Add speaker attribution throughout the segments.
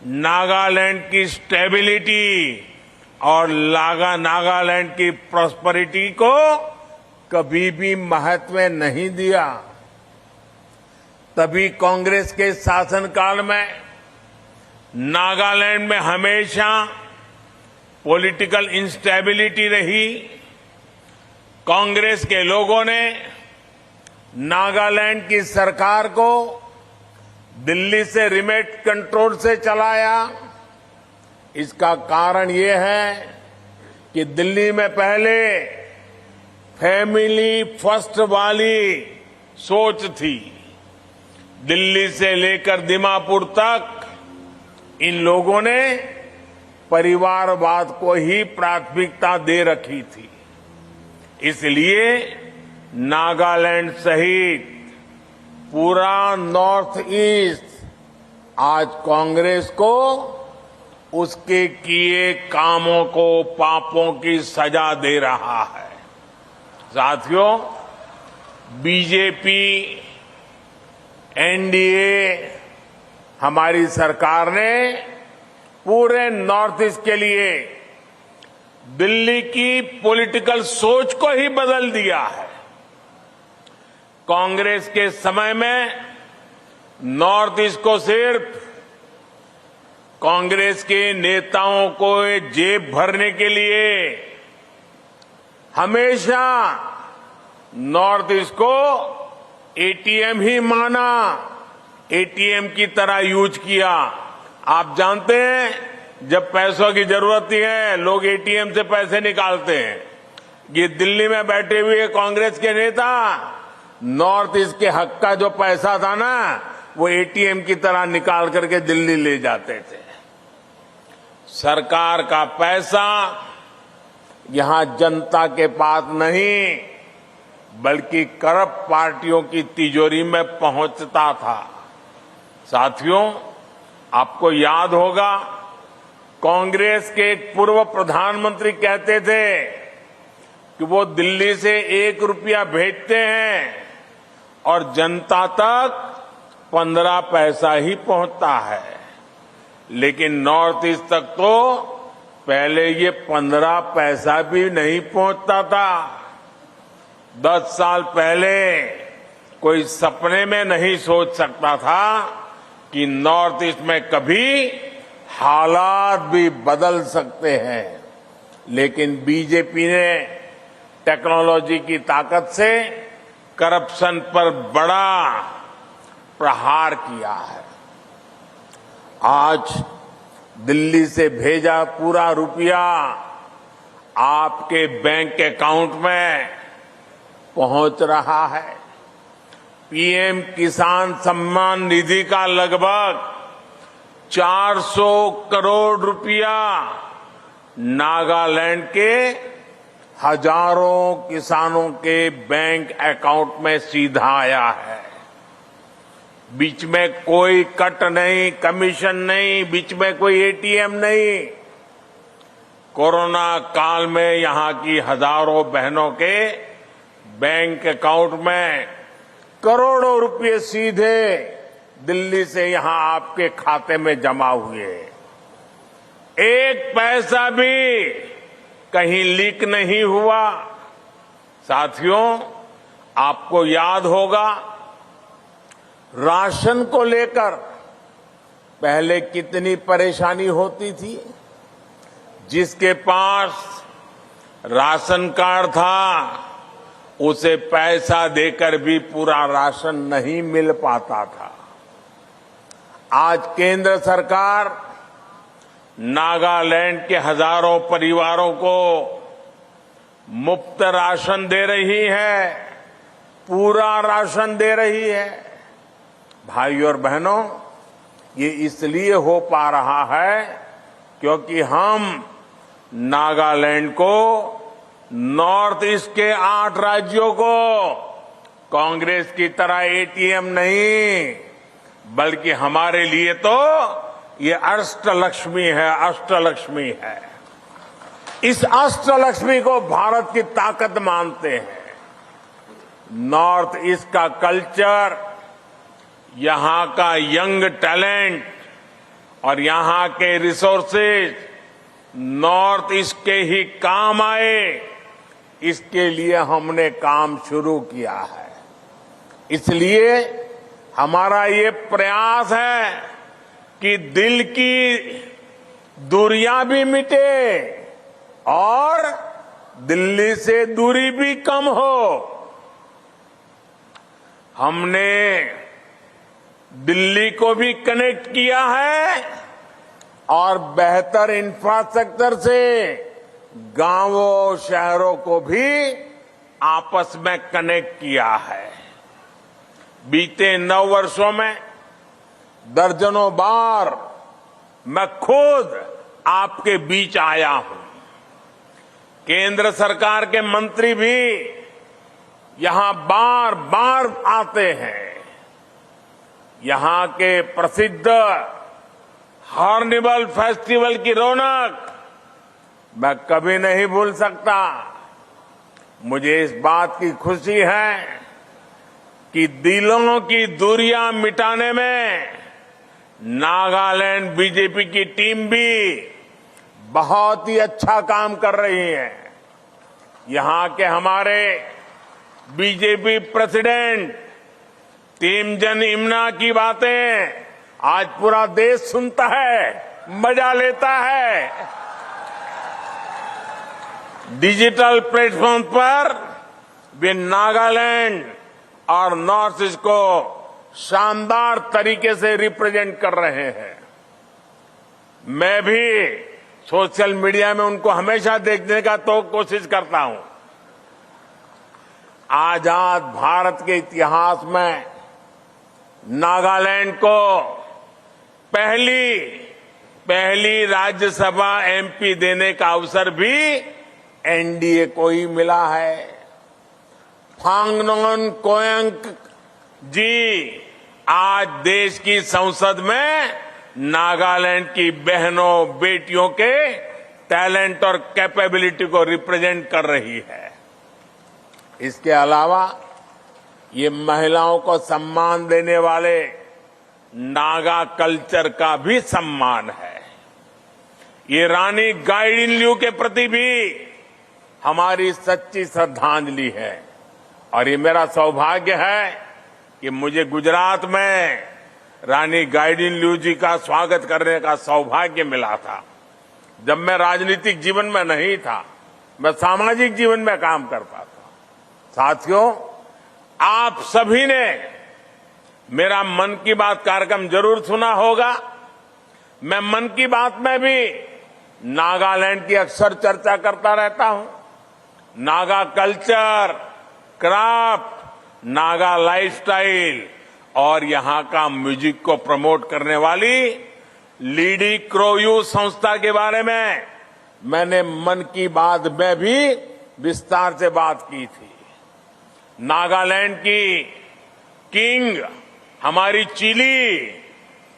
Speaker 1: नागालैंड की स्टेबिलिटी और नागालैंड की प्रॉस्पेरिटी को कभी भी महत्व नहीं दिया। तभी कांग्रेस के शासनकाल में नागालैंड में हमेशा पॉलिटिकल इंस्टेबिलिटी रही। कांग्रेस के लोगों ने नागालैंड की सरकार को दिल्ली से रिमोट कंट्रोल से चलाया। इसका कारण ये है कि दिल्ली में पहले फैमिली फर्स्ट वाली सोच थी। दिल्ली से लेकर दीमापुर तक इन लोगों ने परिवारवाद को ही प्राथमिकता दे रखी थी। इसलिए नागालैंड सहित पूरा नॉर्थ ईस्ट आज कांग्रेस को उसके किए कामों को पापों की सजा दे रहा है। साथियों, बीजेपी एनडीए हमारी सरकार ने पूरे नॉर्थ ईस्ट के लिए दिल्ली की पॉलिटिकल सोच को ही बदल दिया है। कांग्रेस के समय में नॉर्थ ईस्ट को सिर्फ कांग्रेस के नेताओं को जेब भरने के लिए हमेशा नॉर्थ ईस्ट को एटीएम ही माना, एटीएम की तरह यूज किया। आप जानते हैं, जब पैसों की जरूरत होती है लोग एटीएम से पैसे निकालते हैं। ये दिल्ली में बैठे हुए कांग्रेस के नेता नॉर्थ ईस्ट के हक का जो पैसा था ना, वो एटीएम की तरह निकाल करके दिल्ली ले जाते थे। सरकार का पैसा यहां जनता के पास नहीं बल्कि करप्ट पार्टियों की तिजोरी में पहुंचता था। साथियों, आपको याद होगा, कांग्रेस के एक पूर्व प्रधानमंत्री कहते थे कि वो दिल्ली से 1 रुपया भेजते हैं और जनता तक 15 पैसा ही पहुंचता है। लेकिन नॉर्थ ईस्ट तक तो पहले ये 15 पैसा भी नहीं पहुंचता था। 10 साल पहले कोई सपने में नहीं सोच सकता था कि नॉर्थ ईस्ट में कभी हालात भी बदल सकते हैं। लेकिन बीजेपी ने टेक्नोलॉजी की ताकत से करप्शन पर बड़ा प्रहार किया है। आज दिल्ली से भेजा पूरा रुपया आपके बैंक अकाउंट में पहुंच रहा है। पीएम किसान सम्मान निधि का लगभग 400 करोड़ रुपया नागालैंड के हजारों किसानों के बैंक अकाउंट में सीधा आया है। बीच में कोई कट नहीं, कमीशन नहीं, बीच में कोई एटीएम नहीं। कोरोना काल में यहां की हजारों बहनों के बैंक अकाउंट में करोड़ों रुपए सीधे दिल्ली से यहां आपके खाते में जमा हुए। एक पैसा भी कहीं लीक नहीं हुआ। साथियों, आपको याद होगा, राशन को लेकर पहले कितनी परेशानी होती थी। जिसके पास राशन कार्ड था उसे पैसा देकर भी पूरा राशन नहीं मिल पाता था। आज केंद्र सरकार नागालैंड के हजारों परिवारों को मुफ्त राशन दे रही है, पूरा राशन दे रही है। भाई और बहनों, ये इसलिए हो पा रहा है क्योंकि हम नागालैंड को, नॉर्थ ईस्ट के 8 राज्यों को कांग्रेस की तरह एटीएम नहीं बल्कि हमारे लिए तो ये अष्टलक्ष्मी है, अष्टलक्ष्मी है। इस अष्टलक्ष्मी को भारत की ताकत मानते हैं। नॉर्थ ईस्ट का कल्चर, यहां का यंग टैलेंट और यहां के रिसोर्सेज नॉर्थ ईस्ट के ही काम आए, इसके लिए हमने काम शुरू किया है। इसलिए हमारा ये प्रयास है कि दिल की दूरियां भी मिटे और दिल्ली से दूरी भी कम हो। हमने दिल्ली को भी कनेक्ट किया है और बेहतर इंफ्रास्ट्रक्चर से गांवों शहरों को भी आपस में कनेक्ट किया है। बीते 9 वर्षों में दर्जनों बार मैं खुद आपके बीच आया हूं। केंद्र सरकार के मंत्री भी यहां बार बार आते हैं। यहां के प्रसिद्ध हार्निवल फेस्टिवल की रौनक मैं कभी नहीं भूल सकता। मुझे इस बात की खुशी है कि दिलों की दूरियां मिटाने में नागालैंड बीजेपी की टीम भी बहुत ही अच्छा काम कर रही है। यहां के हमारे बीजेपी प्रेसिडेंट टीमजन इमना की बातें आज पूरा देश सुनता है, मजा लेता है। डिजिटल प्लेटफॉर्म पर वे नागालैंड और नॉर्थ ईस्ट को शानदार तरीके से रिप्रेजेंट कर रहे हैं। मैं भी सोशल मीडिया में उनको हमेशा देखने का तो कोशिश करता हूं। आजाद भारत के इतिहास में नागालैंड को पहली राज्यसभा एमपी देने का अवसर भी एनडीए को ही मिला है। फांगनोन कोयंक जी आज देश की संसद में नागालैंड की बहनों बेटियों के टैलेंट और कैपेबिलिटी को रिप्रेजेंट कर रही है। इसके अलावा ये महिलाओं को सम्मान देने वाले नागा कल्चर का भी सम्मान है। ये रानी गाइडिनल्यू के प्रति भी हमारी सच्ची श्रद्धांजलि है। और ये मेरा सौभाग्य है कि मुझे गुजरात में रानी गाइडिनल्यू जी का स्वागत करने का सौभाग्य मिला था। जब मैं राजनीतिक जीवन में नहीं था, मैं सामाजिक जीवन में काम करता था। साथियों, आप सभी ने मेरा मन की बात कार्यक्रम जरूर सुना होगा। मैं मन की बात में भी नागालैंड की अक्सर चर्चा करता रहता हूं। Naga culture, craft, Naga lifestyle और यहां का म्यूजिक को प्रमोट करने वाली लीडी क्रोयू संस्था के बारे में मैंने मन की बात में भी विस्तार से बात की थी। नागालैंड की किंग हमारी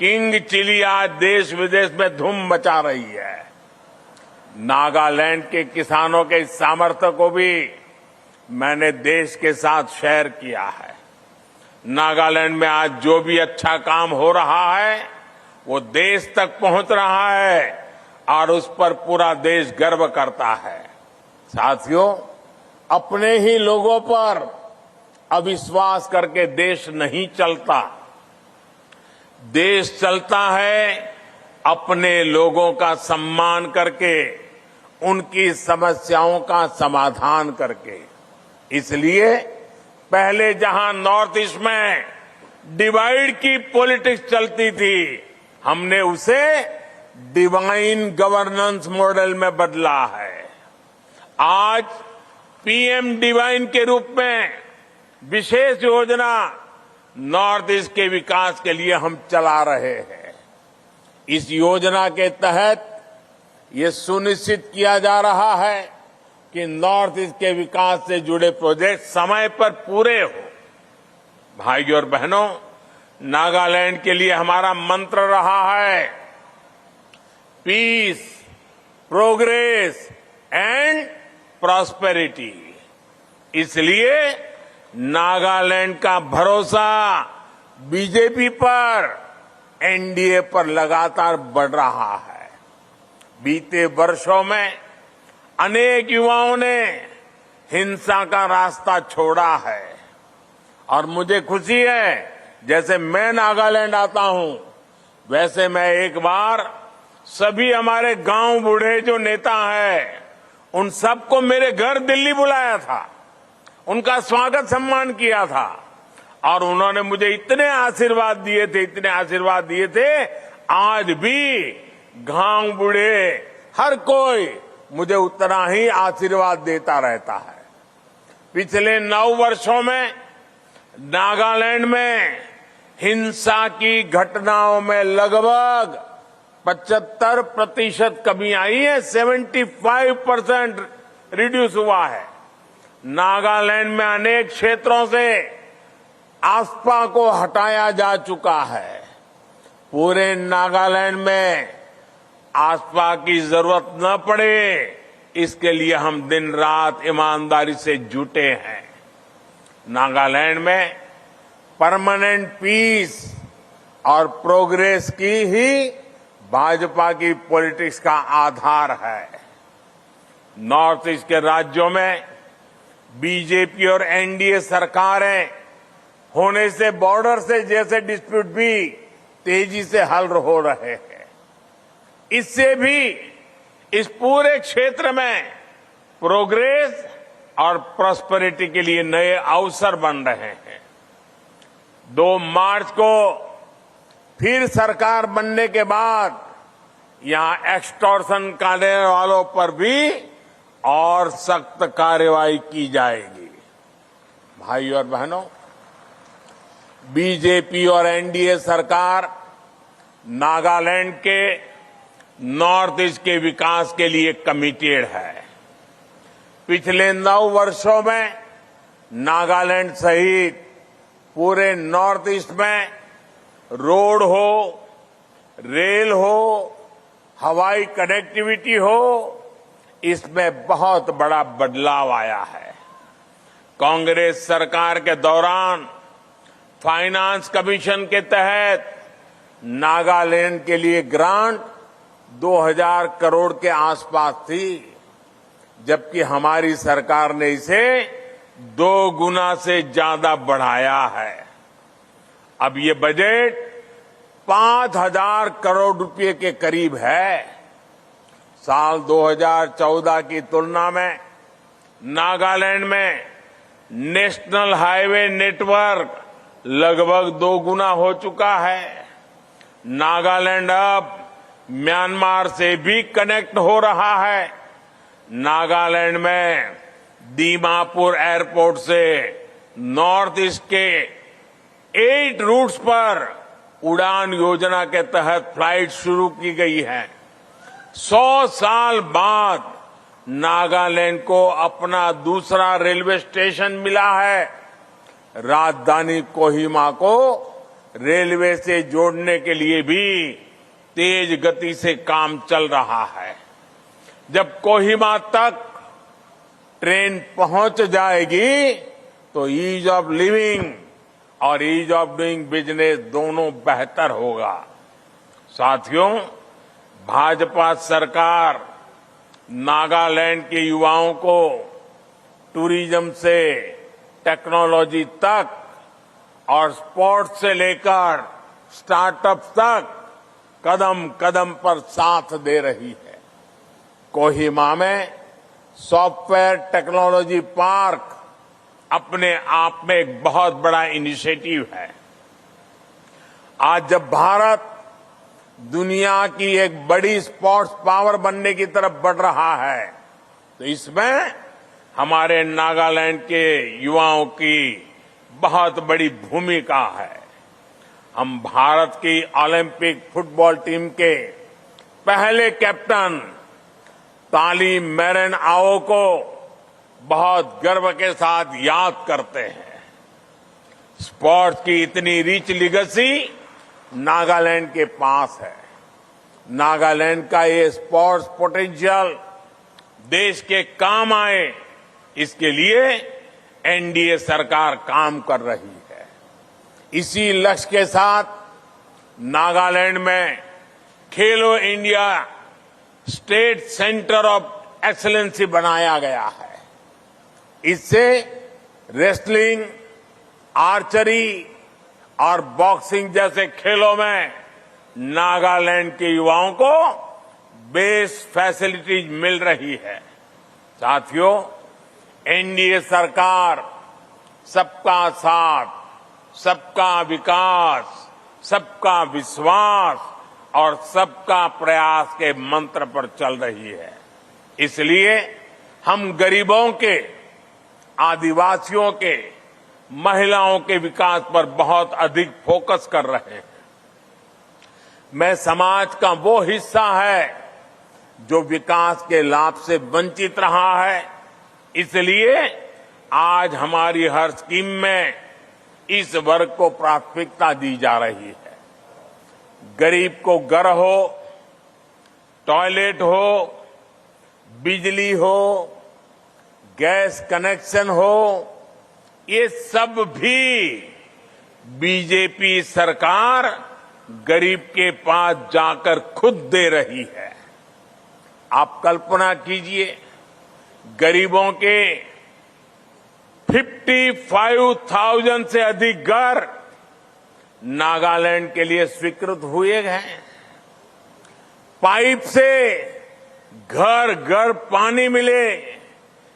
Speaker 1: किंग चिली आज देश विदेश में धूम मचा रही है। नागालैंड के किसानों के इस सामर्थ्य को भी मैंने देश के साथ शेयर किया है। नागालैंड में आज जो भी अच्छा काम हो रहा है वो देश तक पहुंच रहा है और उस पर पूरा देश गर्व करता है। साथियों, अपने ही लोगों पर अविश्वास करके देश नहीं चलता। देश चलता है अपने लोगों का सम्मान करके, उनकी समस्याओं का समाधान करके। इसलिए पहले जहां नॉर्थ ईस्ट में डिवाइड की पॉलिटिक्स चलती थी, हमने उसे डिवाइन गवर्नेंस मॉडल में बदला है। आज पीएम डिवाइन के रूप में विशेष योजना नॉर्थ ईस्ट के विकास के लिए हम चला रहे हैं। इस योजना के तहत ये सुनिश्चित किया जा रहा है कि नॉर्थ ईस्ट के विकास से जुड़े प्रोजेक्ट समय पर पूरे हो। भाइयों और बहनों, नागालैंड के लिए हमारा मंत्र रहा है पीस, प्रोग्रेस एंड प्रॉस्पेरिटी। इसलिए नागालैंड का भरोसा बीजेपी पर एनडीए पर लगातार बढ़ रहा है। बीते वर्षों में अनेक युवाओं ने हिंसा का रास्ता छोड़ा है और मुझे खुशी है, जैसे मैं नागालैंड आता हूं वैसे मैं एक बार सभी हमारे गांव बूढ़े जो नेता हैं उन सबको मेरे घर दिल्ली बुलाया था, उनका स्वागत सम्मान किया था और उन्होंने मुझे इतने आशीर्वाद दिए थे, आज भी गांव बूढ़े हर कोई मुझे उतना ही आशीर्वाद देता रहता है। पिछले 9 वर्षों में नागालैंड में हिंसा की घटनाओं में लगभग 75% कमी आई है, 75% रिड्यूस हुआ है। नागालैंड में अनेक क्षेत्रों से आस्पा को हटाया जा चुका है। पूरे नागालैंड में आस्पा की जरूरत न पड़े, इसके लिए हम दिन रात ईमानदारी से जुटे हैं। नागालैंड में परमानेंट पीस और प्रोग्रेस की ही भाजपा की पॉलिटिक्स का आधार है। नॉर्थ ईस्ट के राज्यों में बीजेपी और एनडीए सरकारें होने से बॉर्डर से जैसे डिस्प्यूट भी तेजी से हल हो रहे हैं। इससे भी इस पूरे क्षेत्र में प्रोग्रेस और प्रॉस्पेरिटी के लिए नए अवसर बन रहे हैं। 2 मार्च को फिर सरकार बनने के बाद यहां एक्सटॉर्शन करने वालों पर भी और सख्त कार्रवाई की जाएगी। भाई और बहनों, बीजेपी और एनडीए सरकार नागालैंड के नॉर्थ ईस्ट के विकास के लिए कमिटेड है। पिछले 9 वर्षों में नागालैंड सहित पूरे नॉर्थ ईस्ट में रोड हो, रेल हो, हवाई कनेक्टिविटी हो, इसमें बहुत बड़ा बदलाव आया है। कांग्रेस सरकार के दौरान फाइनेंस कमीशन के तहत नागालैंड के लिए ग्रांट 2000 करोड़ के आसपास थी, जबकि हमारी सरकार ने इसे 2 गुना से ज्यादा बढ़ाया है। अब ये बजट 5000 करोड़ रुपए के करीब है। साल 2014 की तुलना में नागालैंड में नेशनल हाईवे नेटवर्क लगभग 2 गुना हो चुका है। नागालैंड अब म्यांमार से भी कनेक्ट हो रहा है। नागालैंड में दीमापुर एयरपोर्ट से नॉर्थ ईस्ट के 8 रूट्स पर उड़ान योजना के तहत फ्लाइट शुरू की गई है। 100 साल बाद नागालैंड को अपना दूसरा रेलवे स्टेशन मिला है। राजधानी कोहिमा को रेलवे से जोड़ने के लिए भी तेज गति से काम चल रहा है। जब कोहिमा तक ट्रेन पहुंच जाएगी तो ईज ऑफ लिविंग और ईज ऑफ डूइंग बिजनेस दोनों बेहतर होगा। साथियों, भाजपा सरकार नागालैंड के युवाओं को टूरिज्म से टेक्नोलॉजी तक और स्पोर्ट्स से लेकर स्टार्टअप तक कदम कदम पर साथ दे रही है। कोहिमा में सॉफ्टवेयर टेक्नोलॉजी पार्क अपने आप में एक बहुत बड़ा इनिशिएटिव है। आज जब भारत दुनिया की एक बड़ी स्पोर्ट्स पावर बनने की तरफ बढ़ रहा है, तो इसमें हमारे नागालैंड के युवाओं की बहुत बड़ी भूमिका है। हम भारत की ओलंपिक फुटबॉल टीम के पहले कैप्टन ताली मेरन आओ को बहुत गर्व के साथ याद करते हैं। स्पोर्ट्स की इतनी रिच लिगेसी नागालैंड के पास है। नागालैंड का ये स्पोर्ट्स पोटेंशियल देश के काम आए, इसके लिए एनडीए सरकार काम कर रही है। इसी लक्ष्य के साथ नागालैंड में खेलो India state centre of excellency बनाया गया है। इससे रेसलिंग, आर्चरी और बॉक्सिंग जैसे खेलों में नागालैंड के युवाओं को बेस्ट फैसिलिटीज मिल रही है। साथियों, एनडीए सरकार सबका साथ, सबका विकास, सबका विश्वास और सबका प्रयास के मंत्र पर चल रही है। इसलिए हम गरीबों के, आदिवासियों के, महिलाओं के विकास पर बहुत अधिक फोकस कर रहे हैं। मैं समाज का वो हिस्सा है जो विकास के लाभ से वंचित रहा है, इसलिए आज हमारी हर स्कीम में इस वर्ग को प्राथमिकता दी जा रही है। गरीब को घर हो, टॉयलेट हो, बिजली हो, गैस कनेक्शन हो, ये सब भी बीजेपी सरकार गरीब के पास जाकर खुद दे रही है। आप कल्पना कीजिए, गरीबों के 55,000 से अधिक घर नागालैंड के लिए स्वीकृत हुए हैं। पाइप से घर घर पानी मिले,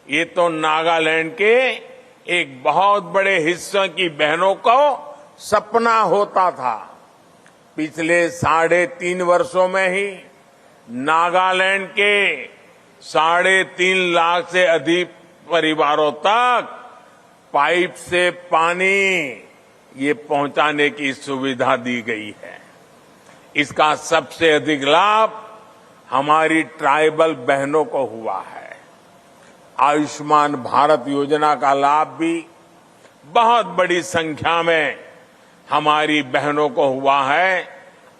Speaker 1: ये तो नागालैंड के एक बहुत बड़े हिस्से की बहनों को सपना होता था। पिछले 3.5 वर्षों में ही नागालैंड के 3.5 लाख से अधिक परिवारों तक पाइप से पानी ये पहुंचाने की सुविधा दी गई है। इसका सबसे अधिक लाभ हमारी ट्राइबल बहनों को हुआ है। आयुष्मान भारत योजना का लाभ भी बहुत बड़ी संख्या में हमारी बहनों को हुआ है,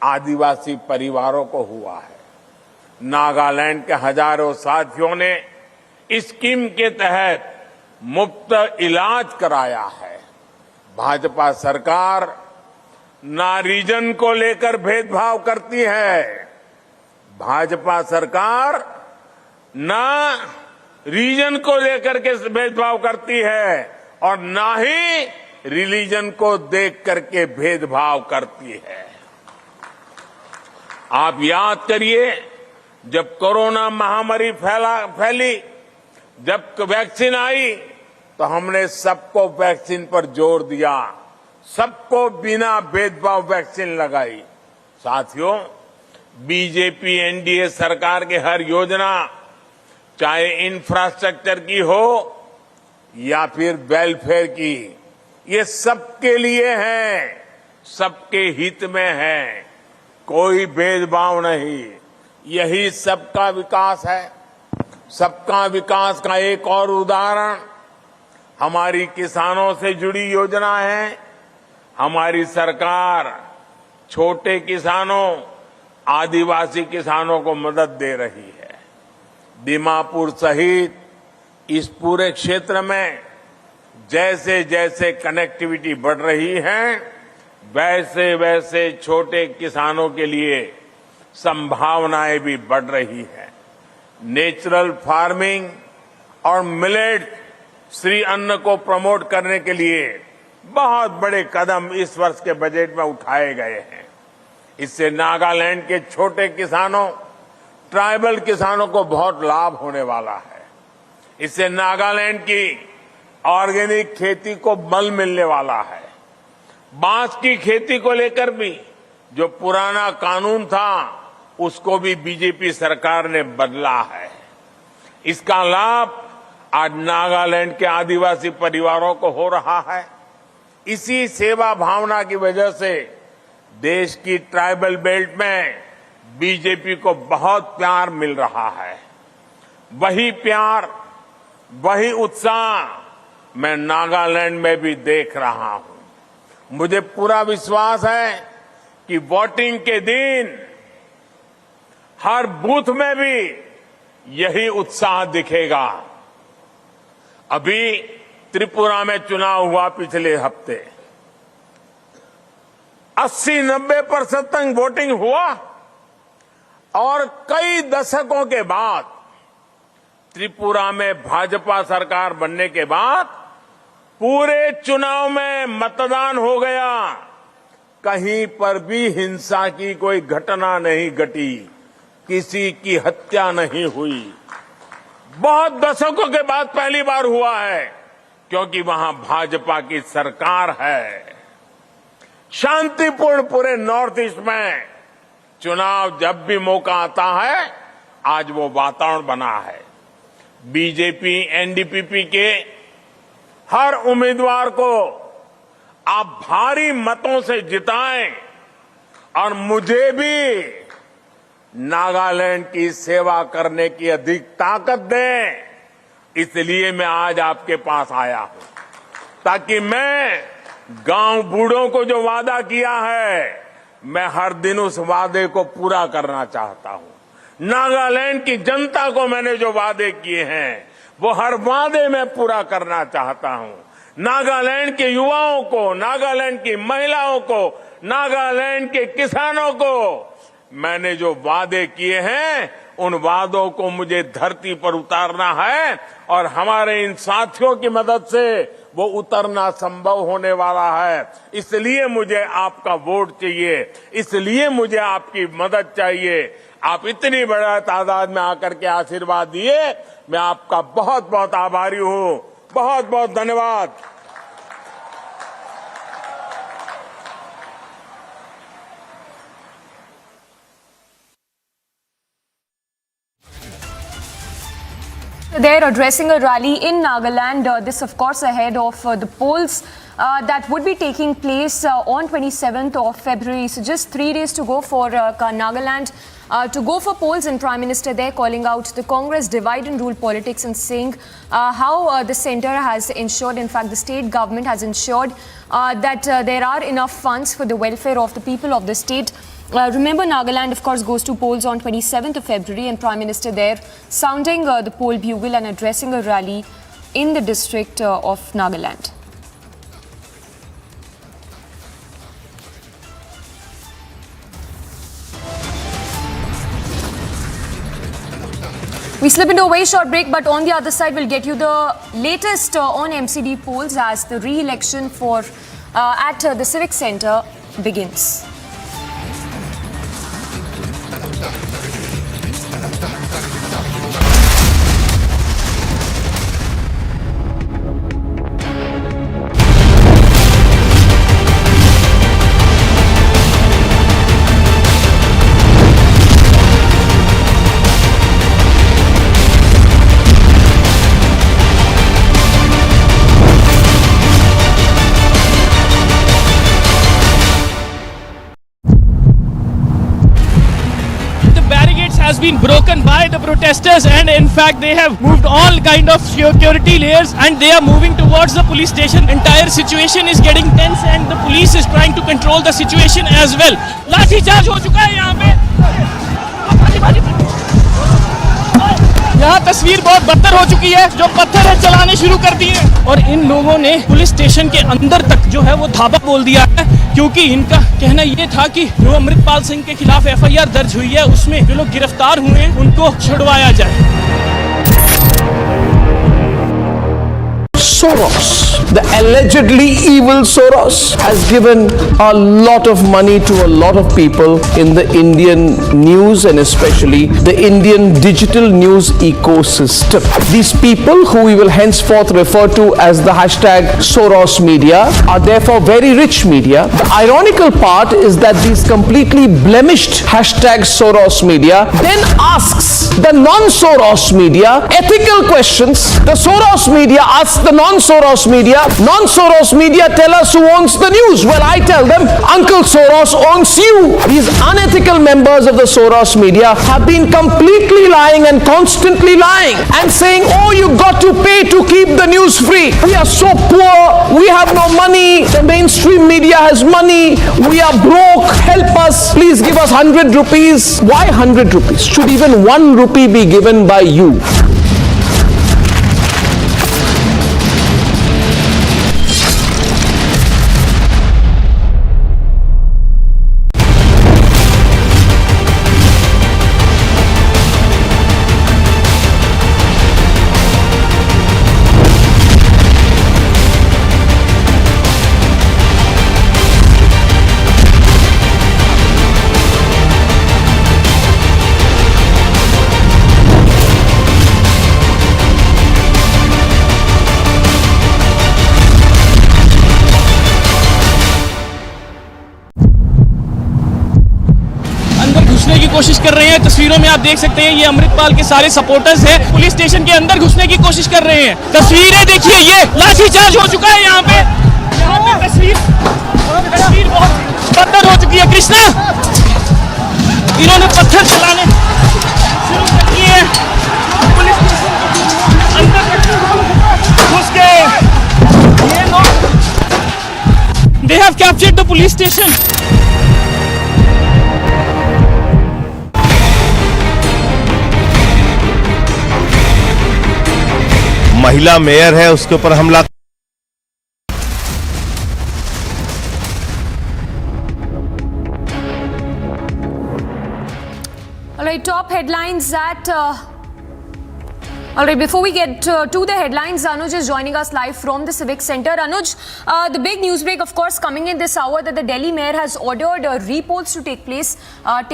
Speaker 1: आदिवासी परिवारों को हुआ है। नागालैंड के हजारों साथियों ने इस स्कीम के तहत मुफ्त इलाज कराया है। भाजपा सरकार ना रीजन को लेकर भेदभाव करती है। भाजपा सरकार ना रीजन को लेकर के भेदभाव करती है और ना ही रिलीजन को देख करके भेदभाव करती है। आप याद करिए, जब कोरोना महामारी फैली, जब वैक्सीन आई, तो हमने सबको वैक्सीन पर जोर दिया, सबको बिना भेदभाव वैक्सीन लगाई। साथियों, बीजेपी एनडीए सरकार की हर योजना, चाहे इंफ्रास्ट्रक्चर की हो या फिर वेलफेयर की, ये सबके लिए है, सबके हित में है, कोई भेदभाव नहीं। यही सबका विकास है। सबका विकास का एक और उदाहरण हमारी किसानों से जुड़ी योजना है। हमारी सरकार छोटे किसानों, आदिवासी किसानों को मदद दे रही है। दीमापुर सहित इस पूरे क्षेत्र में जैसे जैसे कनेक्टिविटी बढ़ रही है, वैसे वैसे छोटे किसानों के लिए संभावनाएं भी बढ़ रही है। नेचुरल फार्मिंग और मिलेट श्री अन्न को प्रमोट करने के लिए बहुत बड़े कदम इस वर्ष के बजट में उठाए गए हैं। इससे नागालैंड के छोटे किसानों, ट्राइबल किसानों को बहुत लाभ होने वाला है। इससे नागालैंड की ऑर्गेनिक खेती को बल मिलने वाला है। बांस की खेती को लेकर भी जो पुराना कानून था, उसको भी बीजेपी सरकार ने बदला है। इसका लाभ आज नागालैंड के आदिवासी परिवारों को हो रहा है। इसी सेवा भावना की वजह से देश की ट्राइबल बेल्ट में बीजेपी को बहुत प्यार मिल रहा है। वही प्यार, वही उत्साह मैं नागालैंड में भी देख रहा हूं। मुझे पूरा विश्वास है कि वोटिंग के दिन हर बूथ में भी यही उत्साह दिखेगा। अभी त्रिपुरा में चुनाव हुआ पिछले हफ्ते। 80-90% तक वोटिंग हुआ और कई दशकों के बाद त्रिपुरा में भाजपा सरकार बनने के बाद पूरे चुनाव में मतदान हो गया। कहीं पर भी हिंसा की कोई घटना नहीं घटी, किसी की हत्या नहीं हुई। बहुत दशकों के बाद पहली बार हुआ है, क्योंकि वहां भाजपा की सरकार है। शांतिपूर्ण पूरे नॉर्थ ईस्ट में चुनाव जब भी मौका आता है, आज वो वातावरण बना है। बीजेपी एनडीपीपी के हर उम्मीदवार को आप भारी मतों से जिताएं और मुझे भी नागालैंड की सेवा करने की अधिक ताकत दें। इसलिए मैं आज आपके पास आया हूं, ताकि मैं गांव बूढ़ों को जो वादा किया है, मैं हर दिन उस वादे को पूरा करना चाहता हूं। नागालैंड की जनता को मैंने जो वादे किए हैं, वो हर वादे में पूरा करना चाहता हूं। नागालैंड के युवाओं को, नागालैंड की महिलाओं को, नागालैंड के किसानों को मैंने जो वादे किए हैं, उन वादों को मुझे धरती पर उतारना है और हमारे इन साथियों की मदद से वो उतरना संभव होने वाला है। इसलिए मुझे आपका वोट चाहिए, इसलिए मुझे आपकी मदद चाहिए। आप इतनी बड़ा तादाद में आकर के आशीर्वाद दिए, मैं आपका बहुत बहुत आभारी हूं। बहुत बहुत धन्यवाद।
Speaker 2: They're addressing a rally in Nagaland, this of course ahead of the polls that would be taking place on 27th of February. So just 3 days to go for Nagaland to go for polls, and Prime Minister there calling out the Congress divide and rule politics and saying how the centre has ensured, in fact the state government has ensured that there are enough funds for the welfare of the people of the state. Remember, Nagaland, of course, goes to polls on 27th of February, and Prime Minister there sounding the poll bugle and addressing a rally in the district of Nagaland. We slip into a very short break, but on the other side, we'll get you the latest on MCD polls as the re-election for at the Civic Centre begins.
Speaker 3: Has been broken by the protesters, and in fact they have moved all kind of security layers and they are moving towards the police station. Entire situation is getting tense and the police is trying to control the situation as well. लाठी charge हो चुका है यहाँ पे। यहाँ तस्वीर बहुत बदतर हो चुकी है, जो पत्थर है चलाने शुरू कर दिए और इन लोगों ने पुलिस स्टेशन के अंदर तक जो है वो धावा बोल दिया है, क्योंकि इनका कहना ये था कि जो अमृतपाल सिंह के खिलाफ एफआईआर दर्ज हुई है उसमें जो लोग गिरफ्तार हुए हैं उनको छुड़वाया जाए।
Speaker 4: Soros, the allegedly evil Soros, has given a lot of money to a lot of people in the Indian news and especially the Indian digital news ecosystem. These people, who we will henceforth refer to as the hashtag Soros media, are therefore very rich media. The ironical part is that these completely blemished hashtag Soros media then asks the non-Soros media ethical questions. The Soros media asks the non-Soros media tell us who owns the news. Well, I tell them, Uncle Soros owns you. These unethical members of the Soros media have been completely lying and constantly lying and saying, oh, you got to pay to keep the news free. We are so poor, we have no money, the mainstream media has money, we are broke, help us, please give us 100 rupees. Why 100 rupees? Should even 1 rupee be given by you?
Speaker 3: कर रहे हैं। तस्वीरों में आप देख सकते हैं ये अमृतपाल के सारे सपोर्टर्स हैं, पुलिस स्टेशन के अंदर घुसने की कोशिश कर रहे हैं। तस्वीरें देखिए, ये लाठीचार्ज हो चुका है यहाँ पे तस्वीर बहुत बदतर हो चुकी है। कृष्णा, इन्होंने पत्थर चलाने शुरू कर दिए हैं, पुलिस स्टेशन अंदर घुस गए ये लोग। They have captured the police station.
Speaker 5: महिला मेयर है उसके ऊपर हमला।
Speaker 2: All right, top headlines that. All right, before we get to the headlines, Anuj is joining us live from the Civic Center. Anuj, the big news break, of course, coming in this hour that the Delhi Mayor has ordered repolls to take place.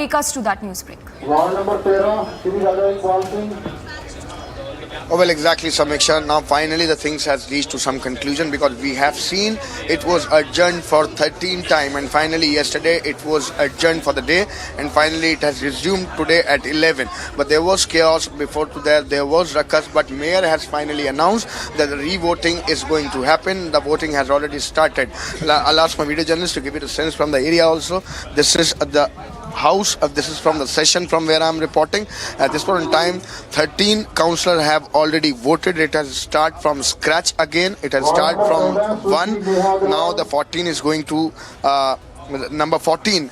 Speaker 2: Take us to that news break.
Speaker 6: Ward number 13, Shri Raja Iqbal Singh.
Speaker 7: Oh, well, exactly, Samiksha. Now, finally, the things has reached to some conclusion because we have seen it was adjourned for 13th time, and finally, yesterday it was adjourned for the day, and finally, it has resumed today at 11. But there was chaos before to there was ruckus, but Mayor has finally announced that the re-voting is going to happen. The voting has already started. I'll ask my video journalist to give you a sense from the area also. This is the house. This is from the session from where I'm reporting. At this point in time, 13 councillors have already voted. It has started from scratch again. It has started from 1. Now the 14 is going to, number 14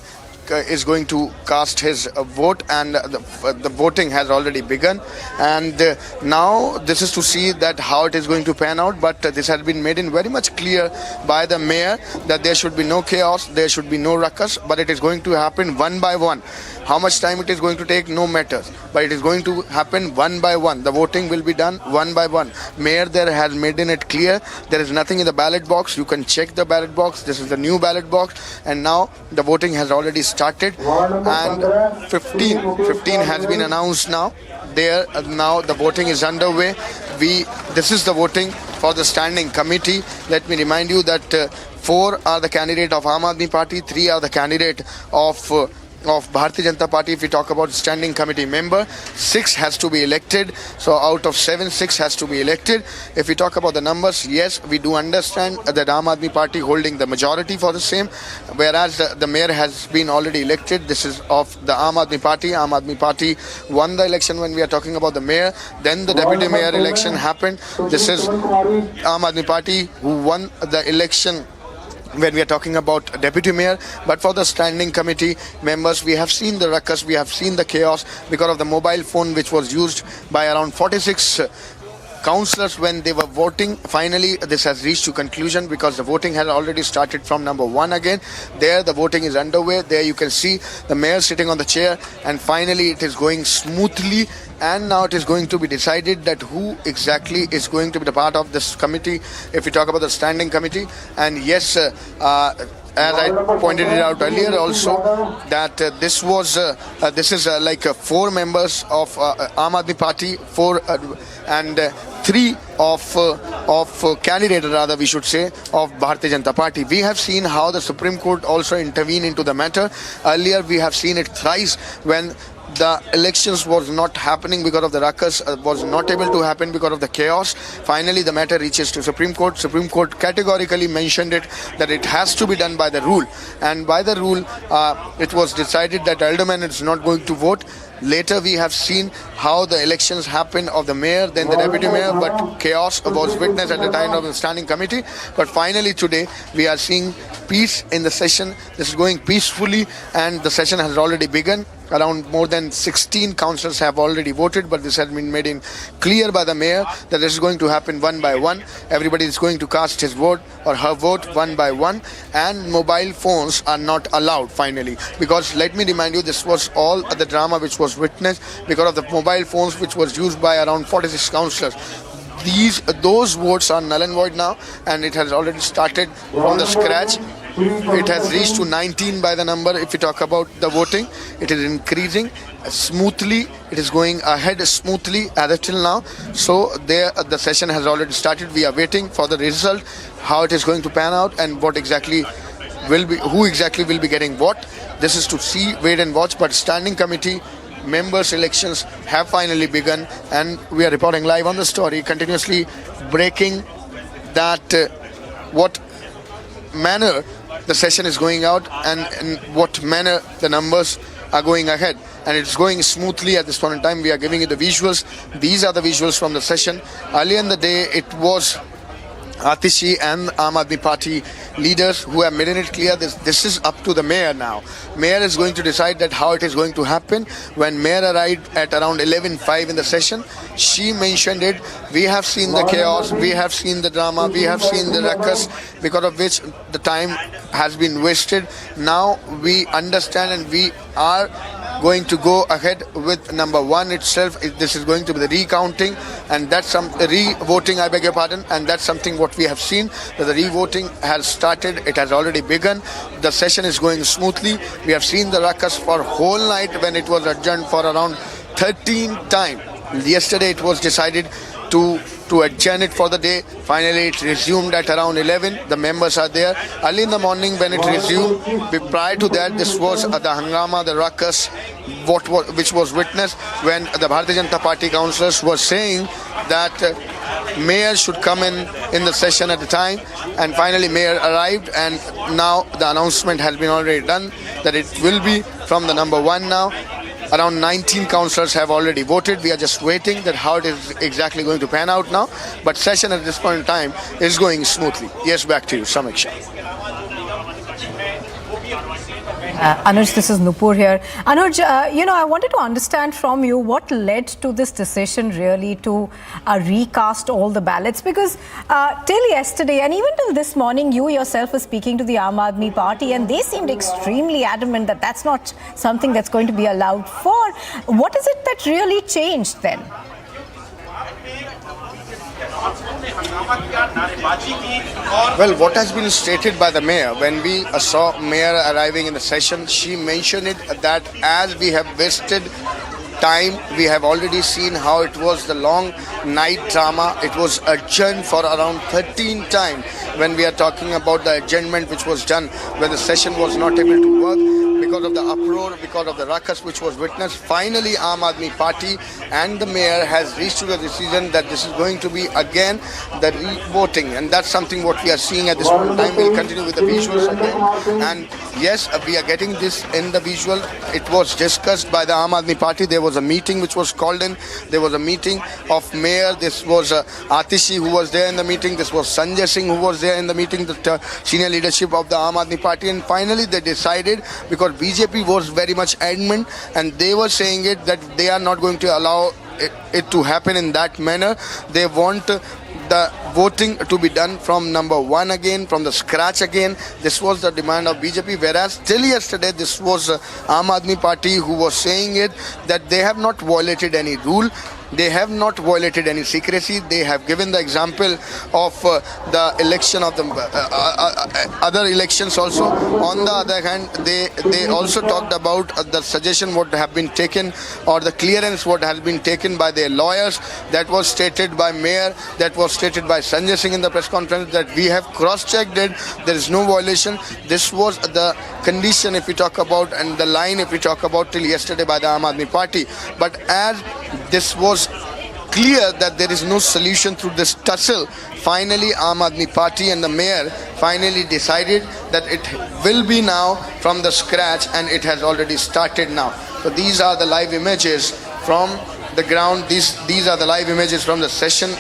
Speaker 7: is going to cast his vote, and the voting has already begun. And now this is to see that how it is going to pan out. But this has been made in very much clear by the mayor that there should be no chaos, there should be no ruckus, but it is going to happen one by one. How much time it is going to take, no matters, but it is going to happen one by one. The voting will be done one by one. Mayor there has made it clear there is nothing in the ballot box. You can check the ballot box. This is the new ballot box, and now the voting has already started, and 15 has been announced now. Now the voting is underway. This is the voting for the standing committee. Let me remind you that 4 are the candidate of Aam Aadmi Party, 3 are the candidate of Bharatiya Janata Party. If we talk about standing committee member, 6 has to be elected. So out of 7, 6 has to be elected. If we talk about the numbers, yes, we do understand that Aam Aadmi Party holding the majority for the same, whereas the mayor has been already elected. This is of the Aam Aadmi Party. Aam Aadmi Party won the election when we are talking about the mayor. Then the deputy mayor election happened. This is Aam Aadmi Party who won the election when we are talking about deputy mayor. But for the standing committee members, we have seen the ruckus, we have seen the chaos because of the mobile phone which was used by around 46 councillors when they were voting. Finally, this has reached to conclusion because the voting has already started from number 1 again. There the voting is underway. There you can see the mayor sitting on the chair, and finally it is going smoothly. And now it is going to be decided that who exactly is going to be the part of this committee, if we talk about the standing committee. And yes, as I pointed it out earlier also, that this is like 4 members of Aam Aadmi Party, 4 and 3 of candidate, rather we should say, of Bharatiya Janata Party. We have seen how the Supreme Court also intervened into the matter. Earlier we have seen it thrice when the elections was not happening because of the ruckus, was not able to happen because of the chaos. Finally, the matter reaches to Supreme Court. Supreme Court categorically mentioned it that it has to be done by the rule. And by the rule, it was decided that alderman is not going to vote. Later, we have seen how the elections happened of the mayor, then the deputy mayor, but chaos was witnessed at the time of the standing committee. But finally, today, we are seeing peace in the session. This is going peacefully, and the session has already begun. Around more than 16 councillors have already voted, but this has been made in clear by the mayor that this is going to happen one by one. Everybody is going to cast his vote or her vote one by one, and mobile phones are not allowed finally. Because let me remind you, this was all the drama which was witnessed because of the mobile phones which was used by around 46 councillors. Those votes are null and void now, and it has already started from the scratch. It has reached to 19 by the number. If we talk about the voting, it is increasing smoothly. It is going ahead smoothly as till now. So the session has already started. We are waiting for the result, how it is going to pan out, and what exactly will be, who exactly will be getting what. This is to see, wait and watch. But standing committee members' elections have finally begun, and we are reporting live on the story, continuously breaking that what manner the session is going out and in what manner the numbers are going ahead. And it's going smoothly at this point in time. We are giving you the visuals. These are the visuals from the session. Earlier in the day, it was Atishi and Aam Aadmi Party leaders who have made it clear this is up to the mayor now. Mayor is going to decide that how it is going to happen. When mayor arrived at around 11:05 in the session, she mentioned it. We have seen the chaos, we have seen the drama, we have seen the ruckus, because of which the time has been wasted. Now we understand and we are going to go ahead with number one itself. This is going to be the recounting, and that's some re-voting, I beg your pardon, and that's something what we have seen, that the re-voting has started. It has already begun. The session is going smoothly. We have seen the ruckus for whole night when it was adjourned for around 13 times. Yesterday it was decided to adjourn it for the day. Finally it resumed at around 11. The members are there. Early in the morning when it resumed, prior to that this was the hangama, the ruckus which was witnessed when the Bharatiya Janata Party councillors were saying that mayor should come in the session at the time, and finally mayor arrived, and now the announcement has been already done that it will be from the number one now. Around 19 councillors have already voted. We are just waiting that how it is exactly going to pan out now. But session at this point in time is going smoothly. Yes, back to you, Samiksha.
Speaker 8: Anuj, this is Nupur here. Anuj, I wanted to understand from you what led to this decision really to recast all the ballots, because till yesterday and even till this morning, you yourself were speaking to the Aam Aadmi Party and they seemed extremely adamant that that's not something that's going to be allowed for. What is it that really changed then?
Speaker 7: Well, what has been stated by the mayor, when we saw mayor arriving in the session, she mentioned it that as we have wasted time, we have already seen how it was the long night drama. It was adjourned for around 13 times when we are talking about the adjournment which was done when the session was not able to work because of the uproar, because of the ruckus which was witnessed. Finally, Aam Aadmi Party and the mayor has reached to the decision that this is going to be again the re-voting, and that's something what we are seeing at this point in time. We'll continue with the visuals again, and yes, we are getting this in the visual. It was discussed by the Aam Aadmi Party. There was a meeting which was called in. There was a meeting of mayor. This was Atishi who was there in the meeting. This was Sanjay Singh who was there in the meeting, the senior leadership of the Aam Aadmi Party. And finally they decided, because BJP was very much adamant and they were saying it that they are not going to allow it to happen in that manner. They want the voting to be done from number one again, from the scratch again. This was the demand of BJP, whereas till yesterday this was Aam Aadmi Party who was saying it that they have not violated any rule. They have not violated any secrecy. They have given the example of the election of the other elections also. On the other hand, they also talked about the suggestion what have been taken, or the clearance what has been taken by their lawyers. That was stated by mayor, that was stated by Sanjay Singh in the press conference, that we have cross-checked it. There is no violation. This was the condition if we talk about, and the line if we talk about till yesterday by the Aam Aadmi Party. But as this was clear that there is no solution through this tussle, finally Aam Aadmi Party and the mayor finally decided that it will be now from the scratch, and it has already started now. So these are the live images from the ground. These are the live images from the session,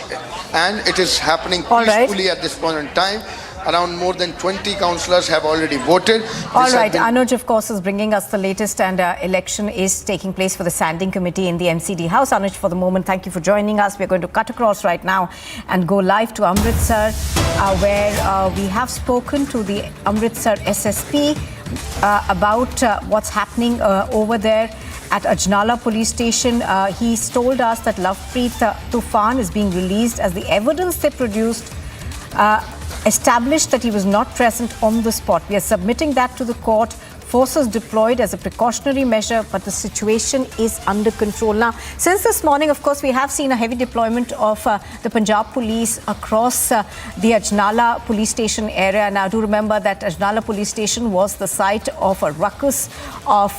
Speaker 7: and it is happening peacefully at this point in time. Around more than 20 councillors have already voted.
Speaker 8: All right, Anuj, of course, is bringing us the latest, and election is taking place for the standing committee in the MCD House. Anuj, for the moment, thank you for joining us. We're going to cut across right now and go live to Amritsar, where we have spoken to the Amritsar SSP about what's happening over there at Ajnala police station. He's told us that Lovepreet Tufan is being released as the evidence they produced established that he was not present on the spot. We are submitting that to the court forces deployed as a precautionary measure, but the situation is under control. Now, since this morning, of course, we have seen a heavy deployment of the Punjab police across the Ajnala police station area. Now, do remember that Ajnala police station was the site of a ruckus of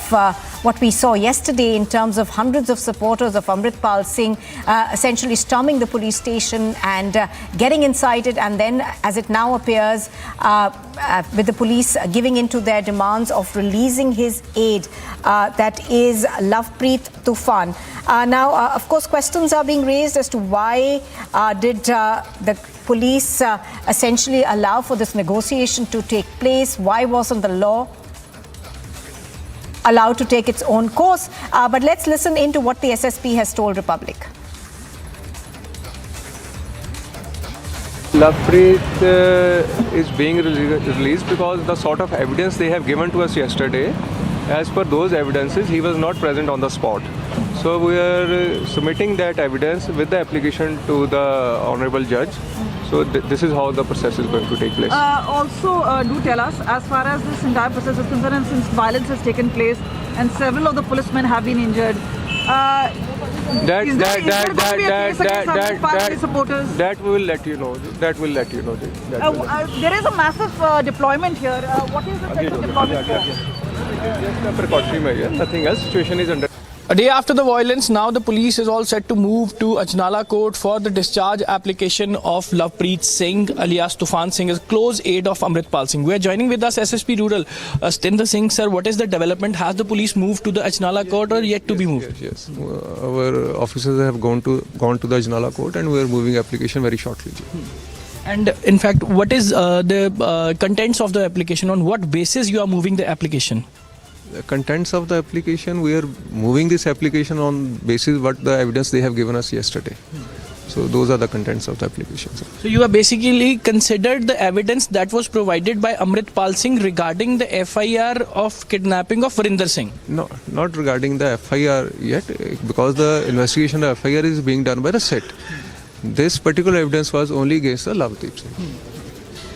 Speaker 8: what we saw yesterday in terms of hundreds of supporters of Amritpal Singh essentially storming the police station and getting inside it, and then, as it now appears, with the police giving in to their demands of releasing his aide, that is Lovepreet Tufan. Now, of course, questions are being raised as to why did the police essentially allow for this negotiation to take place? Why wasn't the law allowed to take its own course? But let's listen into what the SSP has told Republic.
Speaker 9: Lovepreet is being released because the sort of evidence they have given to us yesterday, as per those evidences, he was not present on the spot. So we are submitting that evidence with the application to the Honourable Judge. So this is how the process is going to take place.
Speaker 10: Also, do tell us, as far as this entire process is concerned, and since violence has taken place and several of the policemen have been injured, that
Speaker 9: we will let you know. That will let you know.
Speaker 10: There is a massive deployment here. What is the type of deployment for?
Speaker 9: Just a precautionary measure. Nothing else. Situation is under.
Speaker 3: A day after the violence, now the police is all set to move to Ajnala Court for the discharge application of Lovepreet Singh alias Tufan Singh, as close aide of Amritpal Singh. We are joining with us SSP Rural, Stinder Singh. Sir, what is the development? Has the police moved to the Ajnala Court or yet to be moved?
Speaker 9: Yes. Our officers have gone to the Ajnala Court and we are moving application very shortly.
Speaker 3: And in fact, what is the contents of the application? On what basis you are moving the application?
Speaker 9: The contents of the application, we are moving this application on basis what the evidence they have given us yesterday. So those are the contents of the application.
Speaker 3: So you have basically considered the evidence that was provided by Amritpal Singh regarding the FIR of kidnapping of Varinder Singh?
Speaker 9: No, not regarding the FIR yet, because the investigation of FIR is being done by the SET. This particular evidence was only against the Lovepreet Singh.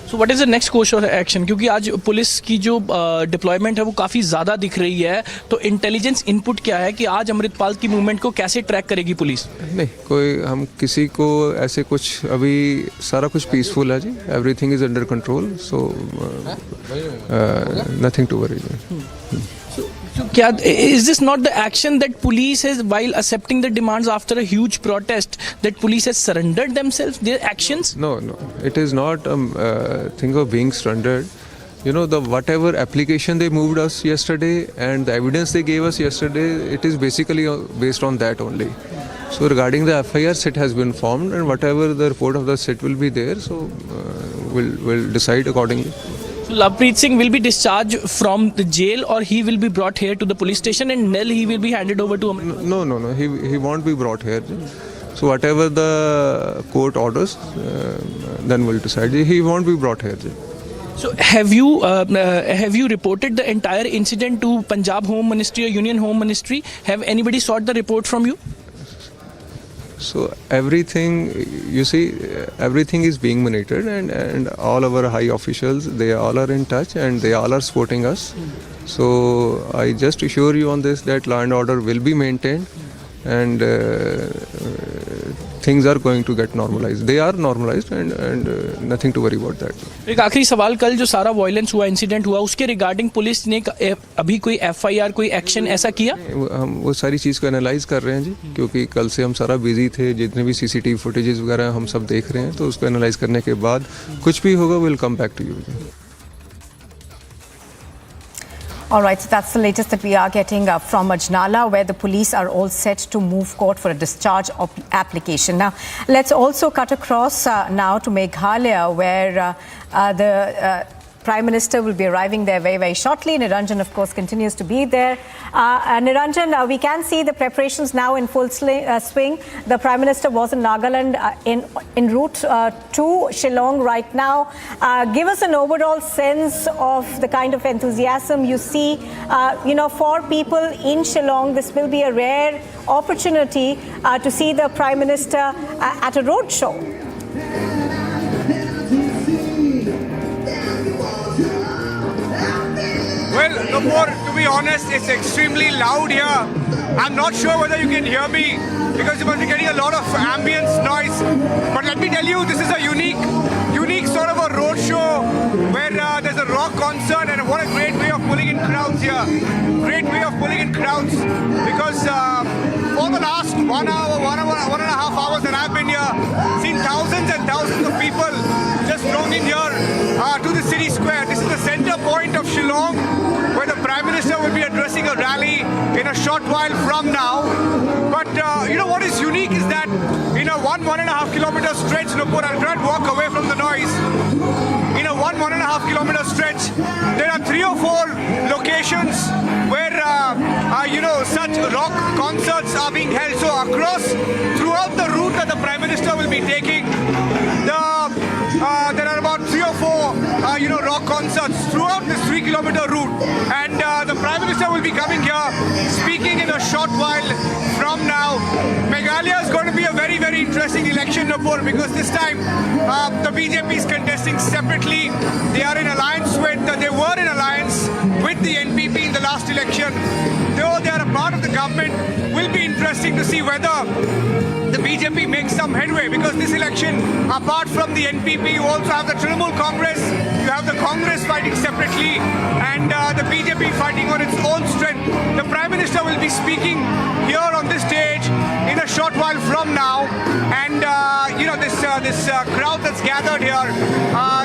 Speaker 3: So what is the next course of action? क्योंकि आज police की जो deployment है वो काफ़ी ज़्यादा दिख रही है, तो इंटेलिजेंस इनपुट क्या है कि आज अमृतपाल की मूवमेंट को कैसे ट्रैक करेगी पुलिस?
Speaker 9: नहीं, कोई हम किसी को ऐसे कुछ, अभी सारा कुछ पीसफुल है जी, everything is under control, so nothing to worry.
Speaker 3: So, is this not the action that police has, while accepting the demands after a huge protest, that police has surrendered themselves, their actions?
Speaker 9: No, it is not a thing of being surrendered. You know, the whatever application they moved us yesterday and the evidence they gave us yesterday, it is basically based on that only. So regarding the FIR, SIT has been formed, and whatever the report of the SIT will be there, so we'll decide accordingly.
Speaker 3: So Lovepreet Singh will be discharged from the jail, or he will be brought here to the police station, and then he will be handed over to Amritpal?
Speaker 9: No. He won't be brought here. So whatever the court orders, then we'll decide. He won't be brought here.
Speaker 3: So have you reported the entire incident to Punjab Home Ministry or Union Home Ministry? Have anybody sought the report from you?
Speaker 9: So everything, you see, everything is being monitored, and all our high officials, they all are in touch and they all are supporting us. So I just assure you on this that law and order will be maintained, and things are going to get normalized. They are normalized, and nothing to worry about that.
Speaker 3: एक आखिरी सवाल, कल जो सारा violence हुआ, incident हुआ, उसके regarding police ने अभी कोई FIR, कोई एक्शन ऐसा किया?
Speaker 9: हम वो सारी चीज़ को एनालाइज कर रहे हैं जी, क्योंकि कल से हम सारा बिजी थे, जितने भी CCTV फुटेजेस वगैरह हम सब देख रहे हैं, तो उसको एनालाइज करने के बाद कुछ भी होगा, will come back to you.
Speaker 8: All right, so that's the latest that we are getting from Ajnala, where the police are all set to move court for a discharge application. Now, let's also cut across now to Meghalaya, where the Prime Minister will be arriving there very, very shortly. Niranjan, of course, continues to be there. Niranjan, we can see the preparations now in full swing. The Prime Minister was in Nagaland en route to Shillong right now. Give us an overall sense of the kind of enthusiasm you see. For people in Shillong, this will be a rare opportunity to see the Prime Minister at a road show.
Speaker 11: Well, Nupur, to be honest, it's extremely loud here. I'm not sure whether you can hear me because you must be getting a lot of ambience noise. But let me tell you, this is a unique sort of a road show where there's a rock concert, and what a great way of pulling in crowds here. Great way of pulling in crowds because for the last 1 hour, one and a half hours that I've been here, seen thousands and thousands of people just flown in here to the city square. This is the center point of Shillong, where the Prime Minister will be addressing a rally in a short while from now. But you know what is unique is that in a 1.5 kilometer stretch, Nupur, I'll try and walk away from the noise. In a 1.5 kilometer stretch, there are 3 or 4 locations where you know, such rock concerts are being held. So across, throughout the route that the Prime Minister will be taking, there are about 3 or 4 you know, rock concerts throughout this 3-kilometer route, and the Prime Minister will be coming here speaking in a short while from now. Meghalaya is going to be a very, very interesting election, Nupur, because this time the BJP is contesting separately. They are in alliance with, they were in alliance with the NPP in the last election. Though they are a part of the government, will be interesting to see whether the BJP makes some headway, because this election, apart from the NPP, you also have the Trinamool Congress, you have the Congress fighting separately, and the BJP fighting on its own strength. The Prime Minister will be speaking here on this stage in a short while from now, and you know, this crowd that's gathered here,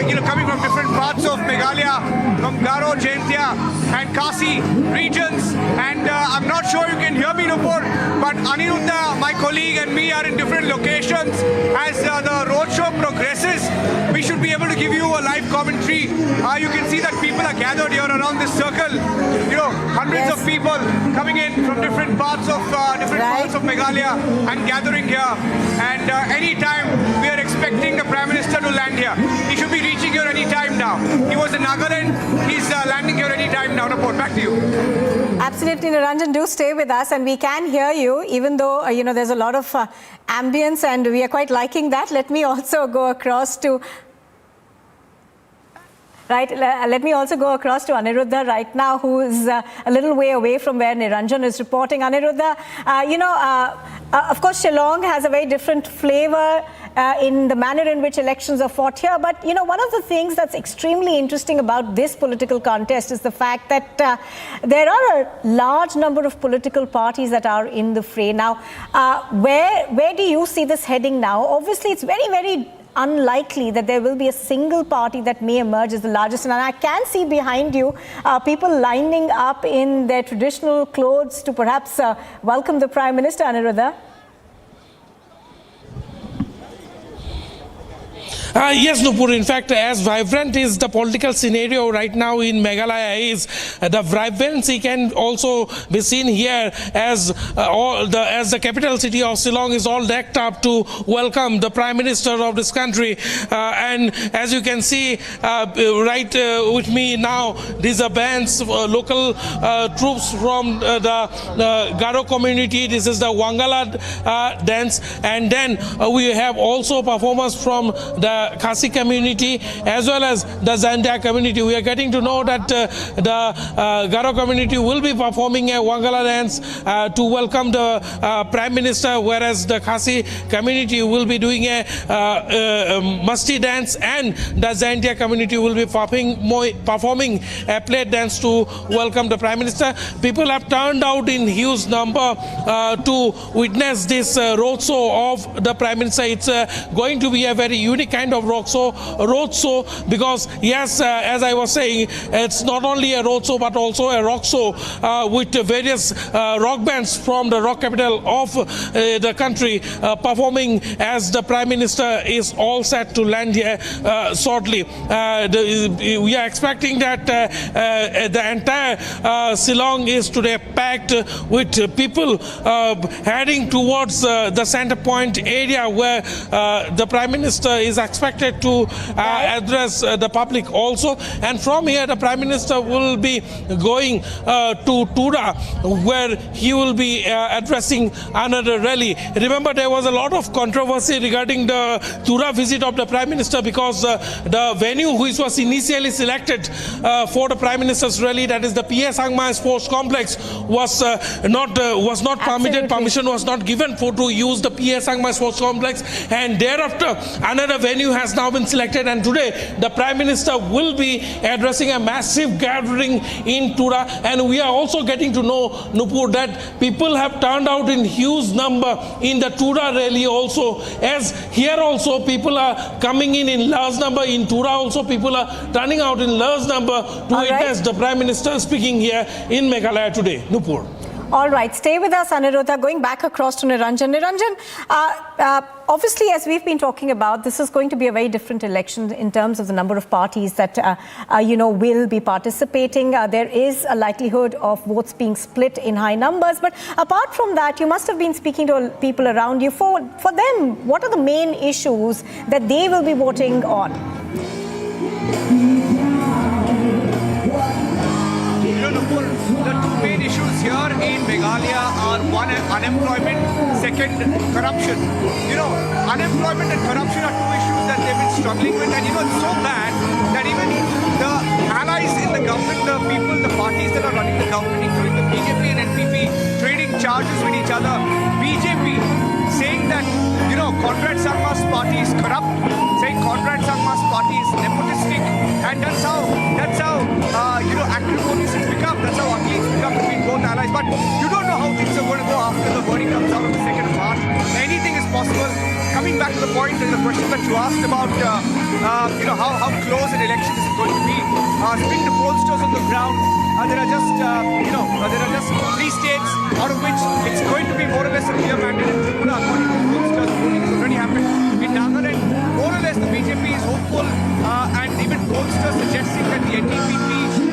Speaker 11: you know, coming from different parts of Meghalaya, from Garo, Jaintia and Khasi regions, and I'm not sure you can hear me, Nupur, but Aniruddha, my colleague, and me are in different locations. As the roadshow progresses, we should be able to give you a live commentary. You can see that people are gathered here around this circle. You know, hundreds of people coming in from different parts of Meghalaya and gathering here. And any time we are expecting the Prime Minister to land here. He should be reaching here any time now. He was in Nagaland. He's landing here any time now. Report back to you.
Speaker 8: Absolutely, Niranjan, do stay with us, and we can hear you, even though you know, there's a lot of ambience, and we are quite liking that. Let me also go across to let me also go across to Aniruddha right now, who is a little way away from where Niranjan is reporting. Aniruddha, you know, of course, Shillong has a very different flavor in the manner in which elections are fought here. But, you know, one of the things that's extremely interesting about this political contest is the fact that there are a large number of political parties that are in the fray. Now, where do you see this heading now? Obviously, it's very, very unlikely that there will be a single party that may emerge as the largest. And I can see behind you people lining up in their traditional clothes to perhaps welcome the Prime Minister, Aniruddha.
Speaker 12: Yes, Nupur. In fact, as vibrant is the political scenario right now in Meghalaya is, the vibrancy can also be seen here as the capital city of Shillong is all decked up to welcome the Prime Minister of this country. And as you can see right with me now, these are bands, local troops from the Garo community. This is the Wangala dance, and then we have also performers from the Khasi community as well as the Jaintia community. We are getting to know that the Garo community will be performing a Wangala dance to welcome the Prime Minister, whereas the Khasi community will be doing a Masti dance, and the Jaintia community will be performing a plate dance to welcome the Prime Minister. People have turned out in huge number to witness this roadshow of the Prime Minister. It's going to be a very unique kind of road show, because yes, as I was saying, it's not only a road show but also a rock show with various rock bands from the rock capital of the country performing as the Prime Minister is all set to land here shortly. We are expecting that the entire Shillong is today packed with people heading towards the center point area where the Prime Minister is actually expected to address the public also. And from here, the Prime Minister will be going to Tura, where he will be addressing another rally. Remember, there was a lot of controversy regarding the Tura visit of the Prime Minister, because the venue which was initially selected for the Prime Minister's rally, that is the P.A. Sangma Sports Complex, was not permitted. Permission was not given to use the P.A. Sangma Sports Complex, and thereafter another venue has now been selected, and today the Prime Minister will be addressing a massive gathering in Tura. And we are also getting to know, Nupur, that people have turned out in huge number in the Tura rally also, as here also people are coming in large number. In Tura also people are turning out in large number to witness the Prime Minister speaking here in Meghalaya today. Nupur.
Speaker 8: All right, stay with us, Aniruddha. Going back across to Niranjan. Niranjan, obviously, as we've been talking about, this is going to be a very different election in terms of the number of parties that, will be participating. There is a likelihood of votes being split in high numbers. But apart from that, you must have been speaking to people around you. For them, what are the main issues that they will be voting on?
Speaker 11: The two main issues here in Meghalaya are one, unemployment, second, corruption. Unemployment and corruption are two issues that they've been struggling with, and it's so bad that even the allies in the government, the parties that are running the government, including the BJP and NPP, trading charges with each other. BJP saying that, Conrad Sangma's party is corrupt, saying Conrad Sangma's party is nepotistic, and that's how acrimonious it's become. That's how ugly it's become between both allies. But you don't know how things are going to go after the verdict comes out on the 2nd of March. Anything is possible. Coming back to the point and the question that you asked about, how close an election is going to be. Speaking to pollsters on the ground, there are just 3 states out of which it's going to be more or less a clear mandate in Tripura, according to pollsters. Voting has already happened. In Nagaland, more or less the BJP is hopeful, and even pollsters suggesting that the NDP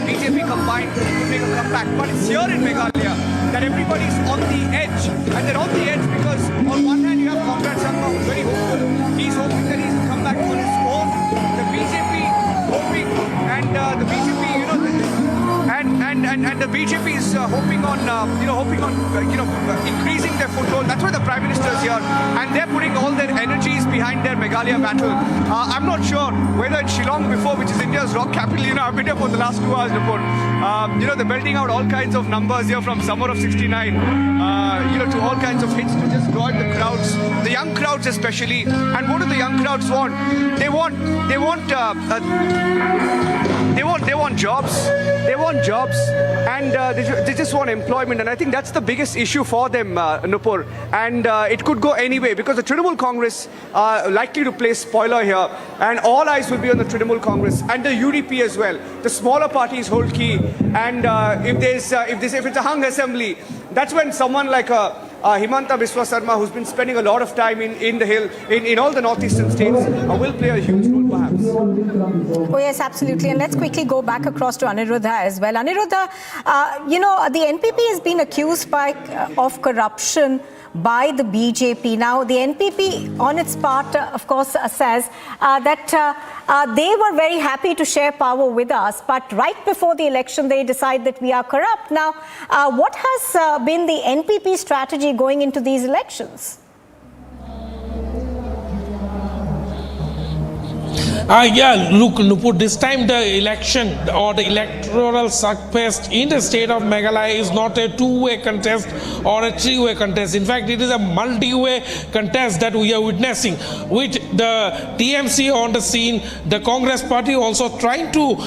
Speaker 11: BJP combined could make a comeback. But it's here in Meghalaya that everybody's on the edge. And they're on the edge because on one hand you have Conrad Sangma, who's very hopeful. He's hoping that he can come back on his own. The BJP hoping, and the BJP, and the BJP is hoping on increasing their foothold. That's why the Prime Minister is here, and they're putting all their energies behind their Meghalaya battle. I'm not sure whether in Shillong before, which is India's rock capital, I've been here for the last 2 hours before. They're belting out all kinds of numbers here from summer of '69, to all kinds of hits to just draw in the crowds, the young crowds especially. And what do the young crowds want? They want jobs. They want jobs, and they just want employment. And I think that's the biggest issue for them, Nupur. And it could go anyway, because the Trinamool Congress are likely to play spoiler here, and all eyes will be on the Trinamool Congress and the UDP as well. The smaller parties hold key, and if it's a hung assembly, that's when someone like Himanta Biswa Sarma, who's been spending a lot of time in the hill, in all the northeastern states, will play a huge role perhaps.
Speaker 8: Oh yes, absolutely. And let's quickly go back across to Aniruddha as well. Aniruddha, the NPP has been accused of corruption by the BJP. Now, the NPP on its part, of course, says that they were very happy to share power with us, but right before the election, they decide that we are corrupt. Now, what has been the NPP strategy going into these elections?
Speaker 12: Look, Nupur, this time the election or the electoral slugfest in the state of Meghalaya is not a two-way contest or a three-way contest. In fact, it is a multi-way contest that we are witnessing, with the TMC on the scene, the Congress party also trying to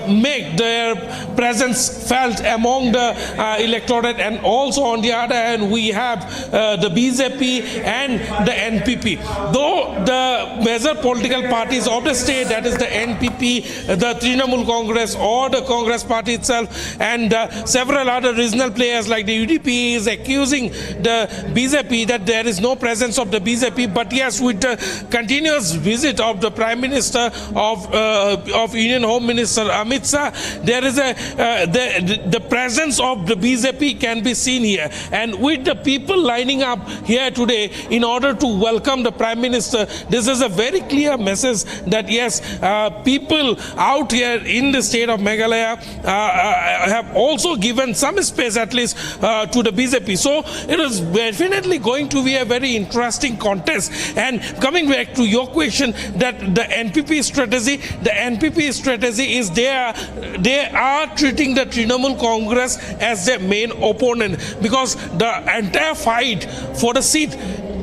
Speaker 12: make their presence felt among the electorate, and also on the other hand we have the BJP and the NPP. Though the major political parties of the state, that is the NPP, the Trinamool Congress or the Congress party itself, and several other regional players like the UDP is accusing the BJP that there is no presence of the BJP. But yes, with the continuous visit of the Prime Minister of Union Home Minister Amit Shah, there is the presence of the BJP can be seen here, and with the people lining up here today in order to welcome the Prime Minister, this is a very clear message that yes, people out here in the state of Meghalaya have also given some space at least to the BJP. So it is definitely going to be a very interesting contest. And coming back to your question, that the NPP strategy is they are treating the Trinamool Congress as their main opponent, because the entire fight for the seat,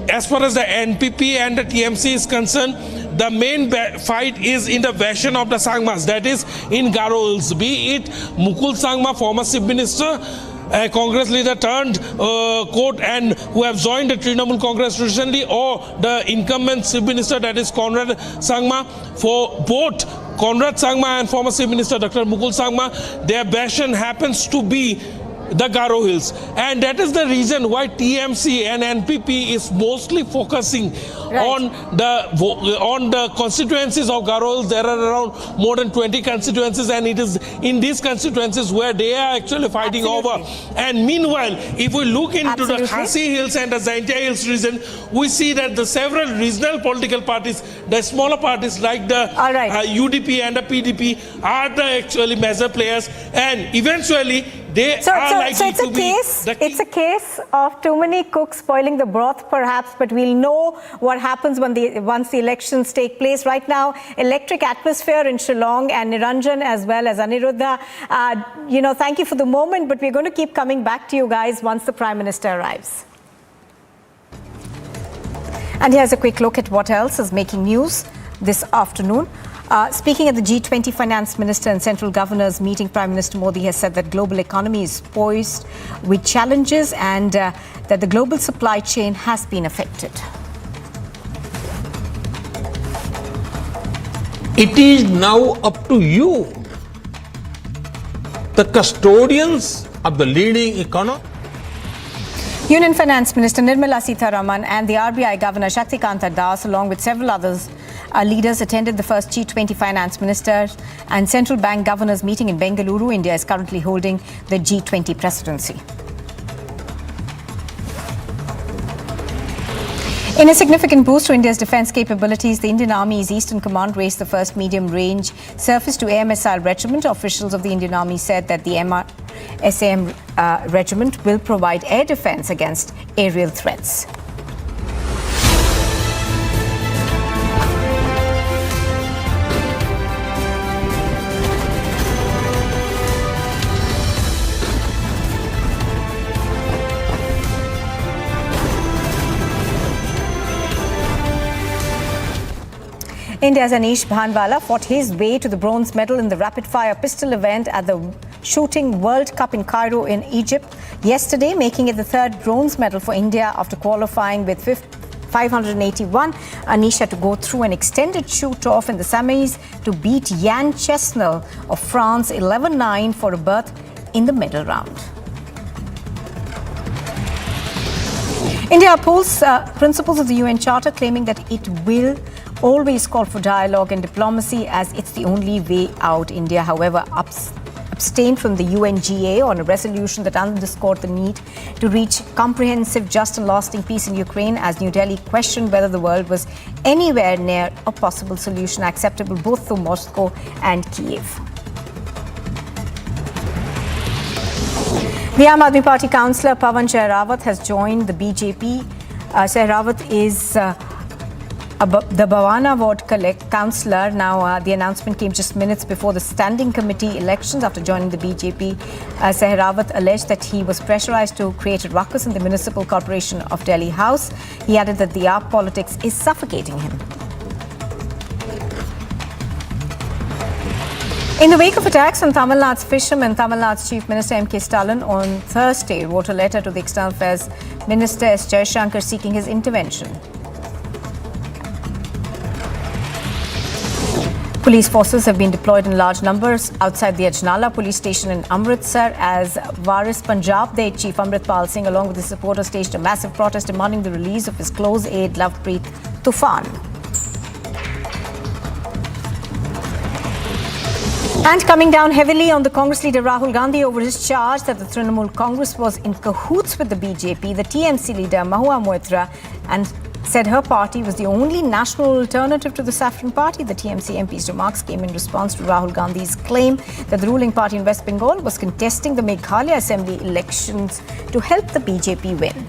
Speaker 12: as far as the NPP and the TMC is concerned, the main fight is in the version of the Sangmas, that is in Garo Hills. Be it Mukul Sangma, former Chief Minister, Congress leader turned court and who have joined the Trinamool Congress recently, or the incumbent Chief Minister, that is Conrad Sangma. For both Conrad Sangma and former Chief Minister Dr. Mukul Sangma, their version happens to be the Garo Hills, and that is the reason why TMC and NPP is mostly focusing on the constituencies of Garo Hills. There are around more than 20 constituencies, and it is in these constituencies where they are actually fighting over. And meanwhile, if we look into the Khasi Hills and the Zaintia Hills region, we see that the several regional political parties, the smaller parties like the UDP and the PDP are the actually major players, and eventually they are likely to be
Speaker 8: it's a case of too many cooks spoiling the broth, perhaps, but we'll know what happens once the elections take place. Right now, electric atmosphere in Shillong, and Niranjan as well as Aniruddha. Thank you for the moment, but we're going to keep coming back to you guys once the Prime Minister arrives. And here's a quick look at what else is making news this afternoon. Speaking at the G20 Finance Minister and Central Governors meeting, Prime Minister Modi has said that global economy is poised with challenges and that the global supply chain has been affected.
Speaker 1: It is now up to you, the custodians of the leading economy.
Speaker 8: Union Finance Minister Nirmala Sitharaman and the RBI Governor Shaktikanta Das, along with several others, leaders attended the first G20 Finance Ministers and Central Bank Governors meeting in Bengaluru. India is currently holding the G20 presidency. In a significant boost to India's defence capabilities, the Indian Army's Eastern Command raised the first medium-range surface-to-air missile regiment. Officials of the Indian Army said that the SAM regiment will provide air defence against aerial threats. India's Anish Bhanwala fought his way to the bronze medal in the rapid-fire pistol event at the Shooting World Cup in Cairo in Egypt yesterday, making it the third bronze medal for India after qualifying with 581. Anish had to go through an extended shoot-off in the semis to beat Yann Chesnel of France 11-9 for a berth in the medal round. India upholds principles of the UN Charter, claiming that it will always call for dialogue and diplomacy as it's the only way out. India, however, abstained from the UNGA on a resolution that underscored the need to reach comprehensive, just and lasting peace in Ukraine, as New Delhi questioned whether the world was anywhere near a possible solution acceptable both to Moscow and Kiev. The Aam Aadmi Party councillor Pawan Sehrawat has joined the BJP. Sehrawat is the Bhawana ward councillor. Now, the announcement came just minutes before the standing committee elections. After joining the BJP, Sehrawat alleged that he was pressurized to create a ruckus in the Municipal Corporation of Delhi House. He added that the AAP politics is suffocating him. In the wake of attacks on Tamil Nadu's fishermen, Tamil Nadu's Chief Minister M.K. Stalin on Thursday wrote a letter to the External Affairs Minister S. Jaishankar seeking his intervention. Police forces have been deployed in large numbers outside the Ajnala police station in Amritsar as Waris Punjab, their chief Amritpal Singh along with his supporters staged a massive protest demanding the release of his close aide Lovepreet Tufan. And coming down heavily on the Congress leader Rahul Gandhi over his charge that the Trinamool Congress was in cahoots with the BJP, the TMC leader Mahua Moitra and said her party was the only national alternative to the Saffron Party. The TMC MP's remarks came in response to Rahul Gandhi's claim that the ruling party in West Bengal was contesting the Meghalaya Assembly elections to help the BJP win.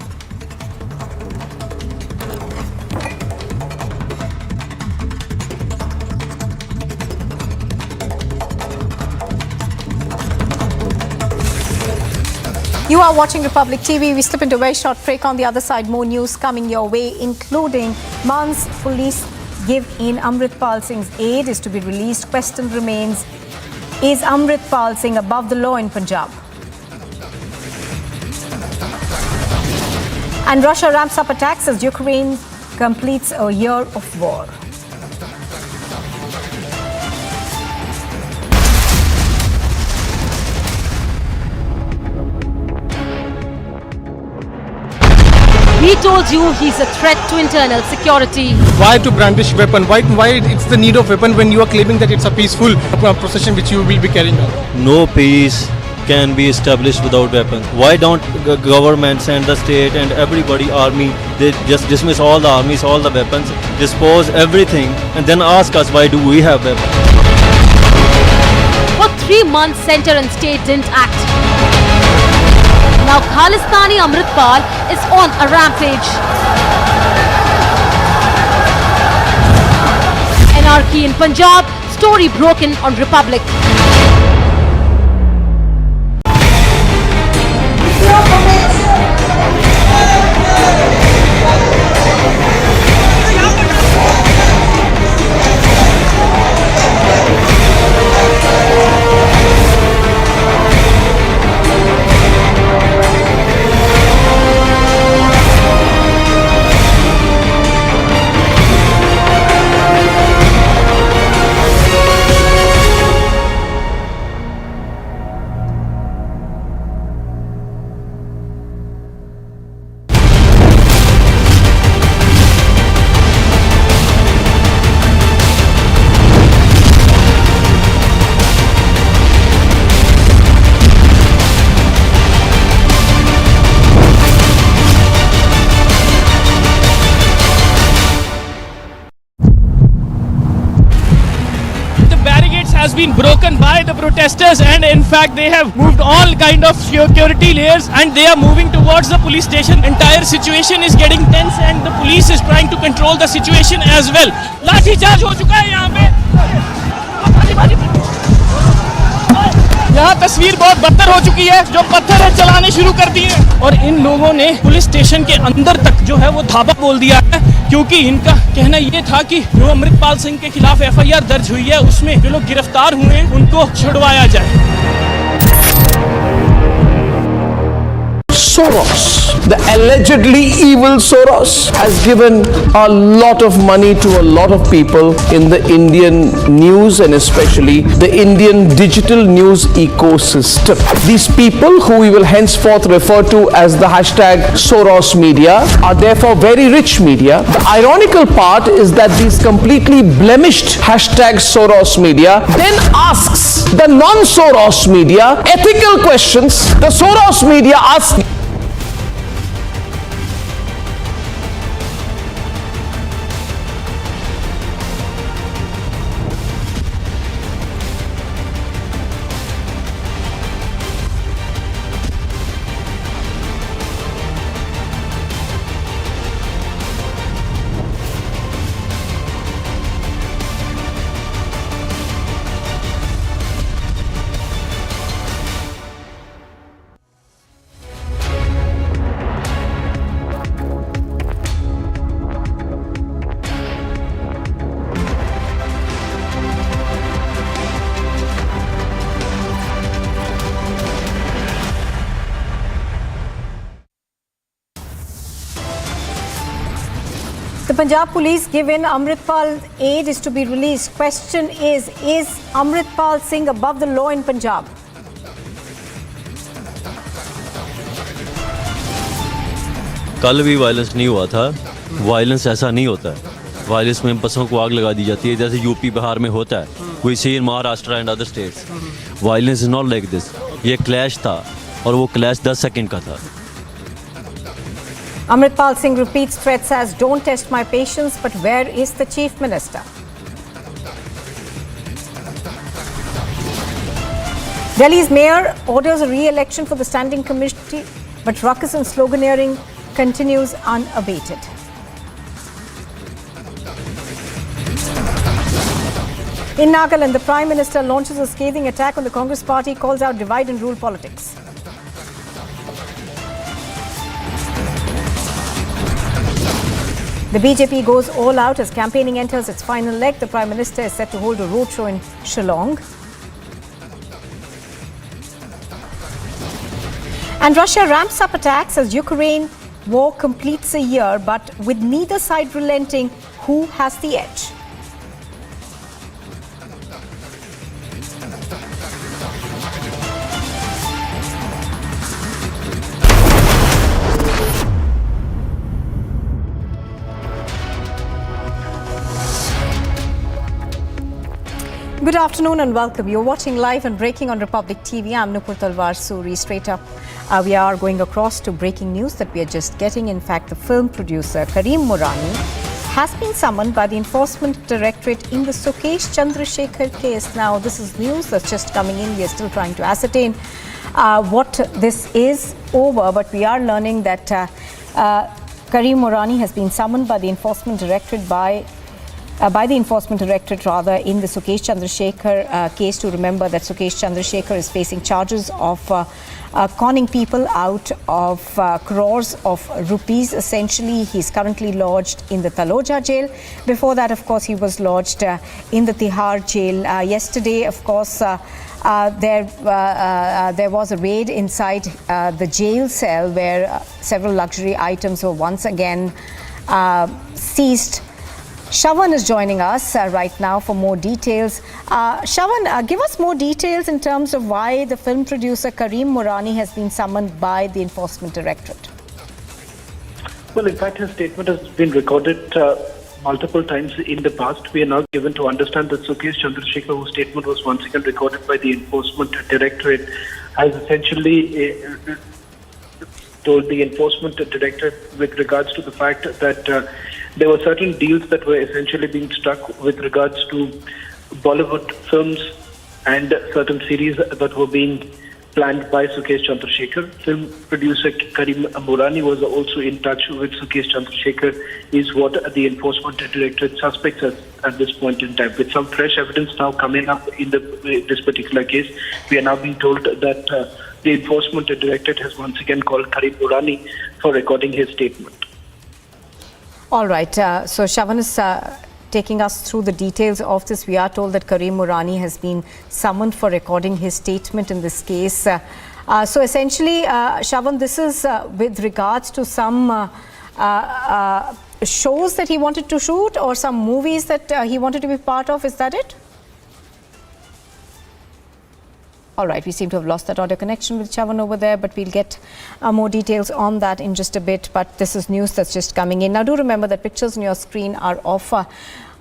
Speaker 8: You are watching Republic TV. We slip into a very short break. On the other side, more news coming your way, including months police give in Amritpal Singh's aid is to be released. Question remains, is Amritpal Singh above the law in Punjab? And Russia ramps up attacks as Ukraine completes a year of war.
Speaker 13: He told you he's a threat to internal security.
Speaker 3: Why to brandish weapon? Why it's the need of weapon when you are claiming that it's a peaceful procession which you will be carrying out?
Speaker 14: No peace can be established without weapons. Why don't the government send the state and everybody army, they just dismiss all the armies, all the weapons, dispose everything and then ask us why do we have weapons?
Speaker 13: For 3 months, centre and state didn't act. Now Khalistani Amritpal is on a rampage. Anarchy in Punjab, story broken on Republic.
Speaker 3: Has been broken by the protesters and in fact they have moved all kind of security layers and they are moving towards the police station. Entire situation is getting tense and the police is trying to control the situation as well. लाठी charge हो चुका है यहाँ पे। यहाँ तस्वीर बहुत बदतर हो चुकी है, जो पत्थर है चलाने शुरू कर दिए और इन लोगों ने पुलिस स्टेशन के अंदर तक जो है वो धावा बोल दिया है क्योंकि इनका कहना ये था कि जो अमृतपाल सिंह के खिलाफ एफआईआर दर्ज हुई है उसमें जो लोग गिरफ्तार हुए हैं उनको छुड़वाया जाए।
Speaker 4: Soros, the allegedly evil Soros, has given a lot of money to a lot of people in the Indian news and especially the Indian digital news ecosystem. These people, who we will henceforth refer to as the hashtag Soros media, are therefore very rich media. The ironical part is that these completely blemished hashtag Soros media then asks the non-Soros media ethical questions. The Soros media asks
Speaker 8: The Punjab police given Amritpal aid is to be released. Question is Amritpal Singh above the law in Punjab?
Speaker 14: कल भी violence नहीं हुआ था. Violence ऐसा नहीं होता है. Violence में बसों को आग लगा दी जाती है जैसे यूपी बिहार में होता है. We see in Maharashtra and other states. Violence is not like this. ये क्लैश था और वो क्लैश 10 सेकंड का था.
Speaker 8: Amritpal Singh repeats threats as don't test my patience, but where is the Chief Minister? Delhi's mayor orders a re-election for the standing committee, but ruckus and sloganeering continues unabated. In Nagaland, the Prime Minister launches a scathing attack on the Congress party, calls out divide and rule politics. The BJP goes all out as campaigning enters its final leg. The Prime Minister is set to hold a roadshow in Shillong. And Russia ramps up attacks as Ukraine war completes a year, but with neither side relenting, who has the edge? Good afternoon and welcome. You're watching live and breaking on Republic TV. I'm Nupur Talwar Suri. Straight up, we are going across to breaking news that we are just getting. In fact, the film producer Karim Morani has been summoned by the Enforcement Directorate in the Sukesh Chandrasekhar case. Now, this is news that's just coming in. We are still trying to ascertain what this is over, but we are learning that Karim Morani has been summoned by the Enforcement Directorate in the Sukesh Chandrasekhar case. To remember that Sukesh Chandrasekhar is facing charges of conning people out of crores of rupees. Essentially, he's currently lodged in the Taloja jail. Before that, of course, he was lodged in the Tihar jail. Yesterday, of course, there was a raid inside the jail cell where several luxury items were once again seized. Shravan is joining us right now for more details. Shravan, give us more details in terms of why the film producer Karim Morani has been summoned by the Enforcement Directorate.
Speaker 15: Well, in fact, his statement has been recorded multiple times in the past. We are now given to understand that Sukesh Chandrasekhar, whose statement was once again recorded by the Enforcement Directorate, has essentially told the Enforcement Directorate with regards to the fact that there were certain deals that were essentially being struck with regards to Bollywood films and certain series that were being planned by Sukesh Chandrasekhar. Film producer Karim Morani was also in touch with Sukesh Chandrasekhar, is what the Enforcement Directorate suspects at this point in time. With some fresh evidence now coming up in this particular case, we are now being told that the Enforcement Directorate has once again called Karim Morani for recording his statement.
Speaker 8: All right. So Shravan is taking us through the details of this. We are told that Karim Morani has been summoned for recording his statement in this case. So essentially, Shravan, this is with regards to some shows that he wanted to shoot or some movies that he wanted to be part of. Is that it? All right, we seem to have lost that audio connection with Shravan over there, but we'll get more details on that in just a bit. But this is news that's just coming in. Now, do remember that pictures on your screen are of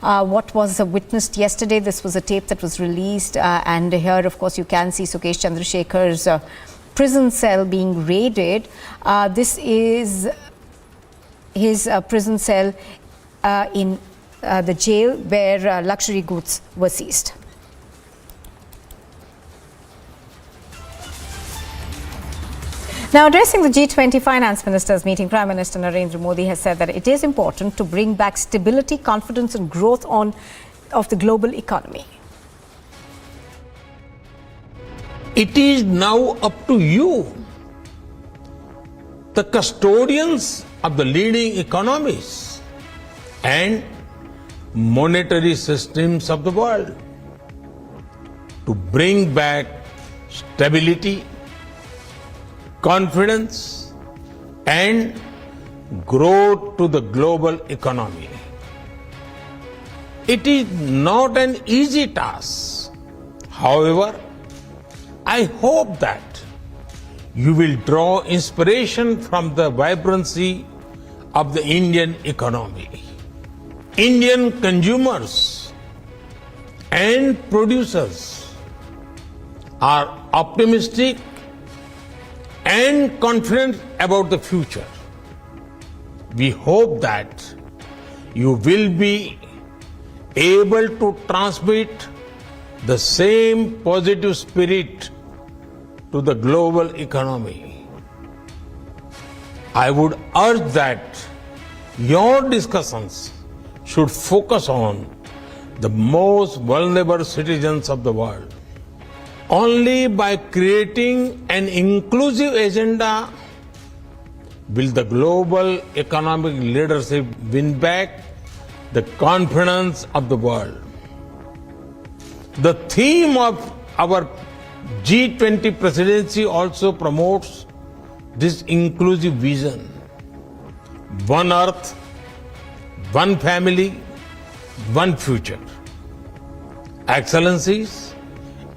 Speaker 8: what was witnessed yesterday. This was a tape that was released, and here, of course, you can see Sukesh Chandrasekhar's prison cell being raided. This is his prison cell in the jail where luxury goods were seized. Now, addressing the G20 finance ministers meeting, Prime Minister Narendra Modi has said that it is important to bring back stability, confidence and growth of the global economy.
Speaker 1: It is now up to you, the custodians of the leading economies and monetary systems of the world, to bring back stability, confidence and growth to the global economy. It is not an easy task. However, I hope that you will draw inspiration from the vibrancy of the Indian economy. Indian consumers and producers are optimistic and confident about the future. We hope that you will be able to transmit the same positive spirit to the global economy. I would urge that your discussions should focus on the most vulnerable citizens of the world. Only by creating an inclusive agenda will the global economic leadership win back the confidence of the world. The theme of our G20 presidency also promotes this inclusive vision. One Earth, one family, one future. Excellencies,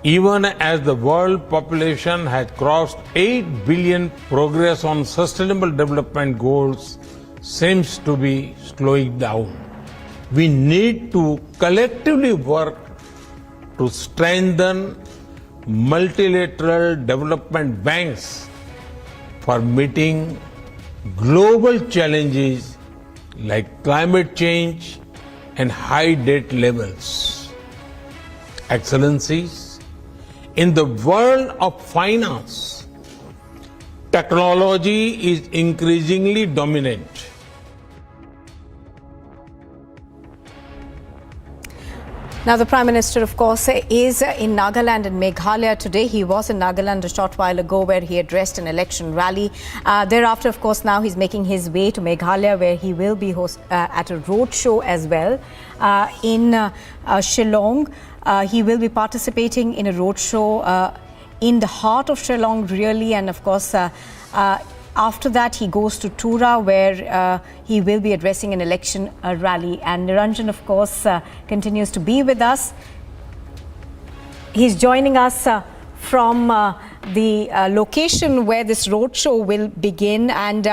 Speaker 1: even as the world population has crossed 8 billion, progress on sustainable development goals seems to be slowing down. We need to collectively work to strengthen multilateral development banks for meeting global challenges like climate change and high debt levels. Excellencies, in the world of finance, technology is increasingly dominant.
Speaker 8: Now, the Prime Minister, of course, is in Nagaland and Meghalaya today. He was in Nagaland a short while ago where he addressed an election rally. Thereafter, of course, now he's making his way to Meghalaya where he will be at a roadshow as well in Shillong. He will be participating in a roadshow in the heart of Shillong, really, and of course, after that, he goes to Tura, where he will be addressing an election rally. And Niranjan, of course, continues to be with us. He's joining us from the location where this roadshow will begin, and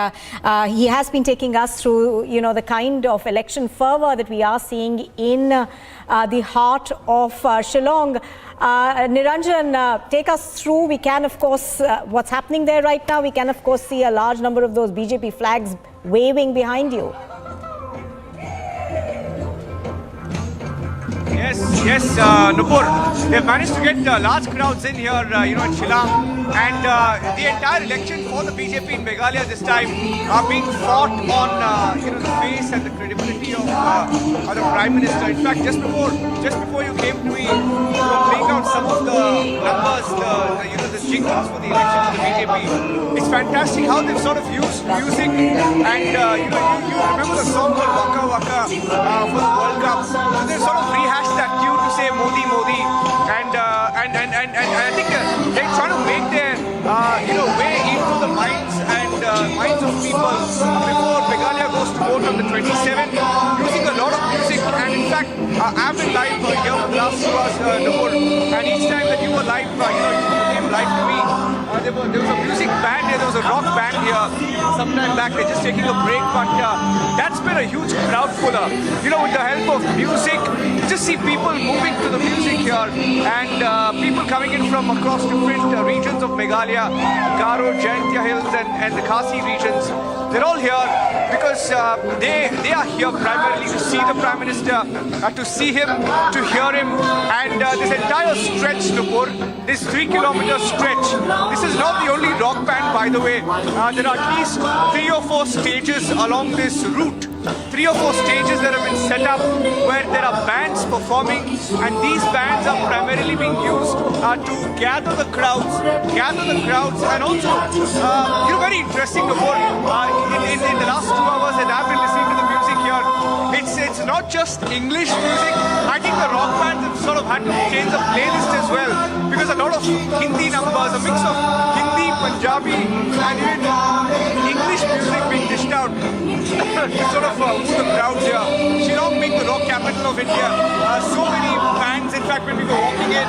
Speaker 8: he has been taking us through, you know, the kind of election fervor that we are seeing in the heart of Shillong. Niranjan, take us through. We can, of course, what's happening there right now. We can, of course, see a large number of those BJP flags waving behind you.
Speaker 11: Yes, Nupur. They've managed to get large crowds in here, in Shillong. And the entire election for the BJP in Meghalaya this time are being fought on, the face and the credibility of the Prime Minister. In fact, just before you came to me, you were playing out some of the numbers, the jingles for the election for the BJP. It's fantastic how they've sort of used music, and you remember the song called Waka Waka for the World Cup. So they sort of rehashed that tune to say Modi Modi, and I think they're trying to make their way into the minds of people before Meghalaya goes to vote on the 27th, using a lot of music. And in fact, I've been live here for the last 2 hours, Nupur, and each time that you were live, you came live to me. There was a music band here, there was a rock band here sometime back. They're just taking a break, but that's been a huge crowd puller. With the help of music, you just see people moving to the music here, and people coming in from across different regions of Meghalaya, Garo, Jaintia Hills, and the Khasi regions. They're all here because they are here primarily to see the Prime Minister, to see him, to hear him, and this entire stretch, Nupur, this 3-kilometer stretch, this is not the only rock band, by the way. There are at least 3 or 4 stages along this route. 3 or 4 stages that have been set up where there are bands performing, and these bands are primarily being used to gather the crowds, and also, very interesting, Nupur, in the last 2 hours that I've been listening to the music here, it's not just English music. I think the rock bands have sort of had to change the playlist as well, because a lot of Hindi numbers, a mix of Hindi, Punjabi, and even English music being dished out to sort of move the crowds here. Shillong being the rock capital capital of India. So many bands, in fact, when we were walking in,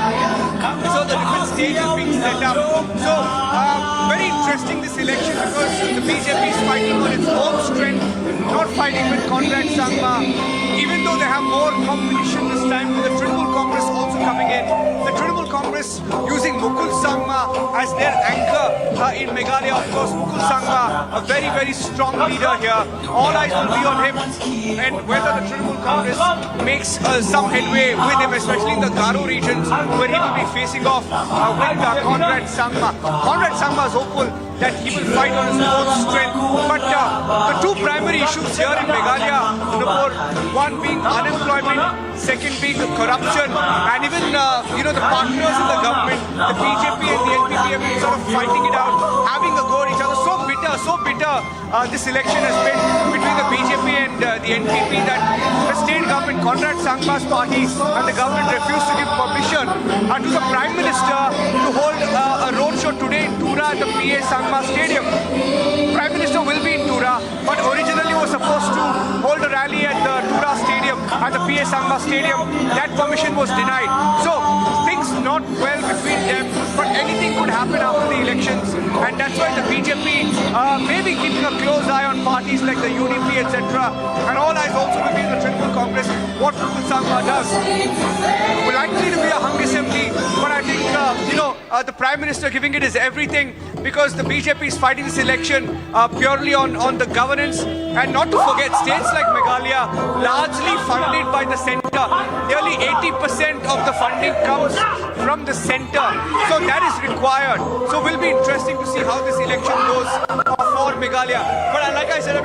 Speaker 11: we saw the different stages being set up. So, very interesting this election because the BJP is fighting on its own strength, not fighting with Conrad Sangma. Even though they have more competition this time, with the Trinamool Congress also coming in. The Trinamool Congress using Mukul Sangma as their anchor in Meghalaya. Of course, Mukul Sangma, a very, very strong leader here. All eyes will be on him and whether the Trinamool Congress makes some headway with him, especially in the Garo regions where he will be facing off with Conrad Sangma. Conrad Sangma is hopeful that he will fight on his own strength. But the two primary issues here in Meghalaya, one being unemployment, second being corruption, and even the partners in the government, the BJP and the NPP have been sort of fighting it out, having a go at each other. So bitter this election has been between the BJP and the NPP that the state government, Conrad Sangma's party, and the government refused to give permission to the Prime Minister to hold a roadshow today in Tura at the PA Sangma Stadium. Prime Minister will be in Tura, but originally was supposed to hold a rally at the Tura Stadium, at the PA Sangma Stadium. That permission was denied. So things not well between them, but anything could happen after the elections, and that's why the BJP may be keeping a close eye on parties like the UDP, etc. And all eyes also will be in the Trinamool Congress, what Mukul Sangma does. We're likely to be a hung assembly, but I think, the Prime Minister giving it his everything because the BJP is fighting this election purely on the governance. And not to forget, states like Meghalaya, largely funded by the centre. Nearly 80% of the funding comes from the centre. So that is required. So it will be interesting to see how this election goes for Meghalaya. But like I said,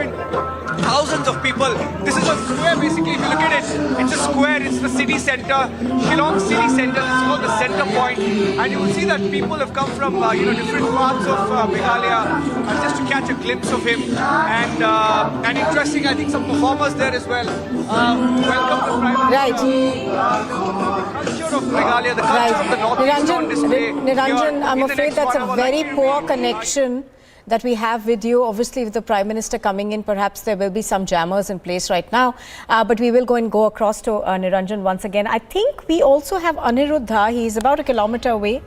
Speaker 11: thousands of people. This is a square basically. If you look at it, it's a square. It's the city centre, Shillong city centre. It's called the centre point, and you will see that people have come from different parts of Meghalaya just to catch a glimpse of him. And interesting, I think some performers there as well. Welcome to Prime Minister. The culture of Meghalaya, the culture of the Northeast on display.
Speaker 8: Niranjan, I'm afraid that's a very poor connection that we have with you. Obviously, with the Prime Minister coming in, perhaps there will be some jammers in place right now. But we will go across to Niranjan once again. I think we also have Aniruddha. He is about a kilometer away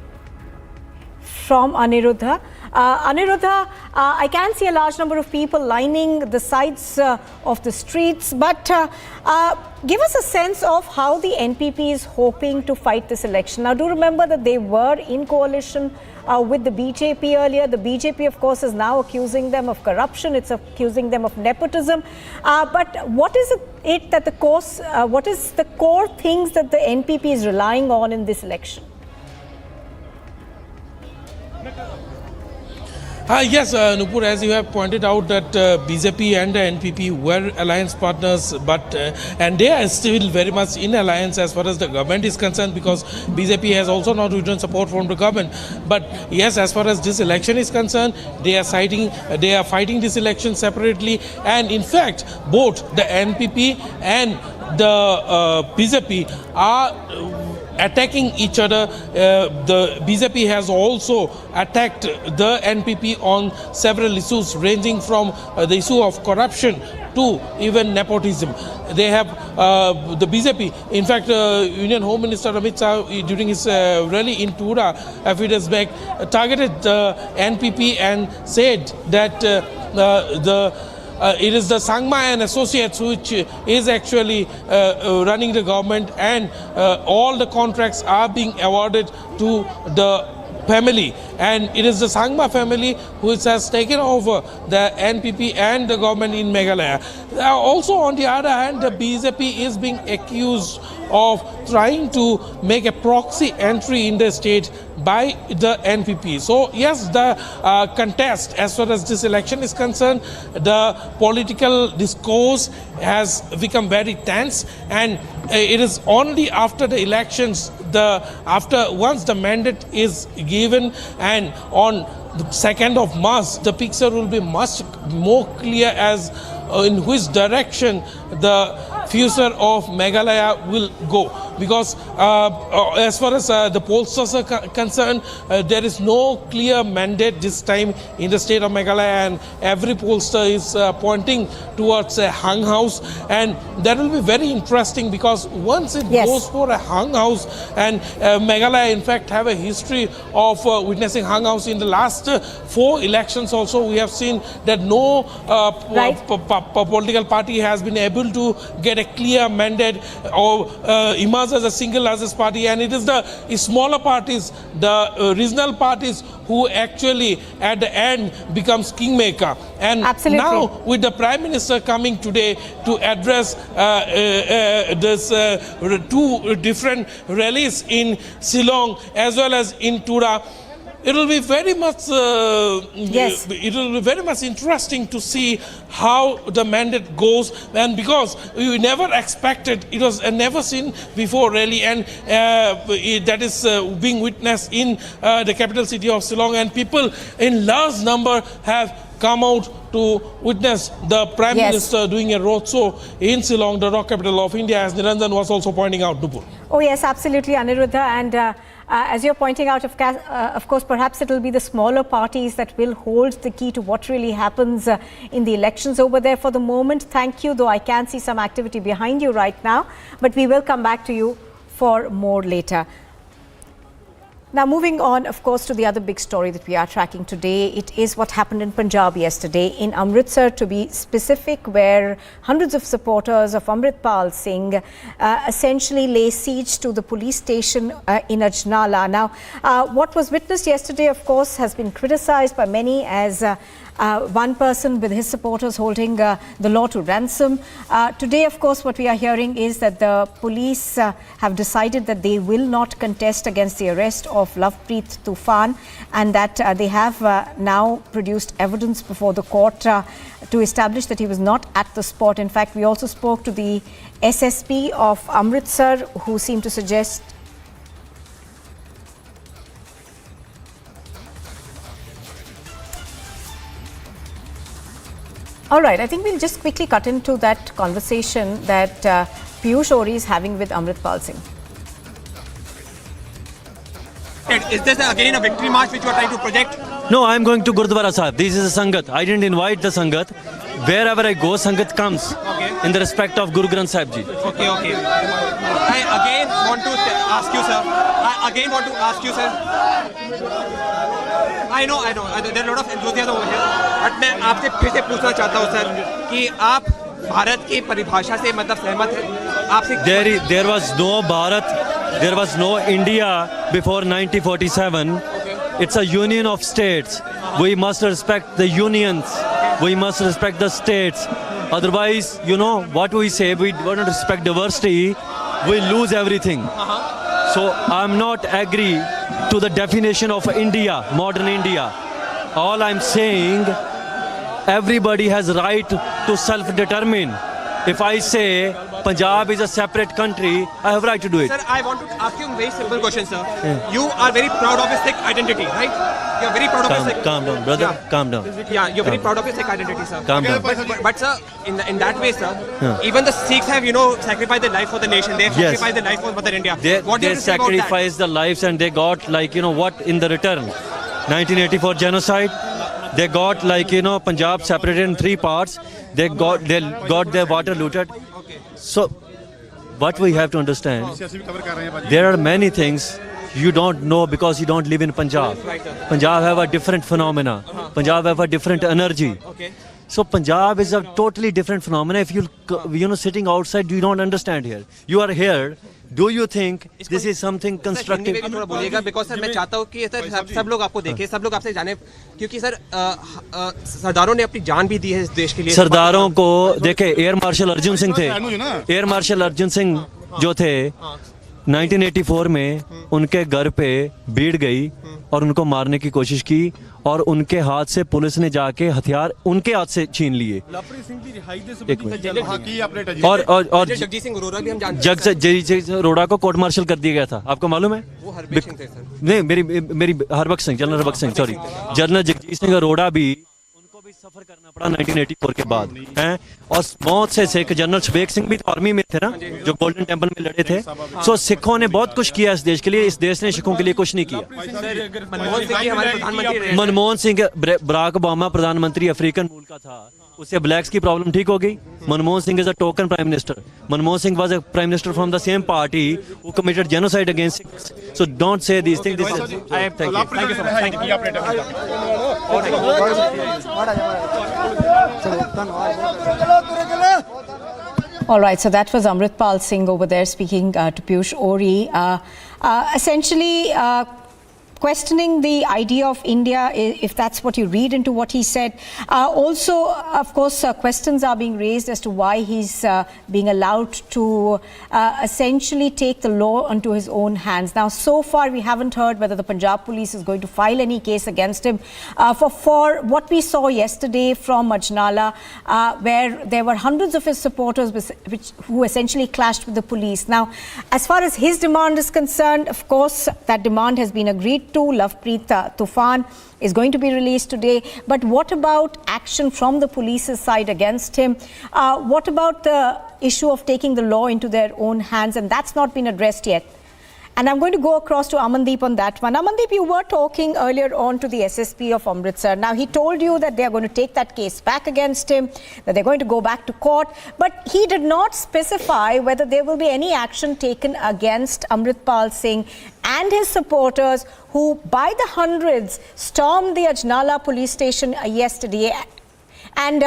Speaker 8: from Aniruddha. Aniruddha, I can see a large number of people lining the sides of the streets, but give us a sense of how the NPP is hoping to fight this election. Now, do remember that they were in coalition with the BJP earlier. The BJP, of course, is now accusing them of corruption. It's accusing them of nepotism. But what is it that what is the core things that the NPP is relying on in this election?
Speaker 12: Yes, Nupur, as you have pointed out that BJP and the NPP were alliance partners, and they are still very much in alliance as far as the government is concerned, because BJP has also not withdrawn support from the government. But yes, as far as this election is concerned, they are fighting this election separately, and in fact, both the NPP and the BJP are attacking each other. The BJP has also attacked the NPP on several issues, ranging from the issue of corruption to even nepotism. They have the BJP, in fact, Union Home Minister Amit Shah, during his rally in Tura a few days back, targeted the NPP and said that it is the Sangma and Associates which is actually running the government, and all the contracts are being awarded to the family, and it is the Sangma family which has taken over the NPP and the government in Meghalaya. Also, on the other hand, the BJP is being accused of trying to make a proxy entry in the state by the NPP. So yes, the contest as far as this election is concerned, the political discourse has become very tense, and it is only after the elections, once the mandate is given, and on the 2nd of March, the picture will be much more clear as in which direction the future of Meghalaya will go. because as far as the pollsters are concerned, there is no clear mandate this time in the state of Meghalaya, and every pollster is pointing towards a hung house, and that will be very interesting because once it goes for a hung house, and Meghalaya in fact have a history of witnessing hung house in the last 4 elections also. We have seen that no political party has been able to get a clear mandate or emerge as a single largest party, and it is the smaller parties, the regional parties, who actually at the end becomes kingmaker. And now with the Prime Minister coming today to address this 2 different rallies in Shillong as well as in Tura, it will be very much it will be very much interesting to see how the mandate goes, and because we never expected, it was never seen before really, and that is being witnessed in the capital city of Shillong, and people in large number have come out to witness the Prime Minister doing a roadshow in Shillong, the rock capital of India, as Niranjan was also pointing out, Nupur.
Speaker 8: Oh yes, absolutely, Aniruddha, and as you're pointing out, of course, perhaps it will be the smaller parties that will hold the key to what really happens in the elections over there. For the moment, thank you, though I can see some activity behind you right now, but we will come back to you for more later. Now, moving on, of course, to the other big story that we are tracking today, it is what happened in Punjab yesterday, in Amritsar to be specific, where hundreds of supporters of Amritpal Singh essentially lay siege to the police station in Ajnala. Now, what was witnessed yesterday, of course, has been criticized by many as one person with his supporters holding the law to ransom. Today, of course, what we are hearing is that the police have decided that they will not contest against the arrest of Lovepreet Tufan, and that they have now produced evidence before the court to establish that he was not at the spot. In fact, we also spoke to the SSP of Amritsar, who seemed to suggest all right, I think we'll just quickly cut into that conversation that Piyush Ori is having with Amritpal Singh.
Speaker 16: Is this again a victory march which you are trying to project?
Speaker 14: No, I'm going to Gurdwara Sahib. This is a Sangat. I didn't invite the Sangat. Wherever I go, Sangat comes in the respect of Guru Granth Sahib Ji.
Speaker 16: Okay. I again want to ask you, sir. I know. There are a lot of enthusiasm over here. But मैं आपसे फिर से पूछना चाहता हूँ sir कि आप भारत की परिभाषा से मतलब सहमत हैं? आपसे
Speaker 14: There was no Bharat, there was no India before 1947. It's a union of states. We must respect the unions. We must respect the states. Otherwise, you know what we say, we don't respect diversity, we lose everything. So I'm not agree to the definition of India, modern India. All I'm saying, everybody has right to self-determine. If I say Punjab is a separate country, I have right to do it.
Speaker 16: Sir, I want to ask you a very simple question, sir. Yeah. You are very proud of your Sikh identity, right? You are very proud of your Sikh.
Speaker 14: Calm down, brother.
Speaker 16: Yeah.
Speaker 14: Calm down.
Speaker 16: Yeah, you're very proud of your Sikh identity, sir.
Speaker 14: Calm down.
Speaker 16: But sir, in that way, sir, even the Sikhs have, sacrificed their life for the nation. They have sacrificed their life for Mother India.
Speaker 14: They sacrificed the lives and they got what in the return? 1984 genocide. They got Punjab separated in 3 parts. They got their water looted. So what we have to understand, there are many things you don't know because you don't live in Punjab. Punjab have a different phenomena. Punjab have a different energy. So Punjab is a totally different phenomena. If you sitting outside, you don't understand here. You are here. Do you think this is something constructive?
Speaker 16: Hindi में भी थोड़ा बोलिएगा because sir मैं चाहता हूँ कि sir सब लोग आपको देखें, सब लोग आपसे जाने, क्योंकि सर सरदारों ने अपनी जान भी दी है इस देश के लिए.
Speaker 14: सरदारों को देखे, एयर मार्शल अर्जुन सिंह थे. एयर मार्शल अर्जुन सिंह जो थे 1984 में उनके घर पे भीड़ गई और उनको मारने की कोशिश की और उनके हाथ से पुलिस ने जाके हथियार उनके हाथ से छीन लिए. और
Speaker 16: जगजीत सिंह अरोड़ा भी हम जानते हैं.
Speaker 14: जगजीत सिंह अरोड़ा को कोर्ट मार्शल कर दिया गया था, आपको मालूम है?
Speaker 16: वो हरबख्श सिंह थे सर.
Speaker 14: नहीं, मेरी Harbaksh Singh, general Harbaksh Singh, sorry, general Jagjit Singh Arora भी सफर करना पड़ा 1984 के बाद हैं, और मौत से सिख जनरल शबेग सिंह भी तो आर्मी में थे ना, जो गोल्डन टेम्पल में लड़े थे। सो सिखों ने बहुत कुछ किया इस देश के लिए, इस देश ने सिखों के लिए कुछ नहीं किया। मनमोहन सिंह, बराक ओबामा प्रधानमंत्री अफ्रीकन मूल का था, उससे ब्लैक्स की प्रॉब्लम ठीक हो गई। Manmohan Singh is a token prime minister. Manmohan Singh was a prime minister from the same party who committed genocide against Sikhs. So don't say these things. Thank you so much.
Speaker 8: All right, so that was Amritpal Singh over there speaking to Piyush Ori, essentially questioning the idea of India, if that's what you read into what he said. Also, of course, questions are being raised as to why he's being allowed to essentially take the law into his own hands. Now, so far, we haven't heard whether the Punjab police is going to file any case against him for what we saw yesterday from Ajnala, where there were hundreds of his supporters who essentially clashed with the police. Now, as far as his demand is concerned, of course, that demand has been agreed to. Lovepreet Tufan is going to be released today. But what about action from the police's side against him? What about the issue of taking the law into their own hands? And that's not been addressed yet. And I'm going to go across to Amandeep on that one. Amandeep, you were talking earlier on to the SSP of Amritsar. Now, he told you that they're going to take that case back against him, that they're going to go back to court. But he did not specify whether there will be any action taken against Amritpal Singh and his supporters who, by the hundreds, stormed the Ajnala police station yesterday. And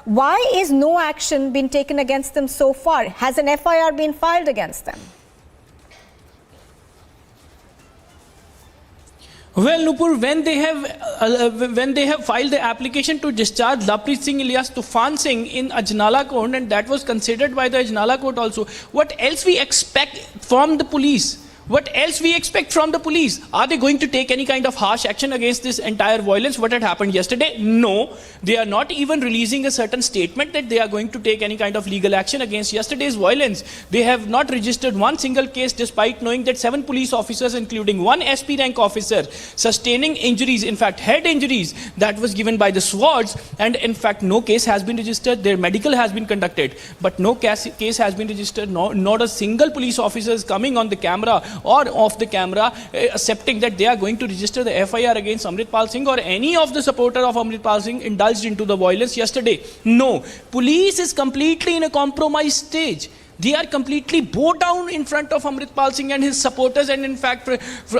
Speaker 8: why is no action been taken against them so far? Has an FIR been filed against them?
Speaker 3: Well, Nupur, when they have filed the application to discharge Lovepreet Singh alias Tufan Singh in Ajnala court, and that was considered by the Ajnala court also, what else we expect from the police? What else we expect from the police? Are they going to take any kind of harsh action against this entire violence, what had happened yesterday? No. They are not even releasing a certain statement that they are going to take any kind of legal action against yesterday's violence. They have not registered one single case despite knowing that 7 police officers, including 1 SP rank officer, sustaining injuries, in fact head injuries, that was given by the swords, and in fact no case has been registered. Their medical has been conducted, but no case has been registered. Not a single police officer is coming on the camera or off the camera accepting that they are going to register the FIR against Amritpal Singh or any of the supporter of Amritpal Singh indulged into the violence yesterday. No. Police is completely in a compromised stage. They are completely bowed down in front of Amritpal Singh and his supporters, and in fact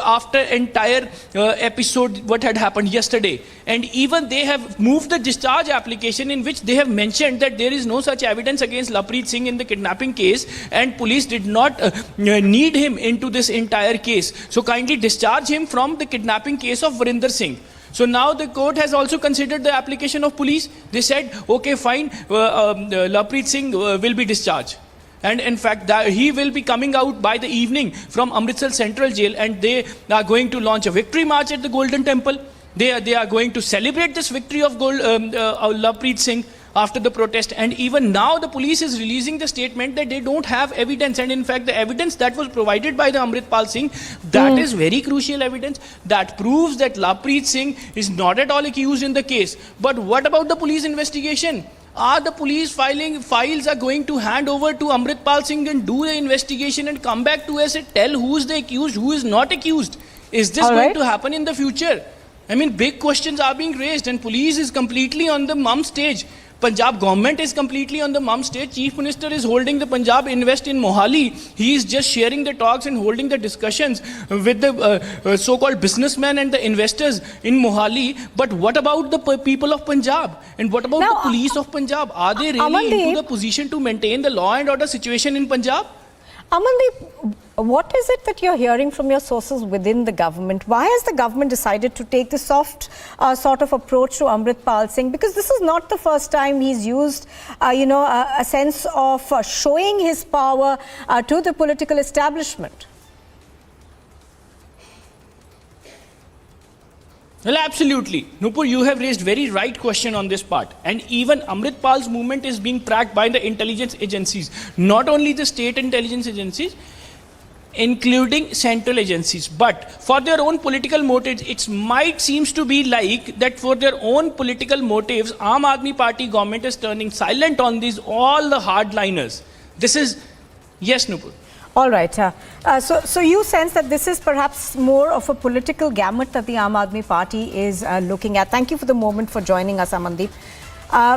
Speaker 3: after entire episode what had happened yesterday, and even they have moved the discharge application in which they have mentioned that there is no such evidence against Lovepreet Singh in the kidnapping case and police did not need him into this entire case. So kindly discharge him from the kidnapping case of Varinder Singh. So now the court has also considered the application of police. They said, okay, fine, Lovepreet Singh will be discharged. And in fact, he will be coming out by the evening from Amritsar Central Jail, and they are going to launch a victory march at the Golden Temple. They are going to celebrate this victory of Lovepreet Singh after the protest. And even now the police is releasing the statement that they don't have evidence. And in fact, the evidence that was provided by the Amritpal Singh, that is very crucial evidence that proves that Lovepreet Singh is not at all accused in the case. But what about the police investigation? Are the police files are going to hand over to Amritpal Singh and do the investigation and come back to us and tell who is the accused, who is not accused? Is this going to happen in the future? I mean, big questions are being raised, and police is completely on the mum stage. Punjab government is completely on the mum stage. Chief Minister is holding the Punjab Invest in Mohali. He is just sharing the talks and holding the discussions with the so-called businessmen and the investors in Mohali. But what about the people of Punjab? And what about the police of Punjab? Are they really into the position to maintain the law and order situation in Punjab?
Speaker 8: Amandeep, what is it that you're hearing from your sources within the government? Why has the government decided to take this soft sort of approach to Amritpal Singh? Because this is not the first time he's used, a sense of showing his power to the political establishment.
Speaker 3: Well, absolutely. Nupur, you have raised very right question on this part. And even Amritpal's movement is being tracked by the intelligence agencies. Not only the state intelligence agencies, including central agencies. But for their own political motives, it might seems to be like that for their own political motives, Aam Aadmi Party government is turning silent on these all the hardliners. This is, yes, Nupur.
Speaker 8: All right. So you sense that this is perhaps more of a political gamut that the Aam Aadmi Party is looking at. Thank you for the moment for joining us, Amandeep.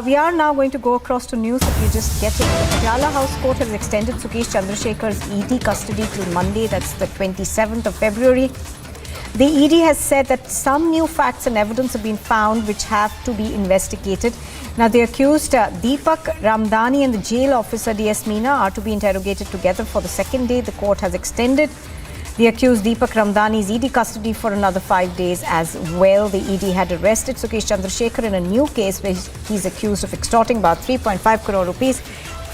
Speaker 8: We are now going to go across to news that we're just getting. The Patiala House Court has extended Sukesh Chandrasekhar's ED custody till Monday, that's the 27th of February. The ED has said that some new facts and evidence have been found which have to be investigated. Now, the accused Deepak Ramdani and the jail officer DS Meena are to be interrogated together for the second day. The court has extended the accused Deepak Ramdani's ED custody for another 5 days as well. The ED had arrested Sukesh Chandrasekhar in a new case where he's accused of extorting about 3.5 crore rupees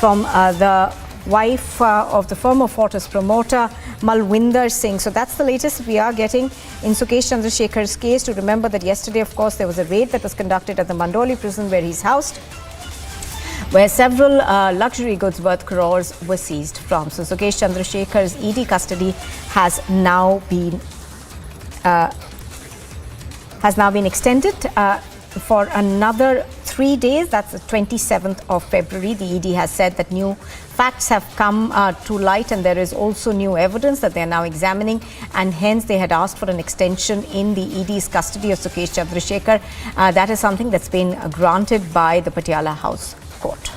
Speaker 8: from the wife of the former Fortis promoter, Malwinder Singh. So that's the latest we are getting in Sukesh Chandrasekhar's case. To remember that yesterday, of course, there was a raid that was conducted at the Mandoli prison where he's housed, where several luxury goods worth crores were seized from. So Sukesh Chandrasekhar's ED custody has now been extended for another 3 days. That's the 27th of February. The ED has said that new facts have come to light and there is also new evidence that they are now examining, and hence they had asked for an extension in the ED's custody of Sukesh Chandrasekhar. That is something that's been granted by the Patiala House Court.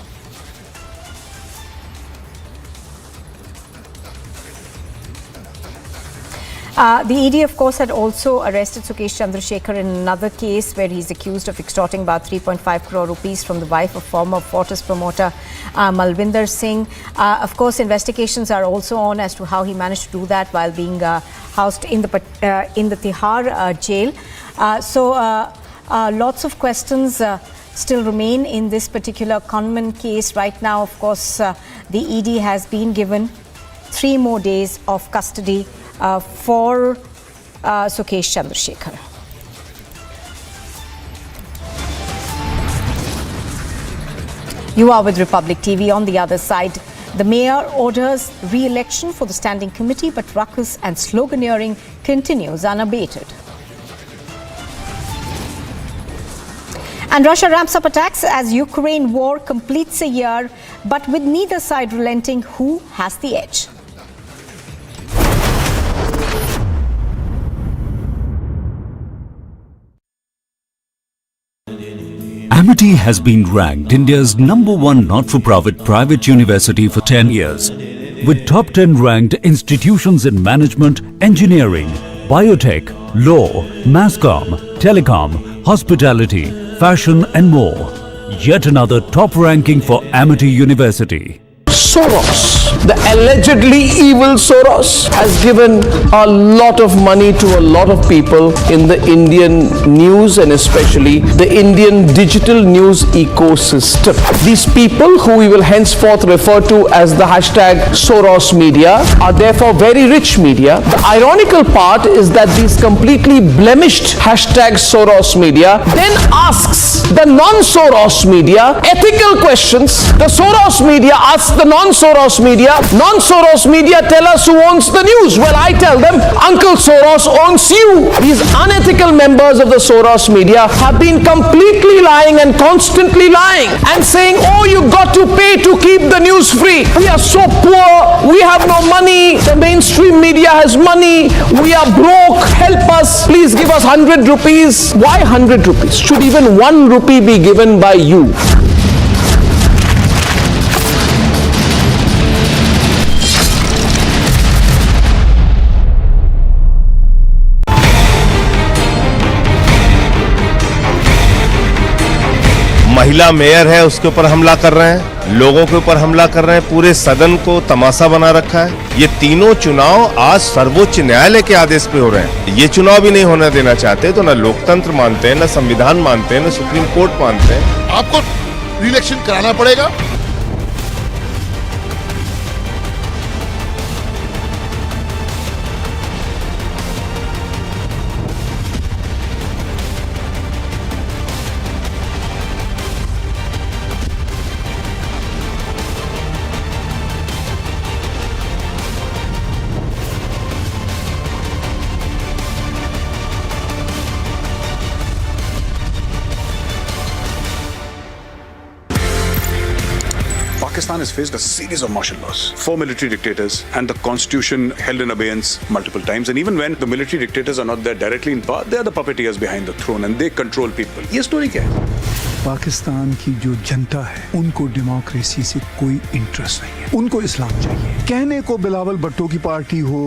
Speaker 8: The ED, of course, had also arrested Sukesh Chandrasekhar in another case where he's accused of extorting about 3.5 crore rupees from the wife of former Fortis promoter Malwinder Singh. Of course, investigations are also on as to how he managed to do that while being housed in the Tihar jail. Lots of questions still remain in this particular conman case. Right now, of course, the ED has been given 3 more days of custody for Sukesh Chandrasekhar. You are with Republic TV. On the other side, the mayor orders re-election for the standing committee, but ruckus and sloganeering continues unabated. And Russia ramps up attacks as Ukraine war completes a year, but with neither side relenting, who has the edge?
Speaker 17: Amity has been ranked India's #1 not-for-profit private university for 10 years, with top 10 ranked institutions in management, engineering, biotech, law, masscom, telecom, hospitality, fashion and more. Yet another top ranking for Amity University.
Speaker 4: Soros, the allegedly evil Soros, has given a lot of money to a lot of people in the Indian news and especially the Indian digital news ecosystem. These people, who we will henceforth refer to as the hashtag Soros media, are therefore very rich media. The ironical part is that these completely blemished hashtag Soros media then asks the non-Soros media ethical questions. The Soros media asks the non-Soros media, non-Soros media tell us who owns the news. Well, I tell them, Uncle Soros owns you. These unethical members of the Soros media have been completely lying and constantly lying and saying, oh, you got to pay to keep the news free. We are so poor, we have no money, the mainstream media has money, we are broke, help us, please give us 100 rupees. Why 100 rupees? Should even 1 rupee be given by you?
Speaker 5: महिला mayor है उसके ऊपर हमला कर रहे हैं, लोगों के ऊपर हमला कर रहे हैं, पूरे सदन को तमाशा बना रखा है। ये तीनों चुनाव आज सर्वोच्च न्यायालय के आदेश पे हो रहे हैं। ये चुनाव भी नहीं होने देना चाहते, तो ना लोकतंत्र मानते हैं, ना संविधान मानते हैं, ना सुप्रीम कोर्ट मानते हैं।
Speaker 18: आपको रिइलेक्शन कराना पड़ेगा।
Speaker 19: Pakistan has faced a series of martial laws, 4 military dictators, and the constitution held in abeyance multiple times. And even when the military dictators are not there directly in power, they are the puppeteers behind the throne and they control people. ये story क्या है?
Speaker 20: पाकिस्तान की जो जनता है उनको democracy से कोई interest नहीं है, उनको इस्लाम चाहिए। कहने को बिलावल भुट्टो की पार्टी हो,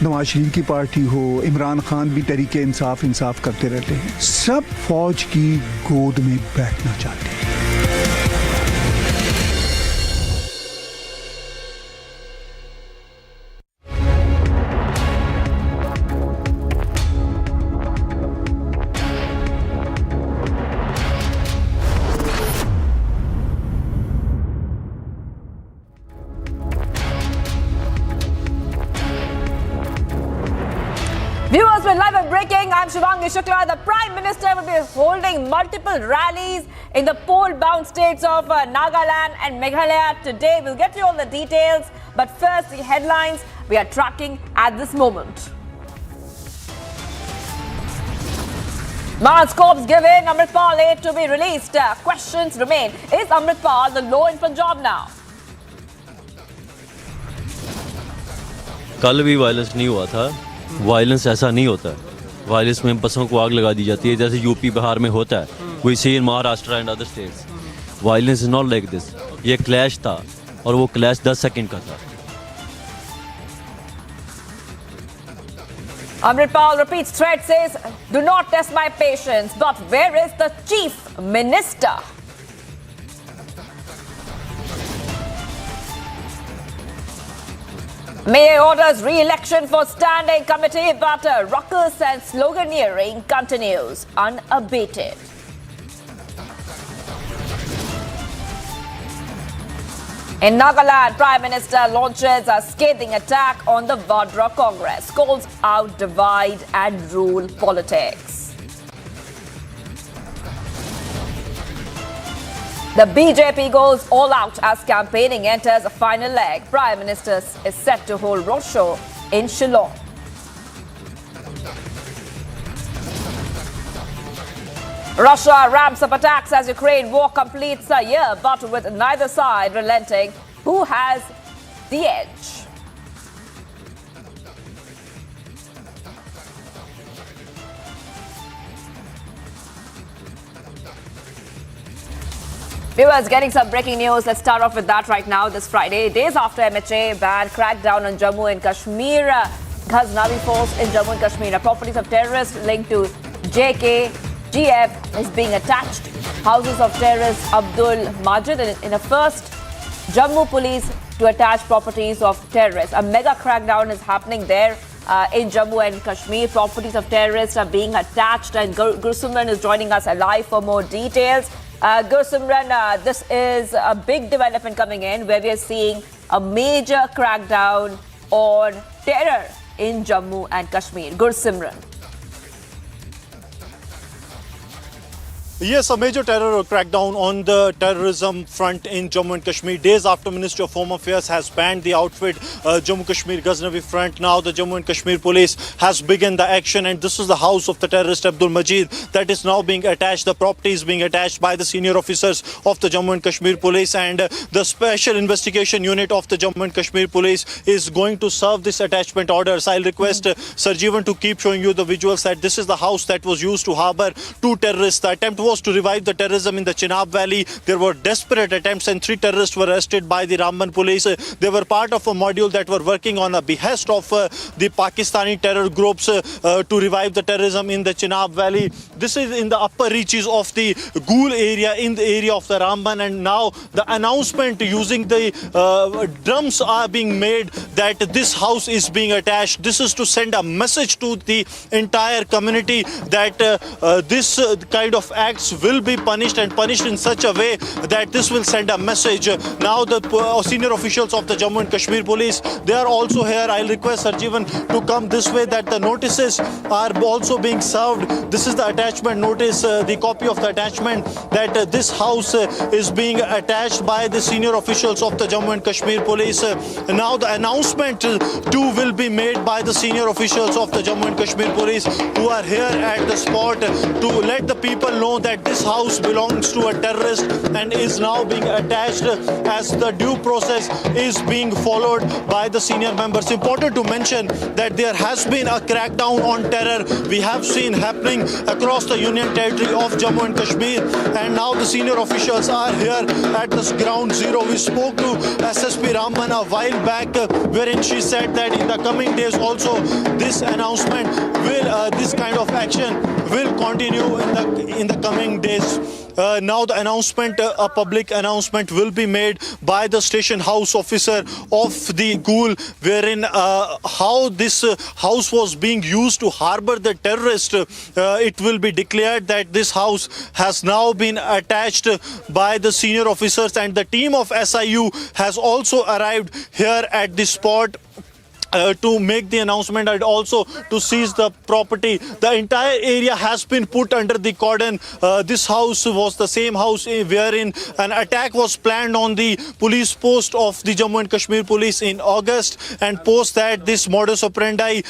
Speaker 20: नवाज शरीफ की पार्टी हो, इमरान खान भी तरीके इंसाफ करते रहते हैं, सब फौज की गोद में बैठना चाहते हैं।
Speaker 21: Viewers, we're live and breaking. I'm Shivangi Shukla. The Prime Minister will be holding multiple rallies in the poll-bound states of Nagaland and Meghalaya today. We'll get you all the details. But first, the headlines we are tracking at this moment. Mahan's corpse given, Amritpal aid to be released. Questions remain. Is Amritpal the law in Punjab now?
Speaker 14: कल भी violence नहीं हुआ था। Violence ऐसा नहीं होता है। Violence में बसों को आग लगा दी जाती है जैसे यूपी बिहार में होता है। We see in Maharashtra and other states. Violence is not like this. ये क्लैश था और वो क्लैश 10 सेकंड का था।
Speaker 21: Amritpal repeats threat, says, do not test my patience. But where is the Chief Minister? Mayor orders re-election for standing committee, but ruckus and sloganeering continues unabated. In Nagaland, Prime Minister launches a scathing attack on the Vadra Congress, calls out divide and rule politics. The BJP goes all out as campaigning enters a final leg. Prime Minister is set to hold roadshow in Shillong. Russia ramps up attacks as Ukraine war completes a year, but with neither side relenting. Who has the edge? Viewers, getting some breaking news. Let's start off with that right now. This Friday, days after MHA ban crackdown on Jammu and Kashmir, Ghaznavi force in Jammu and Kashmir, properties of terrorists linked to JKGF is being attached. Houses of terrorist Abdul Majid in a first Jammu police to attach properties of terrorists. A mega crackdown is happening there in Jammu and Kashmir. Properties of terrorists are being attached, and Gursimran is joining us live for more details. Gursimran, this is a big development coming in where we are seeing a major crackdown on terror in Jammu and Kashmir. Gursimran.
Speaker 22: Yes, a major terror crackdown on the terrorism front in Jammu and Kashmir. Days after Ministry of Home Affairs has banned the outfit Jammu Kashmir Ghaznavi front, now the Jammu and Kashmir police has begun the action, and this is the house of the terrorist Abdul Majid that is now being attached. The property is being attached by the senior officers of the Jammu and Kashmir police, and the special investigation unit of the Jammu and Kashmir police is going to serve this attachment orders. I'll request Sarjeevan to keep showing you the visuals that this is the house that was used to harbor two terrorists. The attempt was to revive the terrorism in the Chenab Valley. There were desperate attempts and 3 terrorists were arrested by the Ramban police. They were part of a module that were working on a behest of the Pakistani terror groups to revive the terrorism in the Chenab Valley. This is in the upper reaches of the Ghoul area, in the area of the Ramban, and now the announcement using the drums are being made that this house is being attached. This is to send a message to the entire community that this kind of acts will be punished, and punished in such a way that this will send a message. Now the senior officials of the Jammu and Kashmir police, they are also here. I'll request Sarjeevan to come this way, that the notices are also being served. This is the attachment notice, the copy of the attachment that this house is being attached by the senior officials of the Jammu and Kashmir police. Now the announcement too will be made by the senior officials of the Jammu and Kashmir police who are here at the spot to let the people know that that this house belongs to a terrorist and is now being attached as the due process is being followed by the senior members. Important to mention that there has been a crackdown on terror we have seen happening across the Union Territory of Jammu and Kashmir, and now the senior officials are here at this ground zero. We spoke to SSP Ramman a while back wherein she said that in the coming days also this announcement will, this kind of action will continue in the coming days. Now the announcement, a public announcement will be made by the station house officer of the Ghoul, wherein how this house was being used to harbor the terrorist. It will be declared that this house has now been attached by the senior officers, and the team of SIU has also arrived here at the spot to make the announcement and also to seize the property. The entire area has been put under the cordon. This house was the same house wherein an attack was planned on the police post of the Jammu and Kashmir police in August, and post that this modus operandi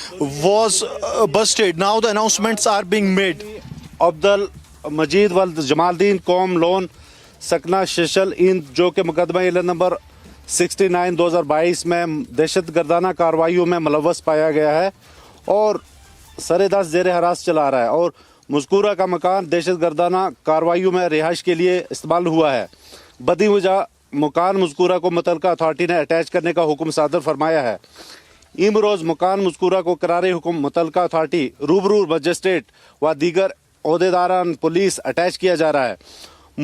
Speaker 22: was busted. Now the announcements are being made.
Speaker 2: Abdul मजीद वल जमालदीन कौम loan सकना शेशल इन जो के मुकदमा इला number 69 2022 में दहशत गर्दाना कार्रवाइयों में मुलव्वस पाया गया है और सरेदस्त ज़ेर हरास चला रहा है, और मज़कूरा का मकान दहशत गर्दाना कार्रवाइयों में रिहाइश के लिए इस्तेमाल हुआ है। बदी वजह मकान मज़कूरा को मुतलका अथॉरिटी ने अटैच करने का हुक्म सादर फरमाया है। इमरोज़ मकान मज़कूरा को करारे हुक्म मुतलका अथॉरिटी रूबरू मजिस्ट्रेट व दीगर ओहदेदारान पुलिस अटैच किया जा रहा है।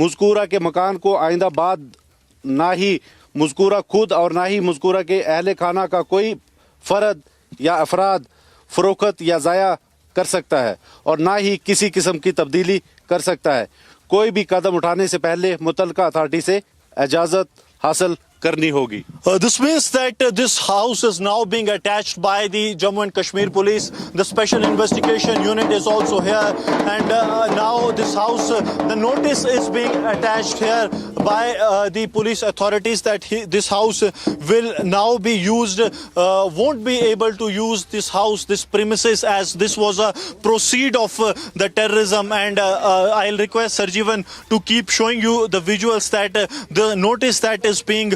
Speaker 2: मज़कूरा के मकान को आइंदा बाद ना ही मज़कूरा खुद और ना ही मज़कूरा के अहले खाना का कोई फ़र्द या अफराद फ़रोख्त या ज़ाया कर सकता है और ना ही किसी किस्म की तब्दीली कर सकता है। कोई भी कदम उठाने से पहले मुतलका अथॉरिटी से इजाज़त हासिल करनी होगी।
Speaker 22: This means that this house is now being attached by the Jammu and Kashmir police. The special investigation unit is also here, and now this house, the notice is being attached here by the police authorities that this house will now be used, won't be able to use this house, this premises, as this was a proceed of the terrorism. And I'll request Sarjivan to keep showing you the visuals that the notice that is being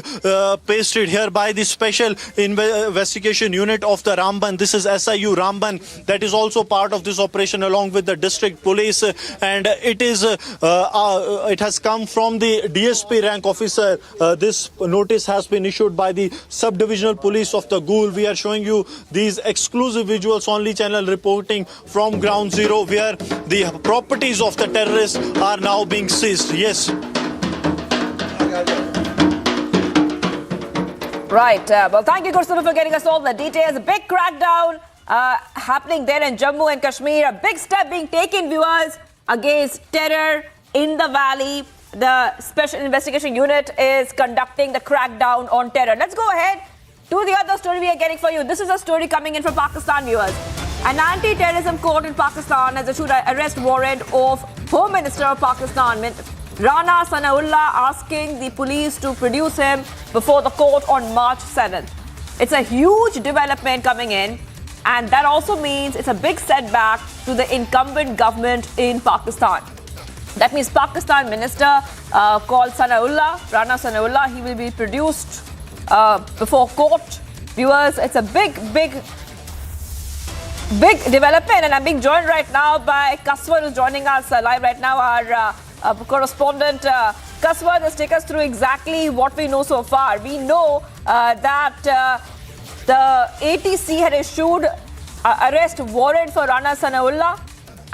Speaker 22: pasted here by the special investigation unit of the Ramban. This is SIU Ramban that is also part of this operation along with the district police, and it is it has come from the DSP rank officer. This notice has been issued by the subdivisional police of the Ghoul. We are showing you these exclusive visuals, only channel reporting from ground zero, where the properties of the terrorists are now being seized. Yes.
Speaker 21: Right. Well, thank you, Gursunu, for getting us all the details. A big crackdown happening there in Jammu and Kashmir. A big step being taken, viewers, against terror in the valley. The Special Investigation Unit is conducting the crackdown on terror. Let's go ahead to the other story we are getting for you. This is a story coming in from Pakistan, viewers. An anti-terrorism court in Pakistan has issued an arrest warrant of Home Minister of Pakistan, Rana Sanaullah, asking the police to produce him before the court on March 7th. It's a huge development coming in, and that also means it's a big setback to the incumbent government in Pakistan. That means Pakistan minister called Sanaullah, Rana Sanaullah, he will be produced before court. Viewers, it's a big development, and I'm being joined right now by Kaswar, who's joining us live right now, our correspondent. Kaswar, just take us through exactly what we know so far. We know that the ATC had issued an arrest warrant for Rana Sanaullah,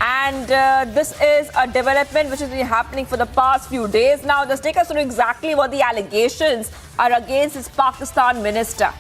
Speaker 21: and this is a development which has been happening for the past few days now. Just take us through exactly what the allegations are against this Pakistan minister.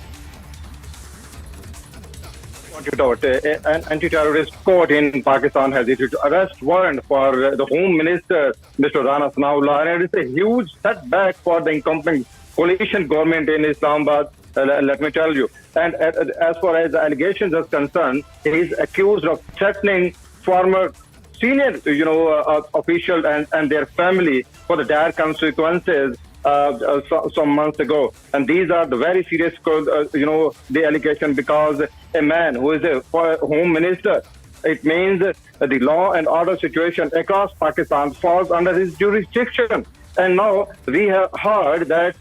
Speaker 6: An anti-terrorist court in Pakistan has issued an arrest warrant for the Home Minister, Mr. Rana Sanaullah, and it is a huge setback for the incumbent coalition government in Islamabad, let me tell you. And as far as the allegations are concerned, he is accused of threatening former senior, officials and their family for the dire consequences some months ago. And these are the very serious, the allegation, because a man who is a home minister It means the law and order situation across Pakistan falls under his jurisdiction. And now we have heard that,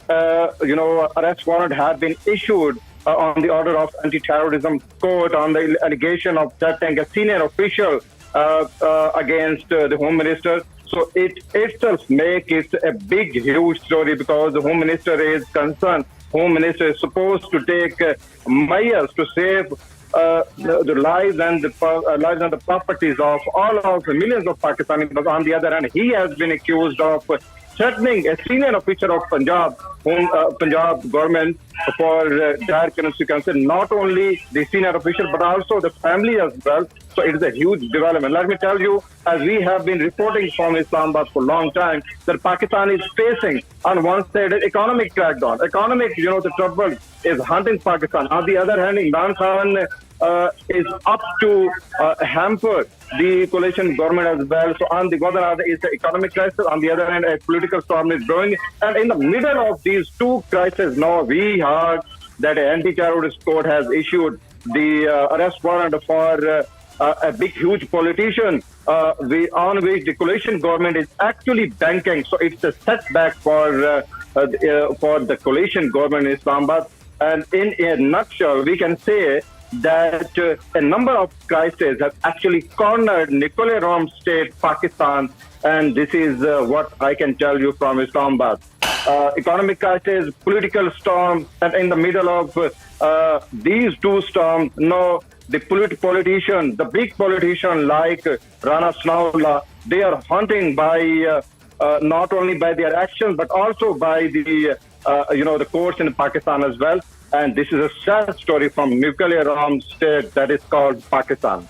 Speaker 6: arrest warrant had been issued on the order of anti-terrorism court on the allegation of threatening a senior official against the Home Minister. So it itself makes it a big, huge story because the Home Minister is concerned. Home Minister is supposed to take measures to save the lives and the properties of all of the millions of Pakistanis. But on the other hand, he has been accused of threatening a senior officer of Punjab government for dire consequences, not only the senior official but also the family as well. So it is a huge development. Let me tell you, as we have been reporting from Islamabad for a long time, that Pakistan is facing on one side an economic crackdown. The trouble is hunting Pakistan. On the other hand, Imran Khan is up to hamper the coalition government as well. So on the one hand, it's the economic crisis. On the other hand, a political storm is growing. And in the middle of these two crises, now we heard that an anti-terrorist court has issued the arrest warrant for a big, huge politician on which the coalition government is actually banking. So it's a setback for the coalition government in Islamabad. And in a nutshell, we can say that a number of crises have actually cornered Nicola Rom state, Pakistan, and this is what I can tell you from Islamabad. Economic crisis, political storm, and in the middle of these two storms, the politician, the big politician like Rana Sanaullah, they are hunting by not only by their actions but also by the courts in Pakistan as well. And this is a sad story from nuclear armed state that is called Pakistan.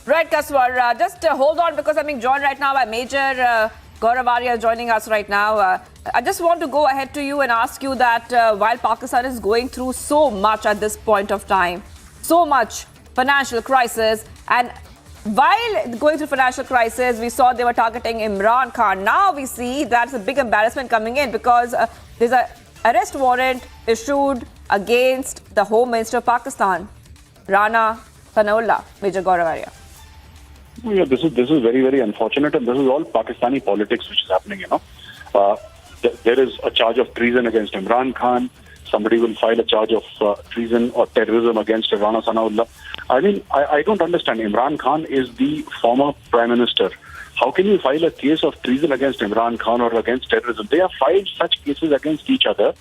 Speaker 21: Right, Kaswar. Just hold on because I'm being joined right now by Major Gauravaria joining us right now. I just want to go ahead to you and ask you that while Pakistan is going through so much at this point of time, so much financial crisis, and while going through financial crisis, we saw they were targeting Imran Khan. Now we see that's a big embarrassment coming in because there's an arrest warrant issued against the Home Minister of Pakistan, Rana Sanaullah. Major Gauravaria.
Speaker 7: Yeah, this is very, very unfortunate, and this is all Pakistani politics which is happening. There is a charge of treason against Imran Khan. Somebody will file a charge of treason or terrorism against Rana Sanaullah. I mean, I don't understand. Imran Khan is the former Prime Minister. How can you file a case of treason against Imran Khan or against terrorism? They have filed such cases against each other,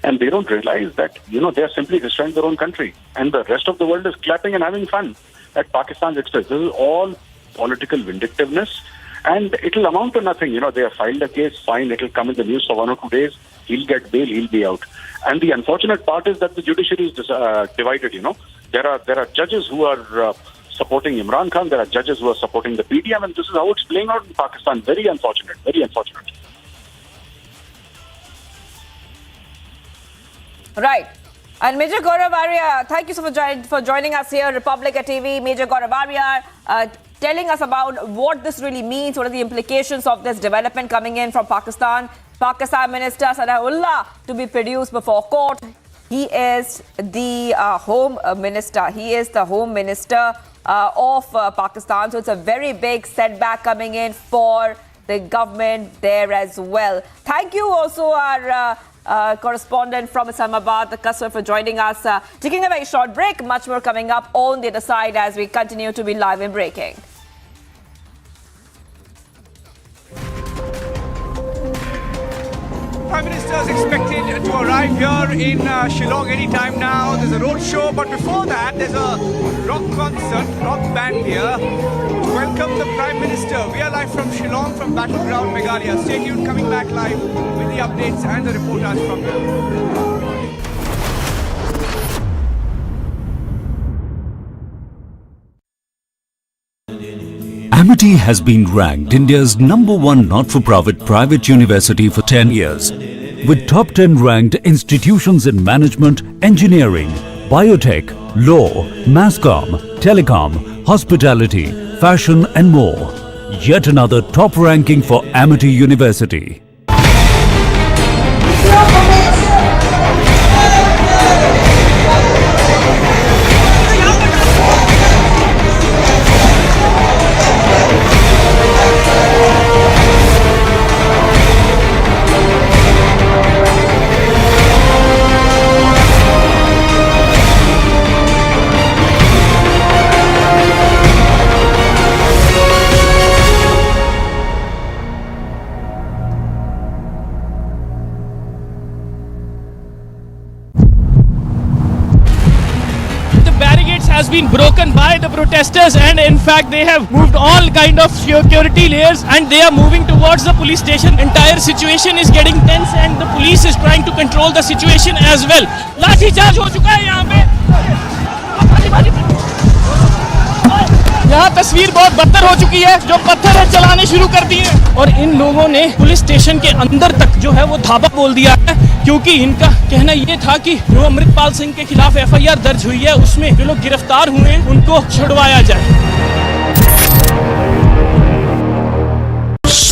Speaker 7: and they don't realize that, they are simply destroying their own country. And the rest of the world is clapping and having fun at Pakistan's expense. This is all political vindictiveness, and it will amount to nothing. They have filed a case, fine, it will come in the news for 1 or 2 days, he'll get bail, he'll be out. And the unfortunate part is that the judiciary is divided. There are judges who are supporting Imran Khan, there are judges who are supporting the PDM, and this is how it's playing out in Pakistan. Very unfortunate, very unfortunate.
Speaker 21: Right. And Major Gauravaria, thank you so much for joining us here, Republica TV. Major Gauravaria, telling us about what this really means, what are the implications of this development coming in from Pakistan. Pakistan Minister Sanaullah to be produced before court. He is the Home Minister. He is the Home Minister of Pakistan. So it's a very big setback coming in for the government there as well. Thank you also our correspondent from Islamabad, Kaswar, for joining us. Taking a very short break. Much more coming up on the other side as we continue to be live in breaking.
Speaker 11: Prime Minister is expected to arrive here in Shillong anytime now. There's a road show, but before that, there's a rock concert, rock band here to welcome the Prime Minister. We are live from Shillong, from Battleground, Meghalaya. Stay tuned, coming back live with the updates and the reportage from here.
Speaker 17: Amity has been ranked India's #1 not-for-profit private university for 10 years, with top 10 ranked institutions in management, engineering, biotech, law, masscom, telecom, hospitality, fashion and more. Yet another top ranking for Amity University.
Speaker 3: has been broken by the protesters, and in fact they have moved all kind of security layers and they are moving towards the police station. Entire situation is getting tense and the police is trying to control the situation as well. लाठी charge हो चुका है यहाँ पे। यहाँ तस्वीर बहुत बदतर हो चुकी है, जो पत्थर है चलाने शुरू कर दिए और इन लोगों ने पुलिस स्टेशन के अंदर तक जो है वो धावा बोल दिया है, क्योंकि इनका कहना ये था कि जो अमृतपाल सिंह के खिलाफ FIR दर्ज हुई है उसमें जो लोग गिरफ्तार हुए हैं उनको छुड़वाया जाए।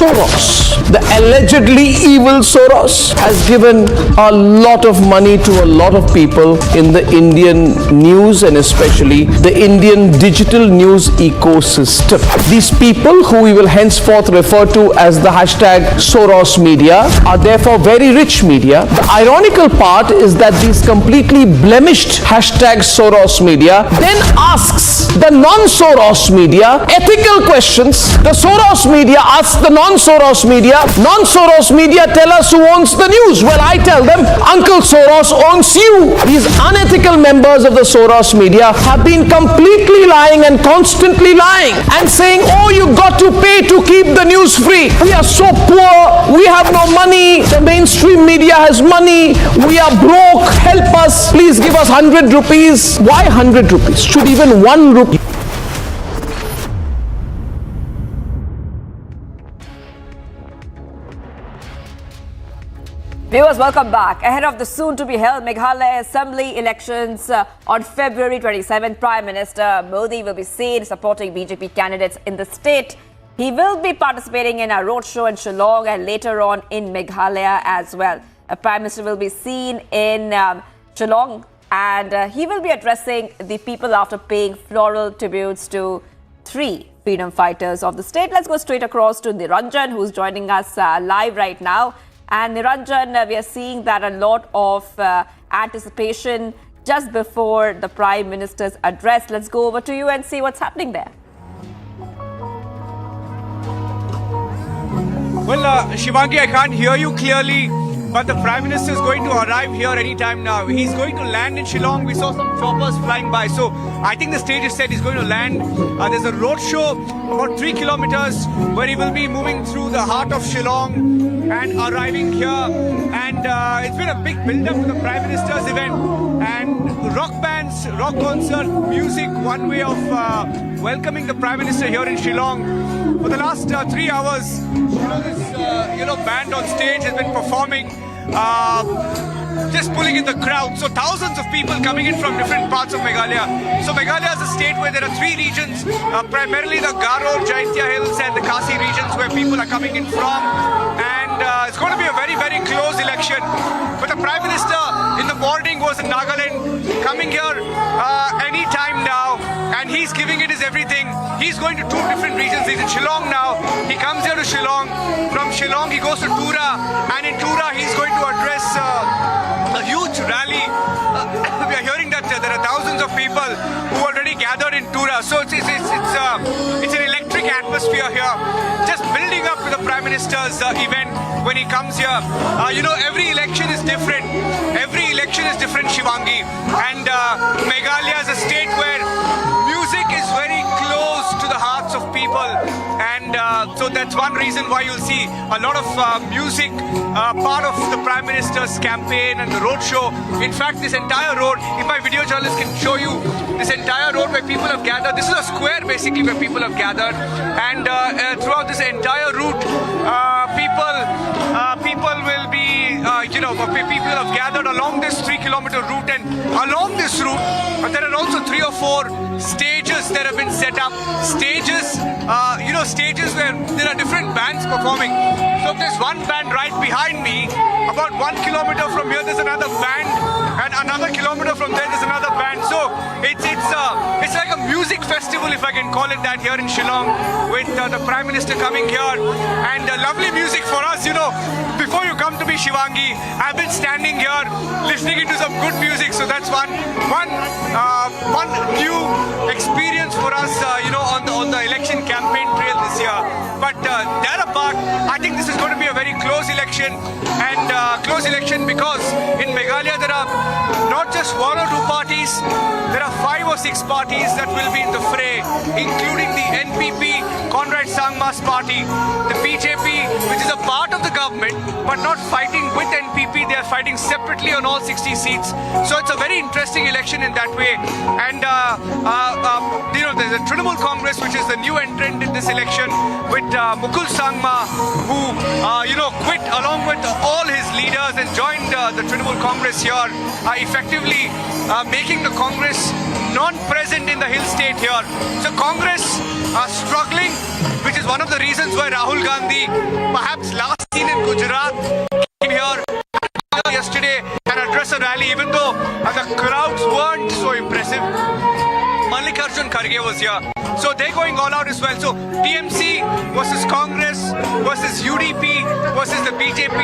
Speaker 4: Soros, the allegedly evil Soros, has given a lot of money to a lot of people in the Indian news and especially the Indian digital news ecosystem. These people, who we will henceforth refer to as the hashtag Soros media, are therefore very rich media. The ironical part is that these completely blemished hashtag Soros media then asks the non-Soros media ethical questions. The Soros media asks the non-Soros media, non-Soros media tell us who owns the news. Well, I tell them, Uncle Soros owns you. These unethical members of the Soros media have been completely lying and constantly lying and saying, oh, you got to pay to keep the news free. We are so poor, we have no money, the mainstream media has money, we are broke, help us, please give us 100 rupees. Why 100 rupees? Should even 1 rupee?
Speaker 21: Viewers, welcome back. Ahead of the soon-to-be-held Meghalaya Assembly elections on February 27th, Prime Minister Modi will be seen supporting BJP candidates in the state. He will be participating in a roadshow in Shillong and later on in Meghalaya as well. Prime Minister will be seen in Shillong and he will be addressing the people after paying floral tributes to 3 freedom fighters of the state. Let's go straight across to Niranjan, who's joining us live right now. And Niranjan, we are seeing that a lot of anticipation just before the Prime Minister's address. Let's go over to you and see what's happening there.
Speaker 11: Well, Shivangi, I can't hear you clearly, but the Prime Minister is going to arrive here anytime now. He's going to land in Shillong. We saw some choppers flying by. So I think the stage is set. He's going to land. There's a road show about 3 kilometers where he will be moving through the heart of Shillong and arriving here. And it's been a big build-up to the Prime Minister's event. And rock bands, rock concert, music, one way of welcoming the Prime Minister here in Shillong. For the last 3 hours, this band on stage has been performing, just pulling in the crowd. So thousands of people coming in from different parts of Meghalaya. So Meghalaya is a state where there are 3 regions, primarily the Garo, Jaitya Hills and the Khasi regions where people are coming in from. And it's going to be a very, very close election. But the Prime Minister in the morning was in Nagaland, coming here any time now, and he's giving it his everything. He's going to 2 different regions. He's in Shillong now. He comes here to Shillong. From Shillong he goes to Tura, and in Tura he's going to address a huge rally. We are hearing that there are thousands of people who already gathered in Tura. So it's an electric atmosphere here, just building up to the Prime Minister's event when he comes here. Every election is different. Every election is different, Shivangi. And Meghalaya is a state where music is very close to the hearts of people. And so that's one reason why you'll see a lot of music part of the Prime Minister's campaign and the road show. In fact, this entire road, if my video journalist can show you, this entire road where people have gathered, this is a square basically where people have gathered. And throughout this entire route, people will be, people have gathered along this 3-kilometer route, and along this route, there are also 3 or 4 stages that have been set up. Stages where there are different bands performing. So there's one band right behind me. About 1 kilometer from here, there's another band, and another kilometer from there, there's another band. So it's like a music festival, if I can call it that, here in Shillong, with the Prime Minister coming here, and lovely music for us. Before you come to me, Shivangi, I've been standing here listening into some good music. So that's one new experience for us, on the election campaign trail this year. But that apart, I think this is going to be a very very close election, and close election because in Meghalaya there are not just one or two parties, there are 5 or 6 parties that will be in the fray, including the NPP, Conrad Sangma's party, the BJP, which is a part of the government but not fighting with NPP, they are fighting separately on all 60 seats. So it's a very interesting election in that way. And there's a Trinamool Congress, which is the new entrant in this election, with Mukul Sangma, who quit along with all his leaders and joined the Trinamool Congress here, effectively making the Congress non-present in the hill state here. So Congress are struggling, which is one of the reasons why Rahul Gandhi, perhaps last seen in Gujarat, came here yesterday and addressed a rally, even though the crowds weren't so impressive. Mallikarjun Kharge was here. So they're going all out as well. So TMC versus Congress versus UDP versus the BJP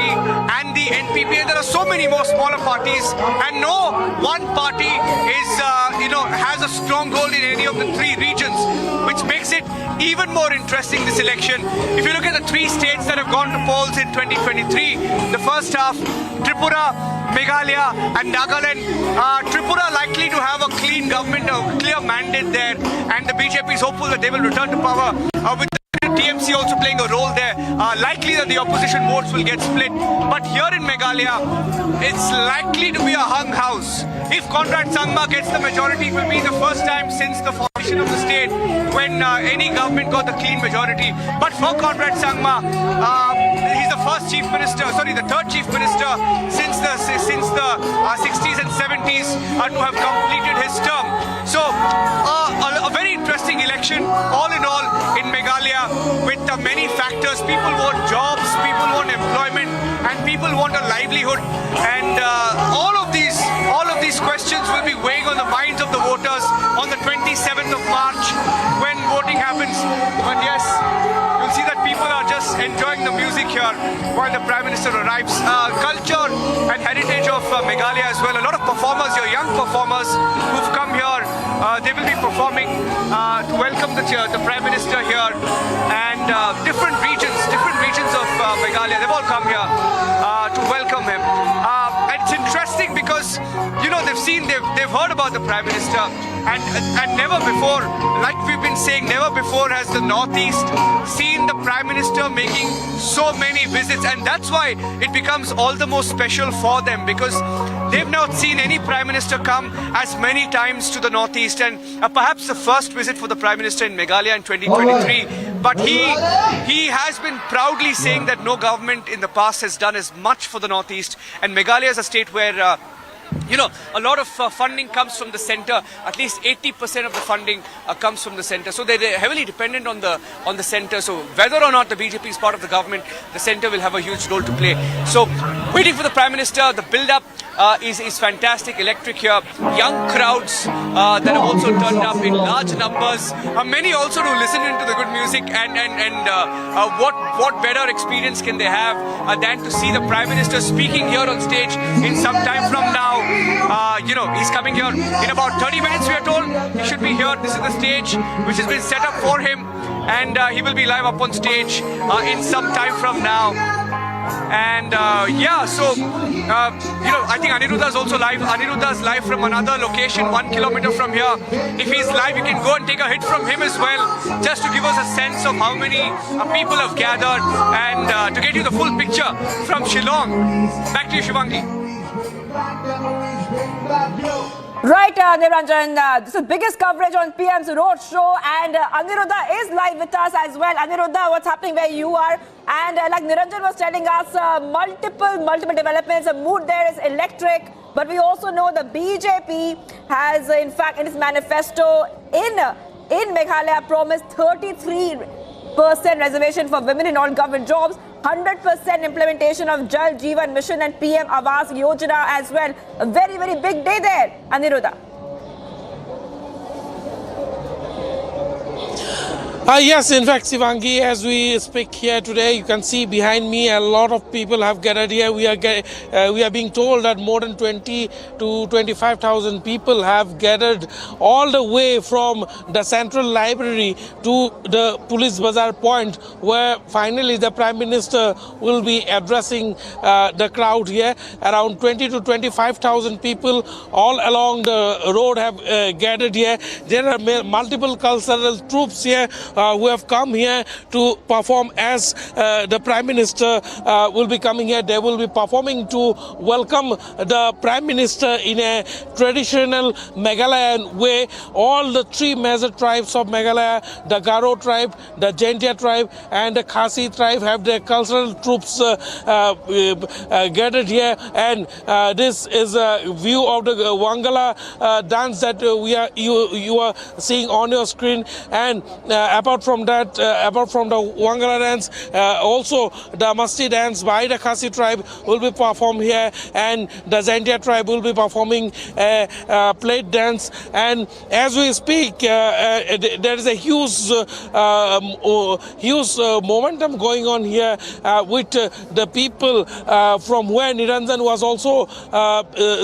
Speaker 11: and the NPP. And there are so many more smaller parties, and no one party is, has a stronghold in any of the 3 regions, which makes it even more interesting this election. If you look at the 3 states that have gone to polls in 2023, the first half, Tripura, Meghalaya and Nagaland. Tripura likely to have a clean government, a clear mandate there, and the BJP is hopeful that they will return to power with the TMC also playing a role there. Likely that the opposition votes will get split. But here in Meghalaya, it's likely to be a hung house. If Conrad Sangma gets the majority, it will be the first time since the formation of the state when any government got the clean majority. But for Conrad Sangma, he's the third chief minister since the 60s and 70s to have completed his term. So a very interesting election all in all in Meghalaya, with many factors. People want jobs, people want employment, and people want a livelihood. And all of these questions will be weighing on the minds of the voters on the 27th of March when voting happens. But yes, you'll see that people are just enjoying the music here while the Prime Minister arrives. Culture and heritage of Meghalaya as well. A lot of performers here, young performers who've come here. They will be performing to welcome the Prime Minister here, and different regions of Meghalaya, they've all come here to welcome him. And it's interesting because they've heard about the Prime Minister, and never before, like we've been saying, never before has the Northeast seen the Prime Minister making so many visits, and that's why it becomes all the more special for them, because they've not seen any Prime Minister come as many times to the Northeast. And perhaps the first visit for the Prime Minister in Meghalaya in 2023. But he has been proudly saying that no government in the past has done as much for the Northeast. And Meghalaya is a state where a lot of funding comes from the centre. At least 80% of the funding comes from the centre. So they're heavily dependent on the centre. So whether or not the BJP is part of the government, the centre will have a huge role to play. So waiting for the Prime Minister, the build-up is fantastic, electric here. Young crowds that have also turned up in large numbers. Many also to listen into the good music, and what better experience can they have than to see the Prime Minister speaking here on stage in some time from now. He's coming here in about 30 minutes, we are told. He should be here. This is the stage which has been set up for him, and he will be live up on stage in some time from now. And I think Aniruddha is also live. Aniruddha is live from another location 1 kilometer from here. If he's live, you can go and take a hit from him as well, just to give us a sense of how many people have gathered, and to get you the full picture from Shillong. Back to you, Shivangi.
Speaker 21: Right, Niranjan, this is the biggest coverage on PM's road show, and Aniruddha is live with us as well. Aniruddha, what's happening where you are? And like Niranjan was telling us, multiple developments. The mood there is electric, but we also know the BJP has, in fact, in its manifesto in Meghalaya promised 33% reservation for women in all government jobs, 100% implementation of Jal Jeevan Mission and PM Awas Yojana as well. A very, very big day there, Aniruddha.
Speaker 12: Yes, in fact, Sivangi, as we speak here today, you can see behind me a lot of people have gathered here. We are being told that more than 20 to 25,000 people have gathered all the way from the Central Library to the Police Bazaar point, where finally the Prime Minister will be addressing the crowd here. Around 20 to 25,000 people all along the road have gathered here. There are multiple cultural troops here who have come here to perform as the Prime Minister will be coming here. They will be performing to welcome the Prime Minister in a traditional Nagaland way. All the three major tribes of Meghalaya, the Garo tribe, the Jaintia tribe and the Khasi tribe, have their cultural troops gathered here, and this is a view of the Wangala dance that you are seeing on your screen. And apart from that, apart from the Wangala dance, also the Masti dance by the Khasi tribe will be performed here, and the Jaintia tribe will be performing a plate dance. And as we speak, there is a huge momentum going on here with the people from where Niranjan was also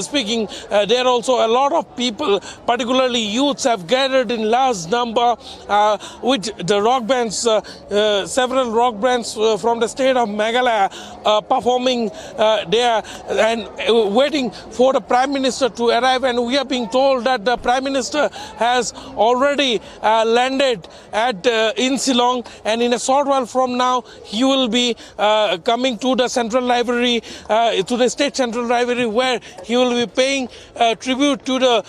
Speaker 12: speaking. There are also a lot of people, particularly youths, have gathered in large number with the rock bands, several rock bands from the state of Meghalaya performing there and waiting for the Prime Minister to arrive. And we are being told that the Prime Minister has already landed in Shillong, and in a short while from now he will be coming to the Central Library, to the State Central Library, where he will be paying tribute to the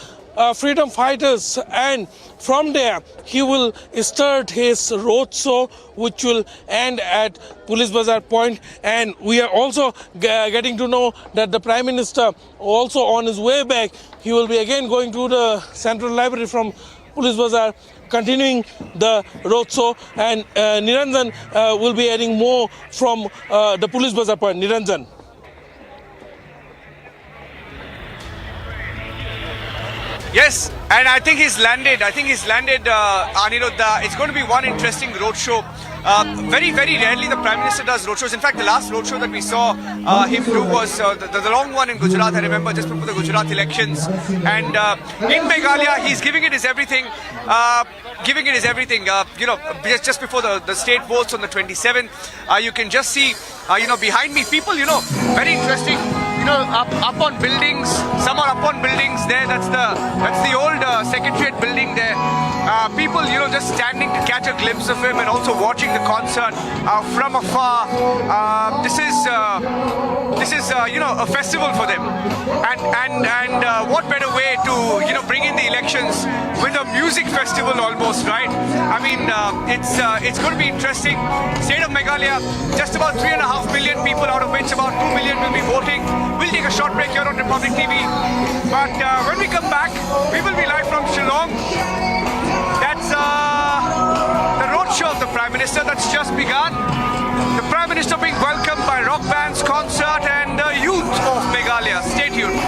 Speaker 12: freedom fighters, and from there he will start his roadshow, which will end at Police Bazaar point. And we are also getting to know that the Prime Minister, also on his way back, he will be again going to the Central Library from Police Bazaar, continuing the roadshow, and Niranjan will be adding more from the Police Bazaar point. Niranjan.
Speaker 11: Yes, and I think he's landed. Anirudh, it's going to be one interesting roadshow. Very, very rarely the Prime Minister does roadshows. In fact, the last roadshow that we saw him do was the long one in Gujarat, I remember, just before the Gujarat elections. And in Meghalaya, he's giving it his everything. Just before the state votes on the 27th, you can just see, behind me, people, very interesting. Up on buildings. Some are up on buildings there. That's the old Secretariat building there. People, just standing to catch a glimpse of him and also watching the concert from afar. This is a festival for them. And what better way to bring in the elections with a music festival almost, right? I mean, it's going to be interesting. State of Meghalaya, just about 3.5 million people, out of which about 2 million will be voting. We'll take a short break here on Republic TV. But when we come back, we will be live from Shillong. That's the roadshow of the Prime Minister that's just begun. The Prime Minister being welcomed by rock bands, concert and the youth of Meghalaya. Stay tuned.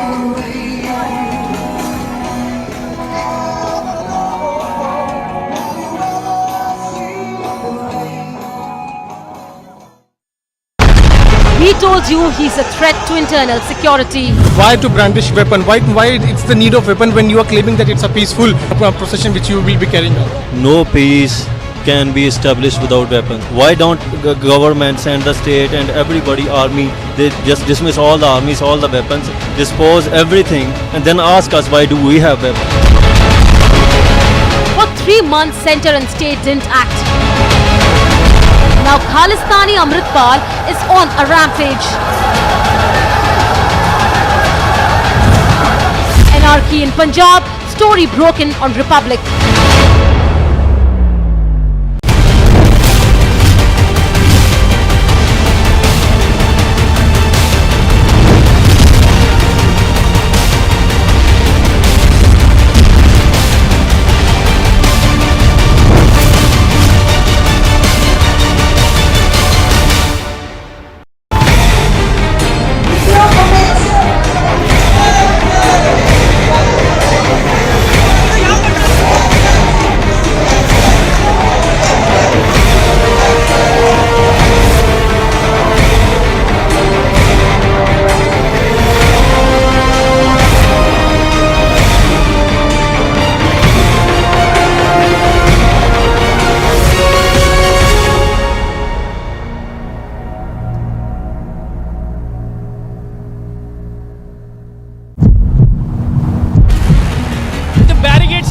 Speaker 13: He told you he's a threat to internal security.
Speaker 9: Why to brandish weapon? Why it's the need of weapon when you are claiming that it's a peaceful procession which you will be carrying out?
Speaker 14: No peace can be established without weapons. Why don't governments and the state and everybody, army, they just dismiss all the armies, all the weapons, dispose everything, and then ask us why do we have weapons?
Speaker 13: For 3 months, centre and state didn't act. Now Khalistani Amritpal is on a rampage. Anarchy in Punjab, story broken on Republic.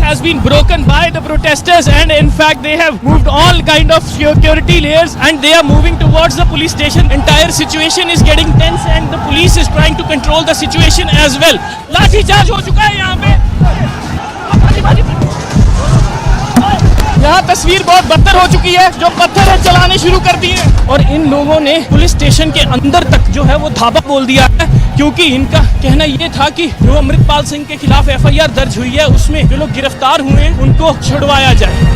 Speaker 3: has been broken by the protesters, and in fact they have moved all kind of security layers and they are moving towards the police station. Entire situation is getting tense and the police is trying to control the situation as well. लाठी charge हो चुका है यहाँ पे। यहाँ तस्वीर बहुत बदतर हो चुकी है, जो पत्थर है चलाने शुरू कर दिए और इन लोगों ने पुलिस स्टेशन के अंदर तक जो है वो धावा बोल दिया है, क्योंकि इनका कहना ये था कि जो अमृतपाल सिंह के खिलाफ FIR दर्ज हुई है उसमें जो लोग गिरफ्तार हुए हैं उनको छुड़वाया जाए।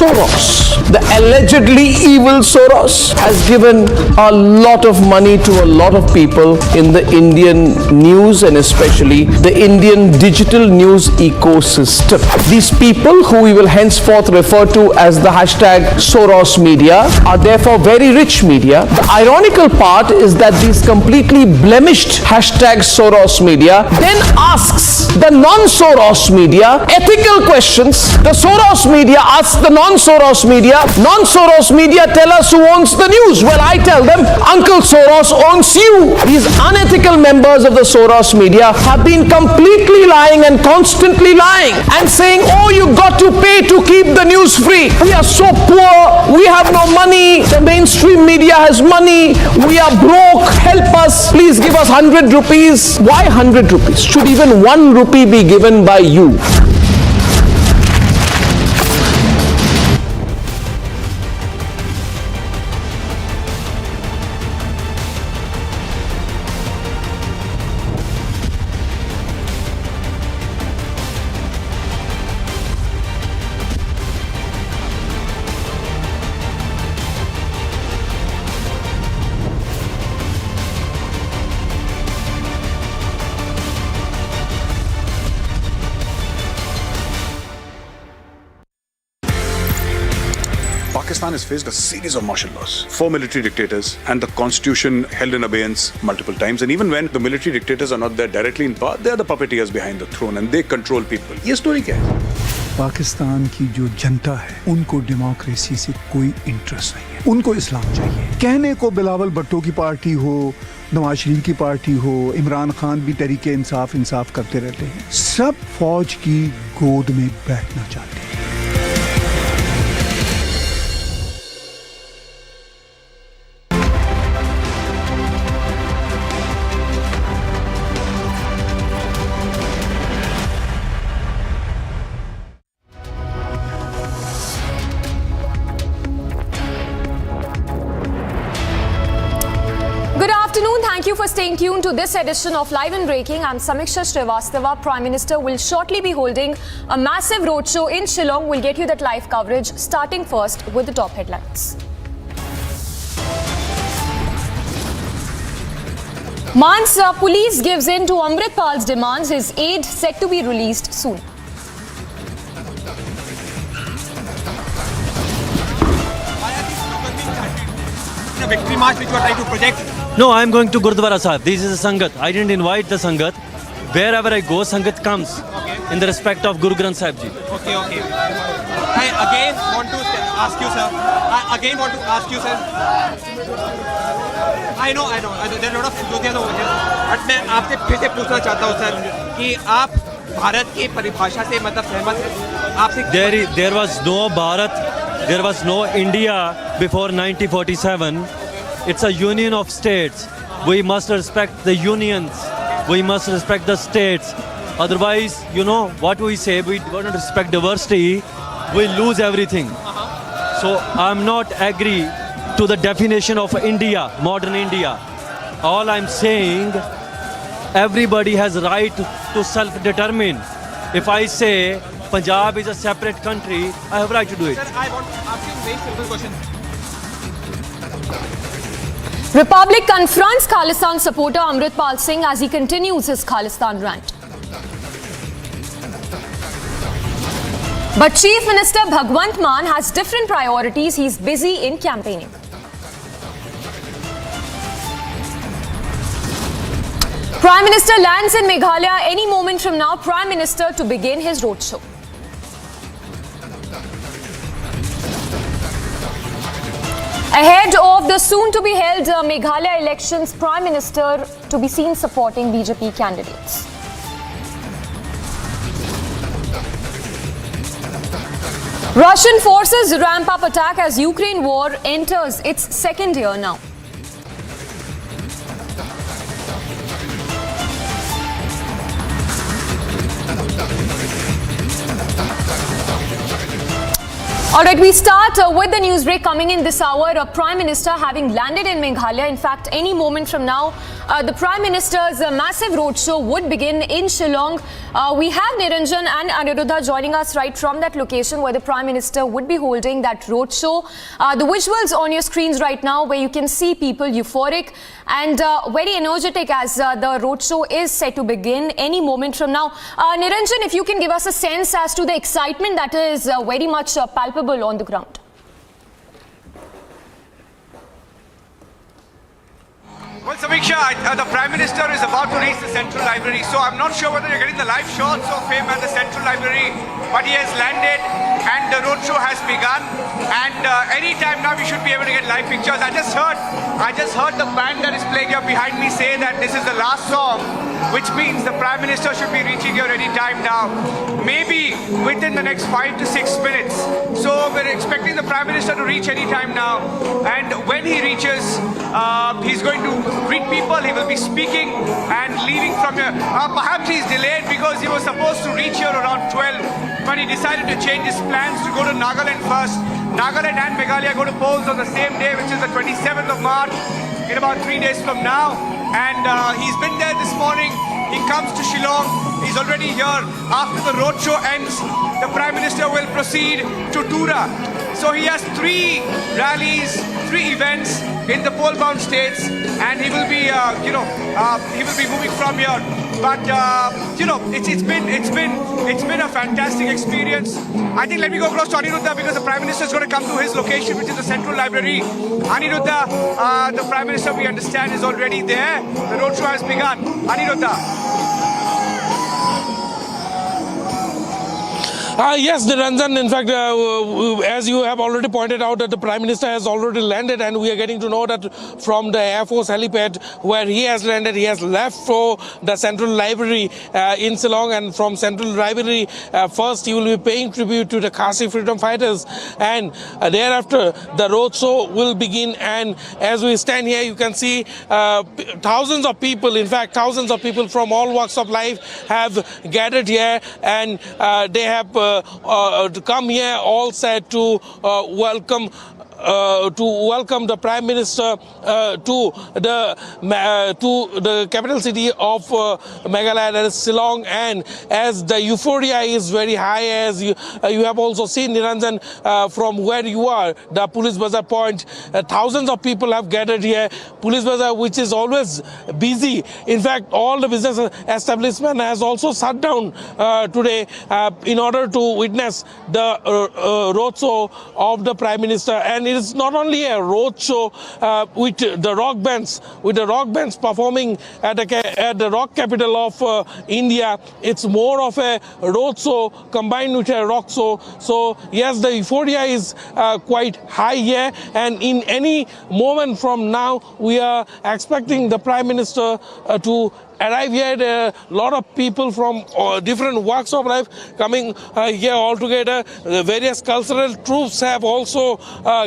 Speaker 4: Soros, the allegedly evil Soros, has given a lot of money to a lot of people in the Indian news and especially the Indian digital news ecosystem. These people, who we will henceforth refer to as the hashtag Soros media, are therefore very rich media. The ironical part is that these completely blemished hashtag Soros media then asks the non-Soros media ethical questions. The Soros media asks the non-Soros media tell us who owns the news. Well, I tell them Uncle Soros owns you. These unethical members of the Soros media have been completely lying and constantly lying and saying, oh, you got to pay to keep the news free. We are so poor, we have no money, the mainstream media has money, we are broke, help us, please give us 100 rupees. Why 100 rupees? Should even 1 rupee be given by you?
Speaker 19: Pakistan has faced a series of martial laws, 4 military dictators, and the constitution held in abeyance multiple times. And even when the military dictators are not there directly in power, they are the puppeteers behind the throne and they control people. ये story क्या है?
Speaker 20: पाकिस्तान की जो जनता है उनको democracy से कोई interest नहीं है, उनको इस्लाम चाहिए। कहने को बिलावल भुट्टो की पार्टी हो, नवाज शरीफ की पार्टी हो, इमरान खान भी तरीके इंसाफ करते रहते हैं, सब फौज की गोद में बैठना चाहते हैं।
Speaker 10: Thank you for staying tuned to this edition of Live and Breaking. I'm Samiksha Srivastava. Prime Minister will shortly be holding a massive roadshow in Shillong. We'll get you that live coverage, starting first with the top headlines. Man's police gives in to Amritpal's demands. His aid set to be released soon.
Speaker 16: The victory march which you are trying to project.
Speaker 14: No, I'm going to Gurdwara Sahib. This is a Sangat. I didn't invite the Sangat. Wherever I go, Sangat comes. In the respect of Guru Granth Sahib Ji.
Speaker 16: Okay. I again want to ask you, sir. I know. There are a lot of enthusiasm over here. But मैं आपसे फिर से पूछना चाहता हूँ, sir, कि आप भारत की परिभाषा से मतलब सहमत हैं? आपसे
Speaker 14: There was no Bharat, there was no India before 1947. It's a union of states. We must respect the unions. We must respect the states. Otherwise, you know what we say, we don't respect diversity, we lose everything. So I'm not agree to the definition of India, modern India. All I'm saying, everybody has right to self-determine. If I say Punjab is a separate country, I have right to do it.
Speaker 16: Sir, I want to ask you a very simple question.
Speaker 10: Republic confronts Khalistan supporter Amritpal Singh as he continues his Khalistan rant. But Chief Minister Bhagwant Mann has different priorities. He's busy in campaigning. Prime Minister lands in Meghalaya any moment from now. Prime Minister to begin his roadshow. Ahead of the soon-to-be-held Meghalaya elections, Prime Minister to be seen supporting BJP candidates. Russian forces ramp up attack as Ukraine war enters its second year now. All right, we start with the news break coming in this hour. A Prime Minister having landed in Meghalaya. In fact, any moment from now, the Prime Minister's massive roadshow would begin in Shillong. We have Niranjan and Aniruddha joining us right from that location where the Prime Minister would be holding that roadshow. The visuals on your screens right now where you can see people euphoric and very energetic as the roadshow is set to begin any moment from now. Niranjan, if you can give us a sense as to the excitement that is very much palpable on the ground.
Speaker 11: Well, Samiksha, the Prime Minister is about to reach the Central Library, so I'm not sure whether you're getting the live shots of him at the Central Library, but he has landed and the roadshow has begun, and any time now we should be able to get live pictures. I just heard the band that is playing here behind me say that this is the last song, which means the Prime Minister should be reaching here any time now, maybe within the next 5 to 6 minutes. So we're expecting the Prime Minister to reach any time now, and when he reaches, he's going to greet people, he will be speaking and leaving from here. Perhaps he's delayed because he was supposed to reach here around 12, but he decided to change his plans to go to Nagaland first. Nagaland and Meghalaya go to polls on the same day, which is the 27th of March, in about 3 days from now. And he's been there this morning. He comes to Shillong. He's already here. After the roadshow ends, the Prime Minister will proceed to Tura. So he has 3 rallies, 3 events in the poll-bound states, and he will be, he will be moving from here. But it's been a fantastic experience. I think let me go close to Aniruddha because the Prime Minister is going to come to his location, which is the Central Library. Aniruddha, the Prime Minister, we understand, is already there. The roadshow has begun. Aniruddha.
Speaker 12: Yes, Niranjan, in fact, as you have already pointed out, that the Prime Minister has already landed, and we are getting to know that from the Air Force helipad where he has landed, he has left for the Central Library in Shillong, and from Central Library, first he will be paying tribute to the Khasi freedom fighters, and thereafter the roadshow will begin. And as we stand here, you can see thousands of people, in fact, thousands of people from all walks of life have gathered here, and they have come here all set to welcome the Prime Minister to the capital city of Meghalaya, that is Shillong. And as the euphoria is very high, as you have also seen, Niranjan, from where you are, the Police Bazaar point, thousands of people have gathered here. Police Bazaar, which is always busy. In fact, all the business establishment has also shut down today in order to witness the roadshow of the Prime Minister. And it is not only a roadshow with the rock bands performing at the rock capital of India. It's more of a roadshow combined with a rock show. So yes, the euphoria is quite high here, and in any moment from now, we are expecting the Prime Minister to arrive here. A lot of people from different walks of life coming here all together. The various cultural troops have also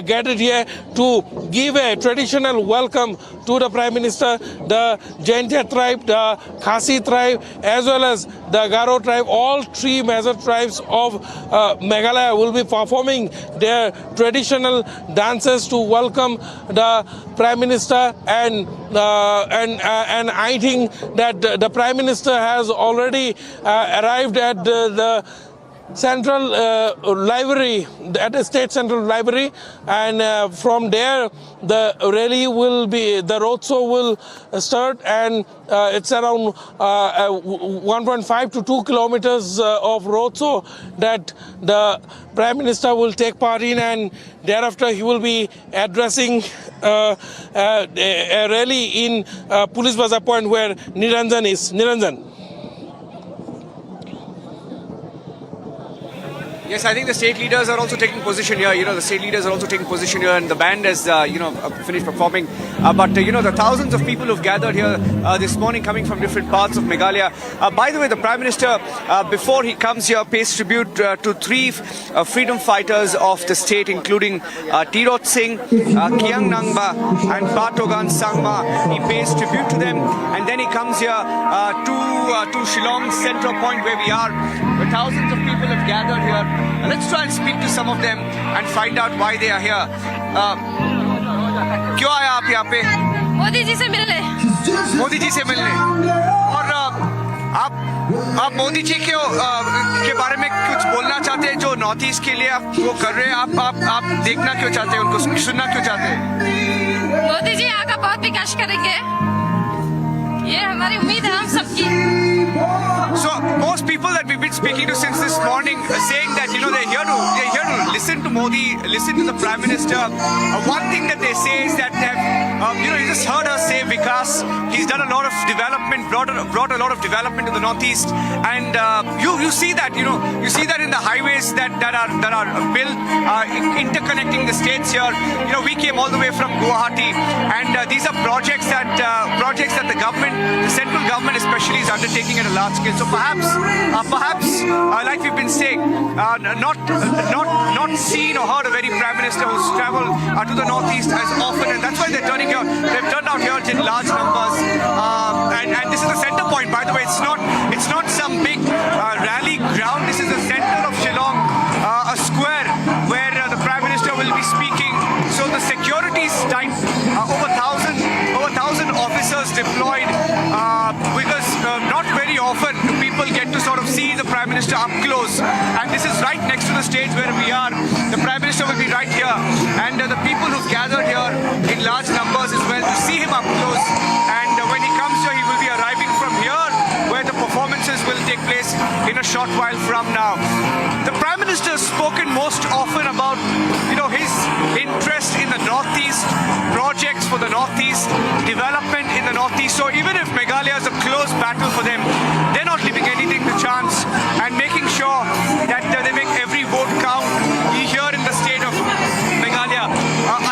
Speaker 12: gathered here to give a traditional welcome to the Prime Minister. The Jaintia tribe, the Khasi tribe, as well as the Garo tribe, all 3 major tribes of Meghalaya will be performing their traditional dances to welcome the Prime Minister. And I think that the Prime Minister has already arrived at the Central Library, at the State Central Library, and from there the rally will be, the roadshow will start, and it's around 1.5 to 2 kilometers of roadshow that the Prime Minister will take part in, and thereafter he will be addressing a rally in Police Bazaar point where Niranjan is. Niranjan.
Speaker 11: Yes, I think the state leaders are also taking position here. The state leaders are also taking position here, and the band has, finished performing. But the thousands of people who've gathered here this morning, coming from different parts of Meghalaya. By the way, the Prime Minister, before he comes here, pays tribute to three freedom fighters of the state, including Tirot Singh, Kiang Nangba, and Patogan Sangma. He pays tribute to them, and then he comes here to Shillong's central point where we are. Where thousands of people have gathered here. Let's try and speak to some of them and find out why they are here. क्यों आए आप यहाँ पे?
Speaker 1: मोदी जी से मिलने।
Speaker 11: मोदी जी से मिलने। और आप मोदी जी के बारे में कुछ बोलना चाहते हैं जो नॉर्थ ईस्ट के लिए आप वो कर रहे हैं? आप देखना क्यों चाहते हैं उनको, सुनना क्यों चाहते हैं?
Speaker 1: मोदी जी यहाँ का बहुत विकास करेंगे, ये हमारी उम्मीद है हम सबकी।
Speaker 11: So most people that we've been speaking to since this morning are saying that they're here to listen to Modi, listen to the Prime Minister. One thing that they say is that they have, you just heard her say Vikas. He's done a lot of development, brought a lot of development to the northeast, and you see that you see that in the highways that are built, interconnecting the states here. We came all the way from Guwahati, and these are projects that the government, the central government especially, is undertaking at a large scale. So perhaps, like we've been saying, not seen or heard a very Prime Minister who's travelled to the northeast as often, and that's why they're turning here. They've turned out here in large numbers, and this is the centre point. By the way, it's not some big rally ground. This is the centre of Shillong, a square where the Prime Minister will be speaking. So the security is tight. Over 1,000 officers deployed because not very often do people get to sort of see the Prime Minister up close, and this is right next to the stage where we are. The Prime Minister will be right here, and the people who've gathered here in large numbers as well to see him up close, and when he comes here he will be arriving from here where the performances will take place in a short while from now. The Prime Minister has spoken most often about his interest in the northeast, projects for the northeast, development in the northeast. So even if Meghalaya is a close battle for them, they're not leaving anything to chance and making sure that they make every vote count here in the state of Meghalaya.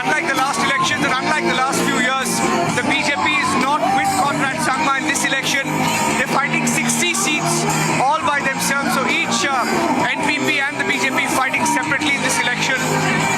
Speaker 11: Unlike the last elections and unlike the last few years, the BJP is not with Conrad Sangma in this election. They're fighting 60 seats all by themselves. So each NPP and the BJP fighting separately in this election,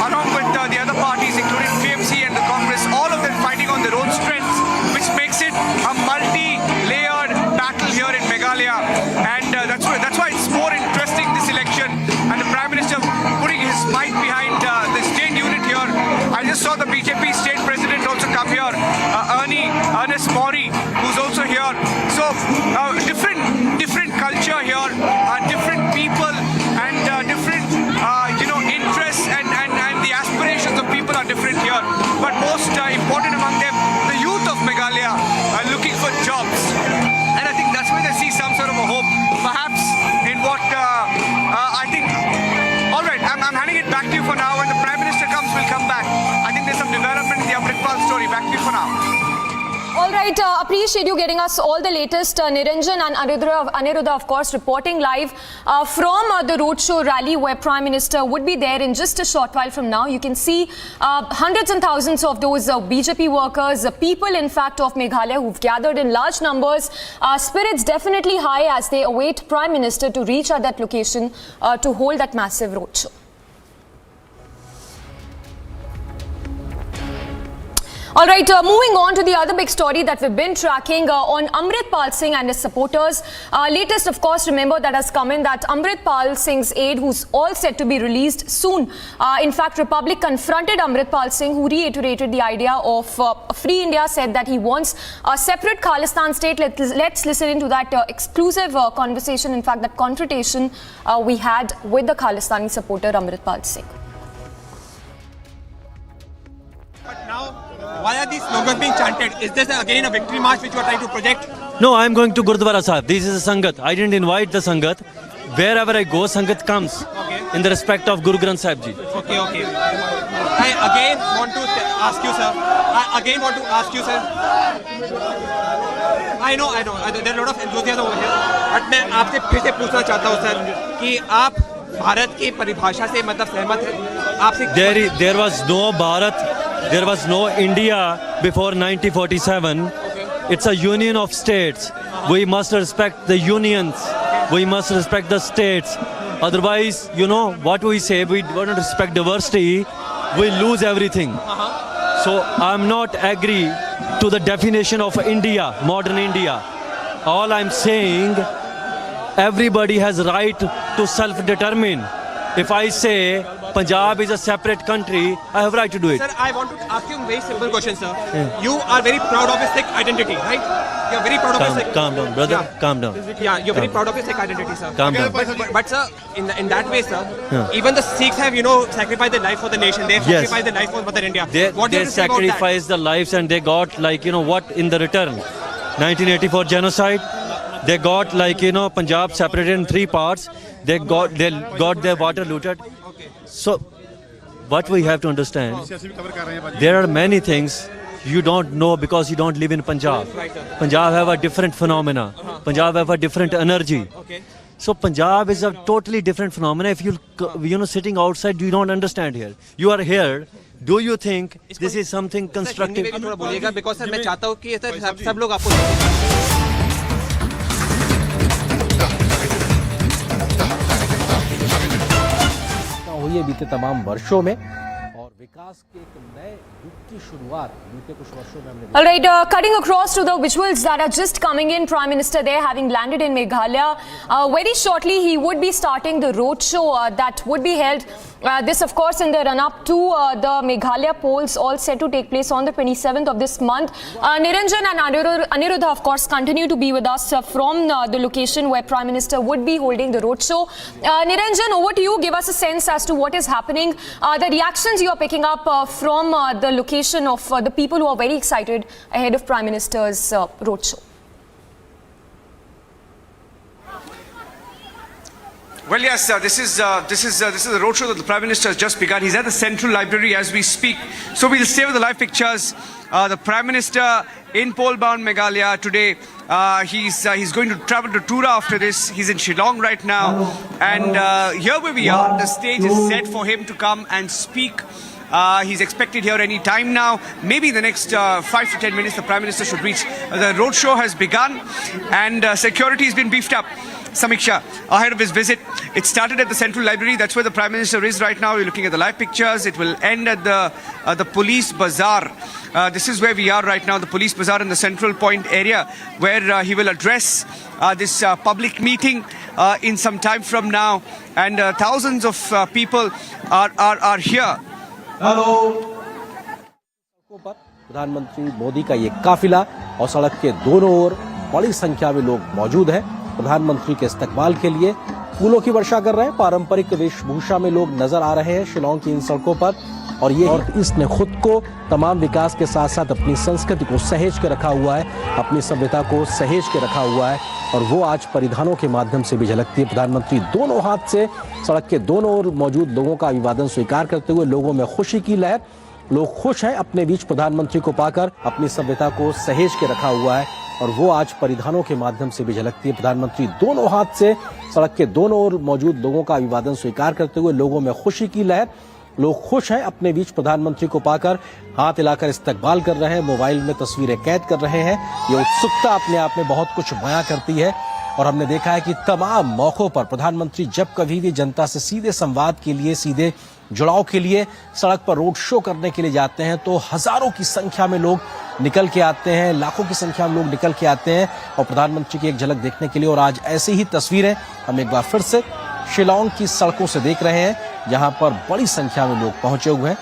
Speaker 11: along with the other parties, including TMC and the Congress, all of them fighting on their own strengths, which makes it a multi-layered battle here in Meghalaya. And that's why it's more interesting, this election, and the Prime Minister putting his might behind the state unit here. I just saw the BJP state president also come here, Ernest Mori, who's also here. So different culture here, different people, and different interests and the aspirations of people are different here. But most important among them, the youth of Meghalaya are looking for jobs, and I think that's where they see some sort of a hope, perhaps in what I think. All right, I'm handing it back to you for now. When the Prime Minister comes, we'll come back. I think there's some development in the Amritpal story. Back to you for now.
Speaker 10: All right, appreciate you getting us all the latest. Niranjan and Aniruddha, of course, reporting live from the roadshow rally where Prime Minister would be there in just a short while from now. You can see hundreds and thousands of those BJP workers, people, in fact, of Meghalaya who've gathered in large numbers. Spirits definitely high as they await Prime Minister to reach at that location to hold that massive roadshow. All right, moving on to the other big story that we've been tracking on Amritpal Singh and his supporters. Latest, of course, remember that has come in that Amritpal Singh's aide, who's all set to be released soon. In fact, Republic confronted Amritpal Singh, who reiterated the idea of Free India, said that he wants a separate Khalistan state. Let's listen into that exclusive conversation, in fact, that confrontation we had with the Khalistani supporter Amritpal Singh.
Speaker 16: But now, why are these slogans being chanted? Is this again a victory march which you are trying to project?
Speaker 14: No, I am going to Gurdwara Sahib. This is a Sangat. I didn't invite the Sangat. Wherever I go, Sangat comes.
Speaker 16: Okay.
Speaker 14: In the respect of Guru Granth Sahib Ji.
Speaker 16: Okay. I again want to ask you, sir. I know. There are a lot of enthusiasm over here. But मैं आपसे फिर से पूछना चाहता हूँ, sir, कि आप भारत की परिभाषा से मतलब सहमत है आपसे?
Speaker 14: There was no Bharat, there was no India before 1947. It's a union of states. We must respect the unions. We must respect the states. Otherwise, you know what we say, we don't respect diversity, we lose everything. So I'm not agree to the definition of India, modern India. All I'm saying, everybody has right to self-determine. If I say Punjab is a separate country, I have right to do it.
Speaker 16: Sir, I want to ask you a very simple question, sir.
Speaker 14: Yeah.
Speaker 16: You are very proud of your Sikh identity, right? You're very proud of your Sikh.
Speaker 14: Calm down, brother.
Speaker 16: Yeah.
Speaker 14: Calm down.
Speaker 16: Yeah, you're very proud of your Sikh identity, sir.
Speaker 14: Calm down.
Speaker 16: But sir, in that way, sir,
Speaker 14: Yeah.
Speaker 16: even the Sikhs have, sacrificed their life for the nation. They have
Speaker 14: Yes.
Speaker 16: sacrificed their life for Mother India.
Speaker 14: They
Speaker 16: What do you say about that?
Speaker 14: sacrificed the lives and they got what in the return? 1984 genocide. They got Punjab separated in 3 parts. They got their water looted. So what we have to understand, there are many things you don't know because you don't live in Punjab. Punjab have a different phenomena. Punjab have a different energy. So Punjab is a totally different phenomena. If you sitting outside, you don't understand here. You are here. Do you think this is something constructive?
Speaker 16: Hindi में भी थोड़ा बोलिएगा because sir मैं चाहता हूँ कि सब लोग आपको
Speaker 8: हुई है बीते तमाम वर्षों में और विकास के एक नए युग की शुरुआत बीते कुछ वर्षों में हमने
Speaker 10: All right, cutting across to the visuals that are just coming in, Prime Minister there having landed in Meghalaya. Very shortly, he would be starting the roadshow that would be held. This, of course, in the run-up to the Meghalaya polls, all set to take place on the 27th of this month. Niranjan and Aniruddha, of course, continue to be with us from the location where Prime Minister would be holding the roadshow. Niranjan, over to you. Give us a sense as to what is happening. The reactions you are picking up from the location of the people who are very excited ahead of Prime Minister's roadshow.
Speaker 15: Well, yes, this is the roadshow that the Prime Minister has just begun. He's at the Central Library as we speak. So we'll stay with the live pictures. The Prime Minister in pole-bound Meghalaya today. He's going to travel to Tura after this. He's in Shillong right now. And here where we are, the stage is set for him to come and speak. He's expected here any time now. Maybe in the next 5 to 10 minutes, the Prime Minister should reach. The roadshow has begun and security has been beefed up. Samiksha, ahead of his visit, it started at the Central Library. That's where the Prime Minister is right now. We're looking at the live pictures. It will end at the Police Bazaar. This is where we are right now, the Police Bazaar in the Central Point area, where he will address this public meeting in some time from now. And thousands of people are here.
Speaker 8: प्रधानमंत्री मोदी का ये काफिला और सड़क के दोनों ओर बड़ी संख्या में लोग मौजूद हैं। प्रधानमंत्री के इस्तकबाल के लिए फूलों की वर्षा कर रहे हैं। पारंपरिक वेशभूषा में लोग नजर आ रहे हैं शिलांग की इन सड़कों पर और इसने खुद को तमाम विकास के साथ साथ अपनी संस्कृति को सहेज के रखा हुआ है, अपनी सभ्यता को सहेज के रखा हुआ है और वो आज परिधानों के माध्यम से भी झलकती है। प्रधानमंत्री दोनों हाथ से सड़क के दोनों ओर मौजूद लोगों का अभिवादन स्वीकार करते हुए लोगों में खुशी की लहर। लोग खुश हैं अपने बीच प्रधानमंत्री को पाकर, अपनी सभ्यता को सहेज के रखा हुआ है और वो आज परिधानों के माध्यम से भी झलकती है। प्रधानमंत्री दोनों हाथ से सड़क के दोनों ओर मौजूद लोगों का अभिवादन स्वीकार करते हुए लोगों में खुशी की लहर। लोग खुश हैं अपने बीच प्रधानमंत्री को पाकर, हाथ हिलाकर इस्तकबाल कर रहे हैं, मोबाइल में तस्वीरें कैद कर रहे हैं। ये उत्सुकता अपने आप में बहुत कुछ बयां करती है और हमने देखा है कि तमाम मौकों पर प्रधानमंत्री जब कभी भी जनता से सीधे संवाद के लिए, सीधे जुड़ाव के लिए सड़क पर रोड शो करने के लिए जाते हैं तो हजारों की संख्या में लोग निकल के आते हैं, लाखों की संख्या में लोग निकल के आते हैं और प्रधानमंत्री की एक झलक देखने के लिए। और आज ऐसी ही तस्वीरें हम एक बार फिर से शिलांग की सड़कों से देख रहे हैं जहां पर बड़ी संख्या में लोग पहुंचे हुए हैं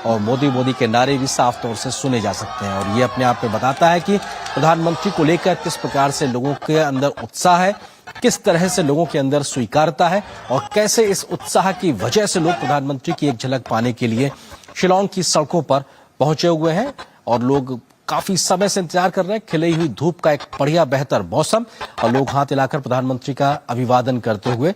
Speaker 8: और मोदी मोदी के नारे भी साफ तौर से सुने जा सकते हैं। और ये अपने आप में बताता है कि प्रधानमंत्री को लेकर किस प्रकार से लोगों के अंदर उत्साह है, किस तरह से लोगों के अंदर स्वीकारता है और कैसे इस उत्साह की वजह से लोग प्रधानमंत्री की एक झलक पाने के लिए शिलांग की सड़कों पर पहुंचे हुए हैं। और लोग काफी समय से इंतजार कर रहे हैं, खिली हुई धूप का एक बढ़िया बेहतर मौसम और लोग हाथ हिलाकर प्रधानमंत्री का अभिवादन करते हुए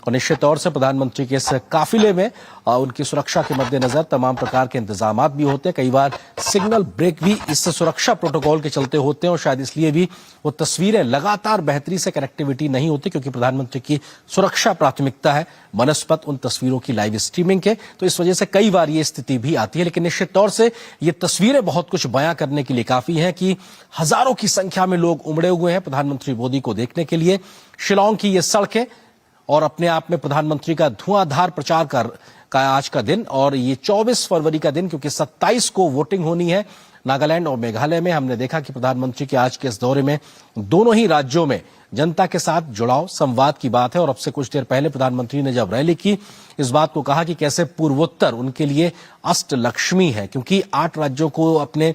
Speaker 8: और निश्चित तौर से प्रधानमंत्री के इस काफिले में उनकी सुरक्षा के मद्देनजर तमाम प्रकार के इंतजाम भी होते हैं। कई बार सिग्नल ब्रेक भी इस सुरक्षा प्रोटोकॉल के चलते होते हैं और शायद इसलिए भी वो तस्वीरें लगातार बेहतरी से कनेक्टिविटी नहीं होती, क्योंकि प्रधानमंत्री की सुरक्षा प्राथमिकता है बनस्पत उन तस्वीरों की लाइव स्ट्रीमिंग के। तो इस वजह से कई बार ये स्थिति भी आती है, लेकिन निश्चित तौर से ये तस्वीरें बहुत कुछ बयां करने के लिए काफी हैं कि हजारों की संख्या में लोग उमड़े हुए हैं प्रधानमंत्री मोदी को देखने के लिए। शिलांग की ये सड़कें और अपने आप में प्रधानमंत्री का धुआंधार प्रचार का आज का दिन, और ये 24 फरवरी का दिन, क्योंकि 27 को वोटिंग होनी है नागालैंड और मेघालय में। हमने देखा कि प्रधानमंत्री के आज के इस दौरे में दोनों ही राज्यों में जनता के साथ जुड़ाव संवाद की बात है। और अब से कुछ देर पहले प्रधानमंत्री ने जब रैली की, इस बात को कहा कि कैसे पूर्वोत्तर उनके लिए अष्ट लक्ष्मी है, क्योंकि 8 राज्यों को अपने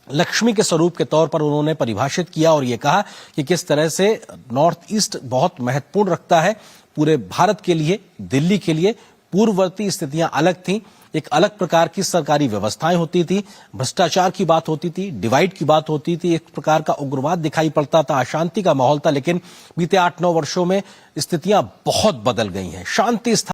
Speaker 8: लक्ष्मी के स्वरूप के तौर पर उन्होंने परिभाषित किया और ये कहा कि किस तरह से नॉर्थ ईस्ट बहुत महत्वपूर्ण रखता है पूरे भारत के लिए, दिल्ली के लिए। पूर्ववर्ती स्थितियां अलग थीं, एक अलग प्रकार की सरकारी व्यवस्थाएं होती थी, भ्रष्टाचार की बात होती थी, डिवाइड की बात होती थी, एक प्रकार का उग्रवाद दिखाई पड़ता था, अशांति का माहौल था। लेकिन बीते 8-9 वर्षों में स्थितियां बहुत बदल गई हैं, शांति